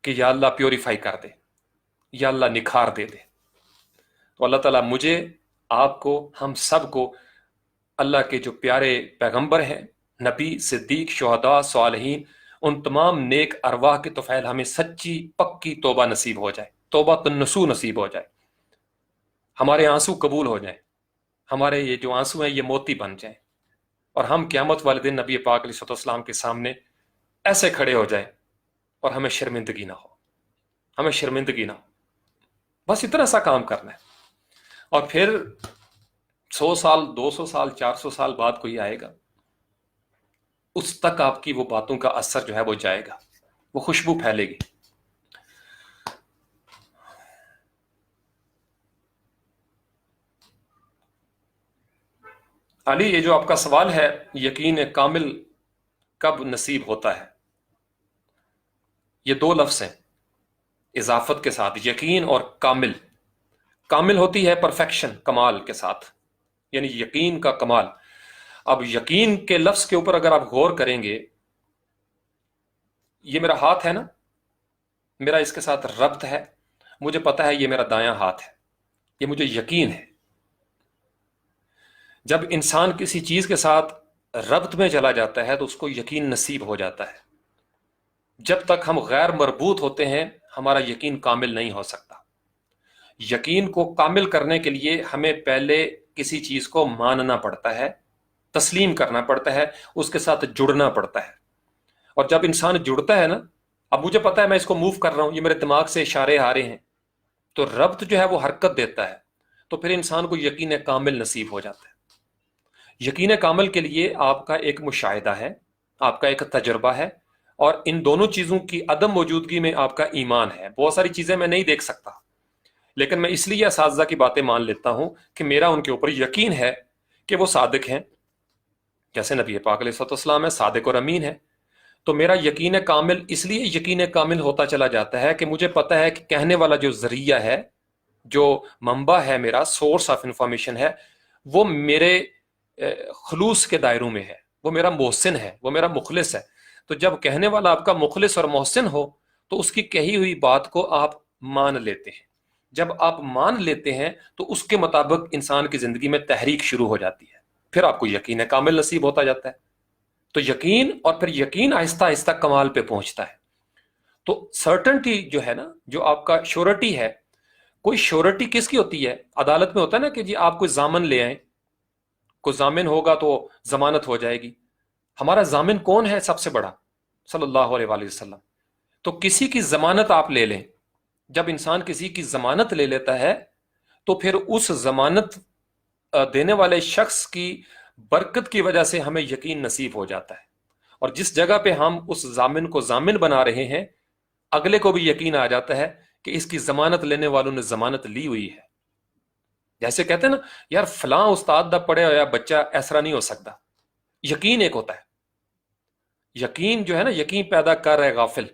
[SPEAKER 1] कि या अल्लाह प्योरीफाई कर दे, या अल्लाह निखार दे दे। तो अल्लाह ताला मुझे, आपको, हम सब को अल्लाह के जो प्यारे पैगंबर हैं, नबी, सिद्दीक, शुहदा, सालिहीन, उन तमाम नेक अरवाह के तोफैल हमें सच्ची पक्की तौबा नसीब हो जाए, तौबा तन्नसू नसीब हो जाए, हमारे आंसू कबूल हो जाए, हमारे ये जो आंसू हैं ये मोती बन जाए, और हम क़यामत वाले दिन नबी पाक अलैहिस्सलाम के सामने ऐसे खड़े हो जाए और हमें शर्मिंदगी ना हो, हमें शर्मिंदगी ना हो। बस इतना सा काम करना है। और फिर 100 साल, 200 साल, 400 साल बाद कोई आएगा, उस तक आपकी वो बातों का असर जो है वो जाएगा, वो खुशबू फैलेगी। अली, ये जो आपका सवाल है, यकीन कामिल कब नसीब होता है, ये दो लफ्ज हैं इजाफत के साथ, यकीन और कामिल। कामिल होती है परफेक्शन, कमाल के साथ, यानी यकीन का कमाल। अब यकीन के लफ्ज के ऊपर अगर आप गौर करेंगे, ये मेरा हाथ है ना, मेरा इसके साथ रब्त है, मुझे पता है ये मेरा दायां हाथ है, ये मुझे यकीन है। जब इंसान किसी चीज के साथ रब्त में चला जाता है तो उसको यकीन नसीब हो जाता है। जब तक हम गैर मरबूत होते हैं, हमारा यकीन कामिल नहीं हो सकता। यकीन को कामिल करने के लिए हमें पहले किसी चीज को मानना पड़ता है, तस्लीम करना पड़ता है, उसके साथ जुड़ना पड़ता है। और जब इंसान जुड़ता है ना, अब मुझे पता है मैं इसको मूव कर रहा हूं, ये मेरे दिमाग से इशारे आ रहे हैं, तो रब्त जो है वो हरकत देता है, तो फिर इंसान को यकीन कामिल नसीब हो जाता है। यकीन कामिल के लिए आपका एक मुशाहिदा है, आपका एक तजर्बा है, और इन दोनों चीजों की अदम मौजूदगी में आपका ईमान है। बहुत सारी चीजें मैं नहीं देख सकता, लेकिन मैं इसलिए असातिज़ा की बातें मान लेता हूं कि मेरा उनके ऊपर यकीन है कि वो सादिक हैं, जैसे नबी पाक अलैहिस्सलाम है, सादिक और अमीन है। तो मेरा यकीन कामिल इसलिए यकीन कामिल होता चला जाता है कि मुझे पता है कि कहने वाला जो जरिया है, जो मंबा है, मेरा सोर्स ऑफ इंफॉर्मेशन है, वो मेरे खलूस के दायरों में है, वो मेरा मोहसिन है, वो मेरा मुखलिस है। तो जब कहने वाला आपका मुखलिस और मोहसिन हो, तो उसकी कही हुई बात को आप मान लेते हैं। जब आप मान लेते हैं तो उसके मुताबिक इंसान की जिंदगी में तहरीक शुरू हो जाती है, फिर आपको यकीन कामिल नसीब होता जाता है। तो यकीन, और फिर यकीन आहिस्ता आहिस्ता कमाल पे पहुंचता है। तो सर्टेनिटी जो है ना, जो आपका श्योरिटी है, कोई श्योरिटी किसकी होती है? अदालत में होता है ना कि जी आप कोई जामिन ले आए, कोई जामिन होगा तो जमानत हो जाएगी। हमारा जामिन कौन है? सबसे बड़ा, सल्लल्लाहु अलैहि वसल्लम। तो किसी की जमानत आप ले लें, जब इंसान किसी की जमानत ले लेता है तो फिर उस जमानत देने वाले शख्स की बरकत की वजह से हमें यकीन नसीब हो जाता है। और जिस जगह पे हम उस जामिन को जामिन बना रहे हैं, अगले को भी यकीन आ जाता है कि इसकी जमानत लेने वालों ने जमानत ली हुई है। जैसे कहते हैं ना, यार फलां उस्ताद दा पढ़े होया बच्चा ऐसा नहीं हो सकता। यकीन एक होता है, यकीन जो है ना, यकीन पैदा कर रहा है गाफिल।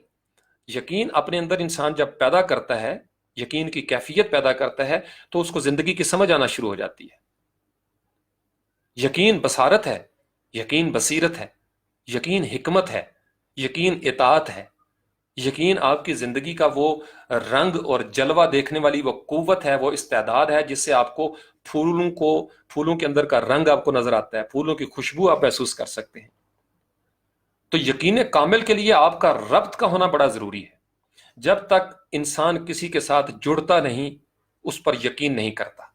[SPEAKER 1] यकीन अपने अंदर इंसान जब पैदा करता है, यकीन की कैफियत पैदा करता है, तो उसको जिंदगी की समझ आना शुरू हो जाती है। यकीन बसारत है, यकीन बसीरत है, यकीन हिकमत है, यकीन इताअत है, यकीन आपकी जिंदगी का वो रंग और जलवा देखने वाली वो कुव्वत है, वो इस्तेदाद है जिससे आपको फूलों के अंदर का रंग आपको नजर आता है, फूलों की खुशबू आप महसूस कर सकते हैं। तो यकीन कामिल के लिए आपका रब्त का होना बड़ा जरूरी है। जब तक इंसान किसी के साथ जुड़ता नहीं, उस पर यकीन नहीं करता।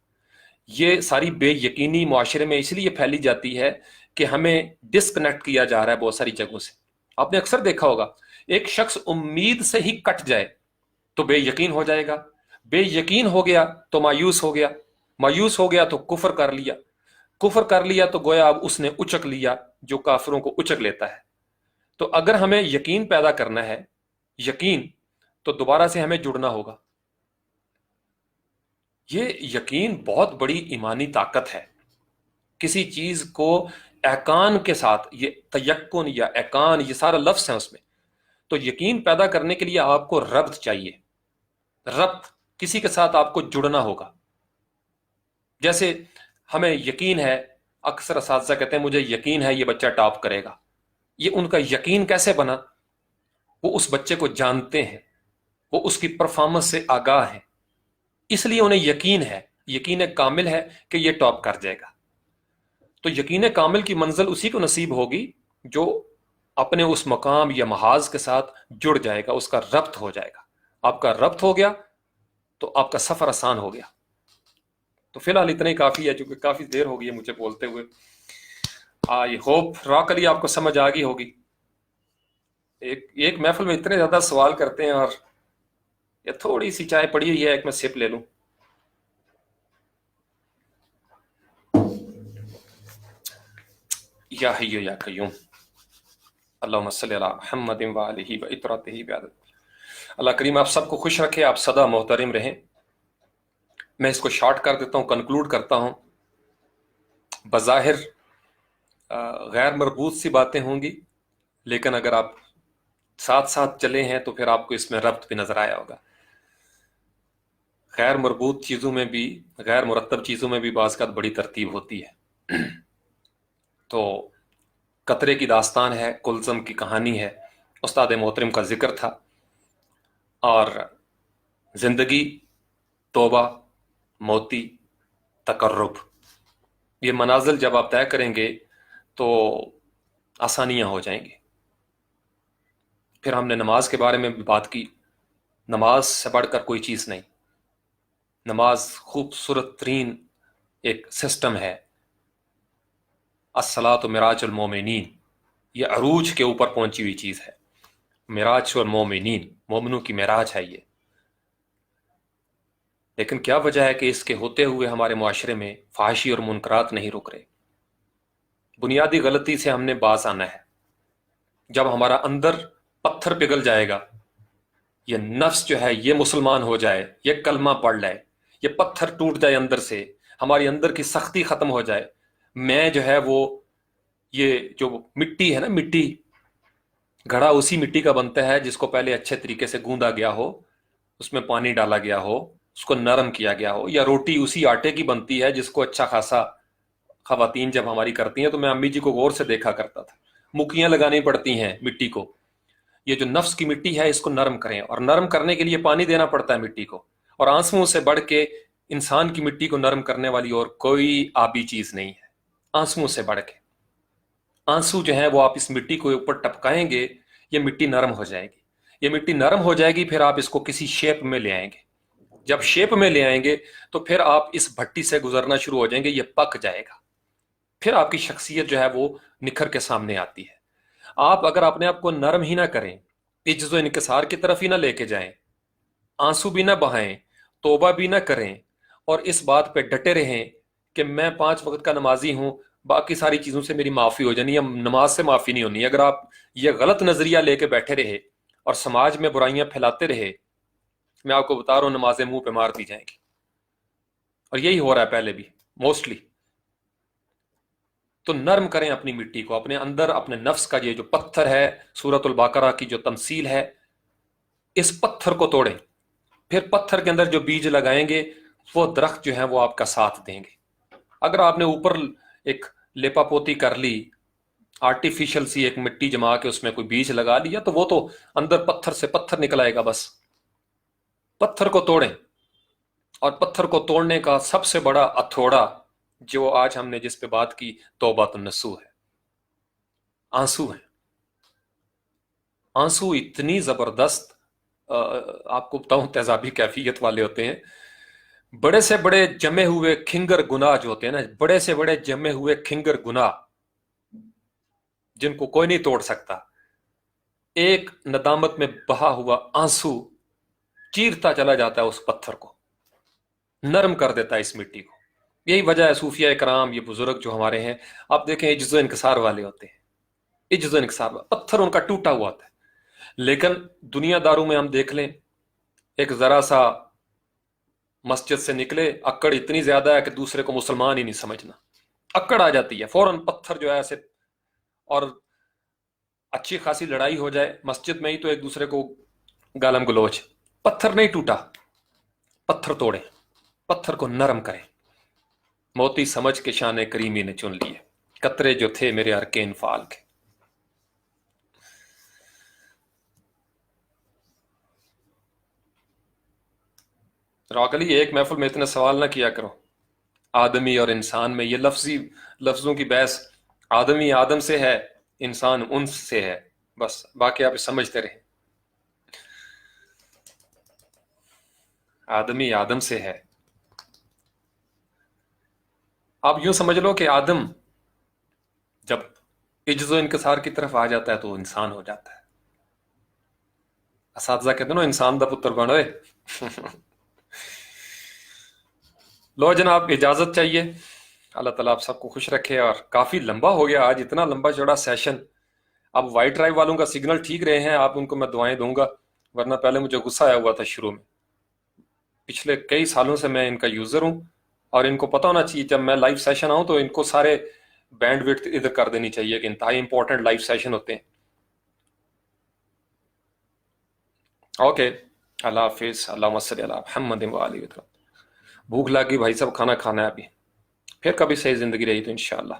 [SPEAKER 1] ये सारी बेयकीनी मुआशरे में इसलिए फैली जाती है कि हमें डिस्कनेक्ट किया जा रहा है बहुत सारी जगहों से। आपने अक्सर देखा होगा, एक शख्स उम्मीद से ही कट जाए तो बेयकीन हो जाएगा, बेयकीन हो गया तो मायूस हो गया, मायूस हो गया तो कुफर कर लिया, कुफर कर लिया तो गोया अब उसने उचक लिया जो काफिरों को उचक लेता है। तो अगर हमें यकीन पैदा करना है, यकीन, तो दोबारा से हमें जुड़ना होगा। ये यकीन बहुत बड़ी ईमानी ताकत है। किसी चीज को एकान के साथ, ये तयक्कुन या एकान, ये सारा लफ्ज है उसमें। तो यकीन पैदा करने के लिए आपको रब्त चाहिए, रब्त, किसी के साथ आपको जुड़ना होगा। जैसे हमें यकीन है, अक्सर असातिज़ा कहते हैं मुझे यकीन है ये बच्चा टॉप करेगा। ये उनका यकीन कैसे बना? वो उस बच्चे को जानते हैं, वो उसकी परफॉर्मेंस से आगाह है, इसलिए उन्हें यकीन है, यकीन कामिल है कि ये टॉप कर जाएगा। तो यकीन कामिल की मंजिल उसी को नसीब होगी जो अपने उस मकाम या महाज के साथ जुड़ जाएगा, उसका रब्त हो जाएगा। आपका रब्त हो गया तो आपका सफर आसान हो गया। तो फिलहाल इतना ही काफी है, क्योंकि काफी देर हो गई है मुझे बोलते हुए। आई होप रॉकली आपको समझ आ गई होगी। ایک محفل میں اتنے زیادہ سوال کرتے ہیں، اور یہ تھوڑی سی چائے پڑی ہوئی ہے، ایک میں سپ لے لوں. یا حی یا قیوم، اللہم صلی علی محمد و آلہ و اطرتہ بعدد. اللہ کریم آپ سب کو خوش رکھے، آپ سدا محترم رہیں. میں اس کو شارٹ کر دیتا ہوں، کنکلوڈ کرتا ہوں. بظاہر غیر مربوط سی باتیں ہوں گی، لیکن اگر آپ ساتھ ساتھ چلے ہیں تو پھر آپ کو اس میں ربط بھی نظر آیا ہوگا. غیر مربوط چیزوں میں بھی، غیر مرتب چیزوں میں بھی بعض کا بڑی ترتیب ہوتی ہے. تو قطرے کی داستان ہے، کلثم کی کہانی ہے، استاد محترم کا ذکر تھا. اور زندگی، توبہ، موتی، تقرب، یہ منازل جب آپ طے کریں گے تو آسانیاں ہو جائیں گی. پھر ہم نے نماز کے بارے میں بھی بات کی. نماز سے بڑھ کر کوئی چیز نہیں. نماز خوبصورت ترین ایک سسٹم ہے. الصلاۃ معراج المومنین، یہ عروج کے اوپر پہنچی ہوئی چیز ہے. معراج المومنین، مومنوں کی معراج ہے یہ. لیکن کیا وجہ ہے کہ اس کے ہوتے ہوئے ہمارے معاشرے میں فحاشی اور منکرات نہیں رک رہے؟ بنیادی غلطی سے ہم نے باز آنا ہے. جب ہمارا اندر پتھر پگھل جائے گا، یہ نفس جو ہے یہ مسلمان ہو جائے، یہ کلمہ پڑھ لائے، یہ پتھر ٹوٹ جائے اندر سے، ہماری اندر کی سختی ختم ہو جائے. میں جو ہے وہ، یہ جو مٹی ہے نا، مٹی، گھڑا اسی مٹی کا بنتا ہے جس کو پہلے اچھے طریقے سے گوندا گیا ہو، اس میں پانی ڈالا گیا ہو، اس کو نرم کیا گیا ہو. یا روٹی اسی آٹے کی بنتی ہے جس کو اچھا خاصا خواتین جب ہماری کرتی ہیں تو میں امی جی کو غور سے دیکھا کرتا تھا، مکیاں لگانی پڑتی ہیں مٹی کو. یہ جو نفس کی مٹی ہے اس کو نرم کریں، اور نرم کرنے کے لیے پانی دینا پڑتا ہے مٹی کو. اور آنسوؤں سے بڑھ کے انسان کی مٹی کو نرم کرنے والی اور کوئی آبی چیز نہیں ہے. آنسوؤں سے بڑھ کے، آنسو جو ہیں وہ آپ اس مٹی کو اوپر ٹپکائیں گے، یہ مٹی نرم ہو جائے گی. یہ مٹی نرم ہو جائے گی، پھر آپ اس کو کسی شیپ میں لے آئیں گے. جب شیپ میں لے آئیں گے تو پھر آپ اس بھٹی سے گزرنا شروع ہو جائیں گے، یہ پک جائے گا. پھر آپ کی شخصیت جو ہے وہ نکھر کے سامنے آتی ہے. آپ اگر اپنے آپ کو نرم ہی نہ کریں، عجز و انکسار کی طرف ہی نہ لے کے جائیں، آنسو بھی نہ بہائیں، توبہ بھی نہ کریں، اور اس بات پہ ڈٹے رہیں کہ میں 5 وقت کا نمازی ہوں، باقی ساری چیزوں سے میری معافی ہو جانی ہے، نماز سے معافی نہیں ہونی. اگر آپ یہ غلط نظریہ لے کے بیٹھے رہے اور سماج میں برائیاں پھیلاتے رہے، میں آپ کو بتا رہا ہوں نمازیں منہ پہ مار دی جائیں گی. اور یہی ہو رہا ہے پہلے بھی موسٹلی. تو نرم کریں اپنی مٹی کو، اپنے اندر اپنے نفس کا یہ جو پتھر ہے، سورۃ البقرہ کی جو تمثیل ہے، اس پتھر کو توڑیں. پھر پتھر کے اندر جو بیج لگائیں گے وہ درخت جو ہیں وہ آپ کا ساتھ دیں گے. اگر آپ نے اوپر ایک لیپا پوتی کر لی، آرٹیفیشل سی ایک مٹی جما کے اس میں کوئی بیج لگا لیا، تو وہ تو اندر پتھر سے پتھر نکل آئے گا. بس پتھر کو توڑیں. اور پتھر کو توڑنے کا سب سے بڑا ہتھوڑا جو آج ہم نے جس پہ بات کی، توبہ النصوح ہے. آنسو ہیں. آنسو اتنی زبردست، آپ کو بتاؤں، تیزابی کیفیت والے ہوتے ہیں. بڑے سے بڑے جمے ہوئے کھنگر گناہ جو ہوتے ہیں نا، بڑے سے بڑے جمے ہوئے کھنگر گناہ جن کو کوئی نہیں توڑ سکتا، ایک ندامت میں بہا ہوا آنسو چیرتا چلا جاتا ہے اس پتھر کو، نرم کر دیتا ہے اس مٹی کو. یہی وجہ ہے صوفیہ کرام، یہ بزرگ جو ہمارے ہیں، آپ دیکھیں عجز و انکسار والے ہوتے ہیں. عجز و انکسار، پتھر ان کا ٹوٹا ہوا ہوتا ہے. لیکن دنیا داروں میں ہم دیکھ لیں، ایک ذرا سا مسجد سے نکلے، اکڑ اتنی زیادہ ہے کہ دوسرے کو مسلمان ہی نہیں سمجھنا، اکڑ آ جاتی ہے فوراً. پتھر جو ہے ایسے، اور اچھی خاصی لڑائی ہو جائے مسجد میں ہی تو ایک دوسرے کو گالم گلوچ. پتھر نہیں ٹوٹا، پتھر توڑے، پتھر کو نرم کریں. موتی سمجھ کے شان کریمی نے چن لیے، قطرے جو تھے میرے ارکے انفال کے. راگلی ایک محفل میں اتنے سوال نہ کیا کرو. آدمی اور انسان میں یہ لفظوں کی بحث، آدمی آدم سے ہے، انسان ان سے ہے، بس باقی آپ سمجھتے رہیں. آدمی آدم سے ہے. آپ یوں سمجھ لو کہ آدم جب عجز و انکسار کی طرف آ جاتا ہے تو انسان ہو جاتا ہے. اساتذہ کہتے ہیں نا انسان دا پتر بن ہوئے. لو جناب اجازت چاہیے. اللہ تعالیٰ آپ سب کو خوش رکھے. اور کافی لمبا ہو گیا آج، اتنا لمبا چوڑا سیشن. اب وائٹ ڈرائیو والوں کا سگنل ٹھیک رہے ہیں، آپ ان کو میں دعائیں دوں گا، ورنہ پہلے مجھے غصہ آیا ہوا تھا شروع میں. پچھلے کئی سالوں سے میں ان کا یوزر ہوں، اور ان کو پتہ ہونا چاہیے جب میں لائیو سیشن آؤں تو ان کو سارے بینڈ وڈتھ ادھر کر دینی چاہیے کہ انتہائی امپورٹنٹ لائیو سیشن ہوتے ہیں. اوکے، اللہ حافظ. اللہم صلی علی محمد و آلہ وسلم. بھوک لگی بھائی صاحب، کھانا کھانا ہے ابھی، پھر کبھی صحیح زندگی رہی تو انشاءاللہ.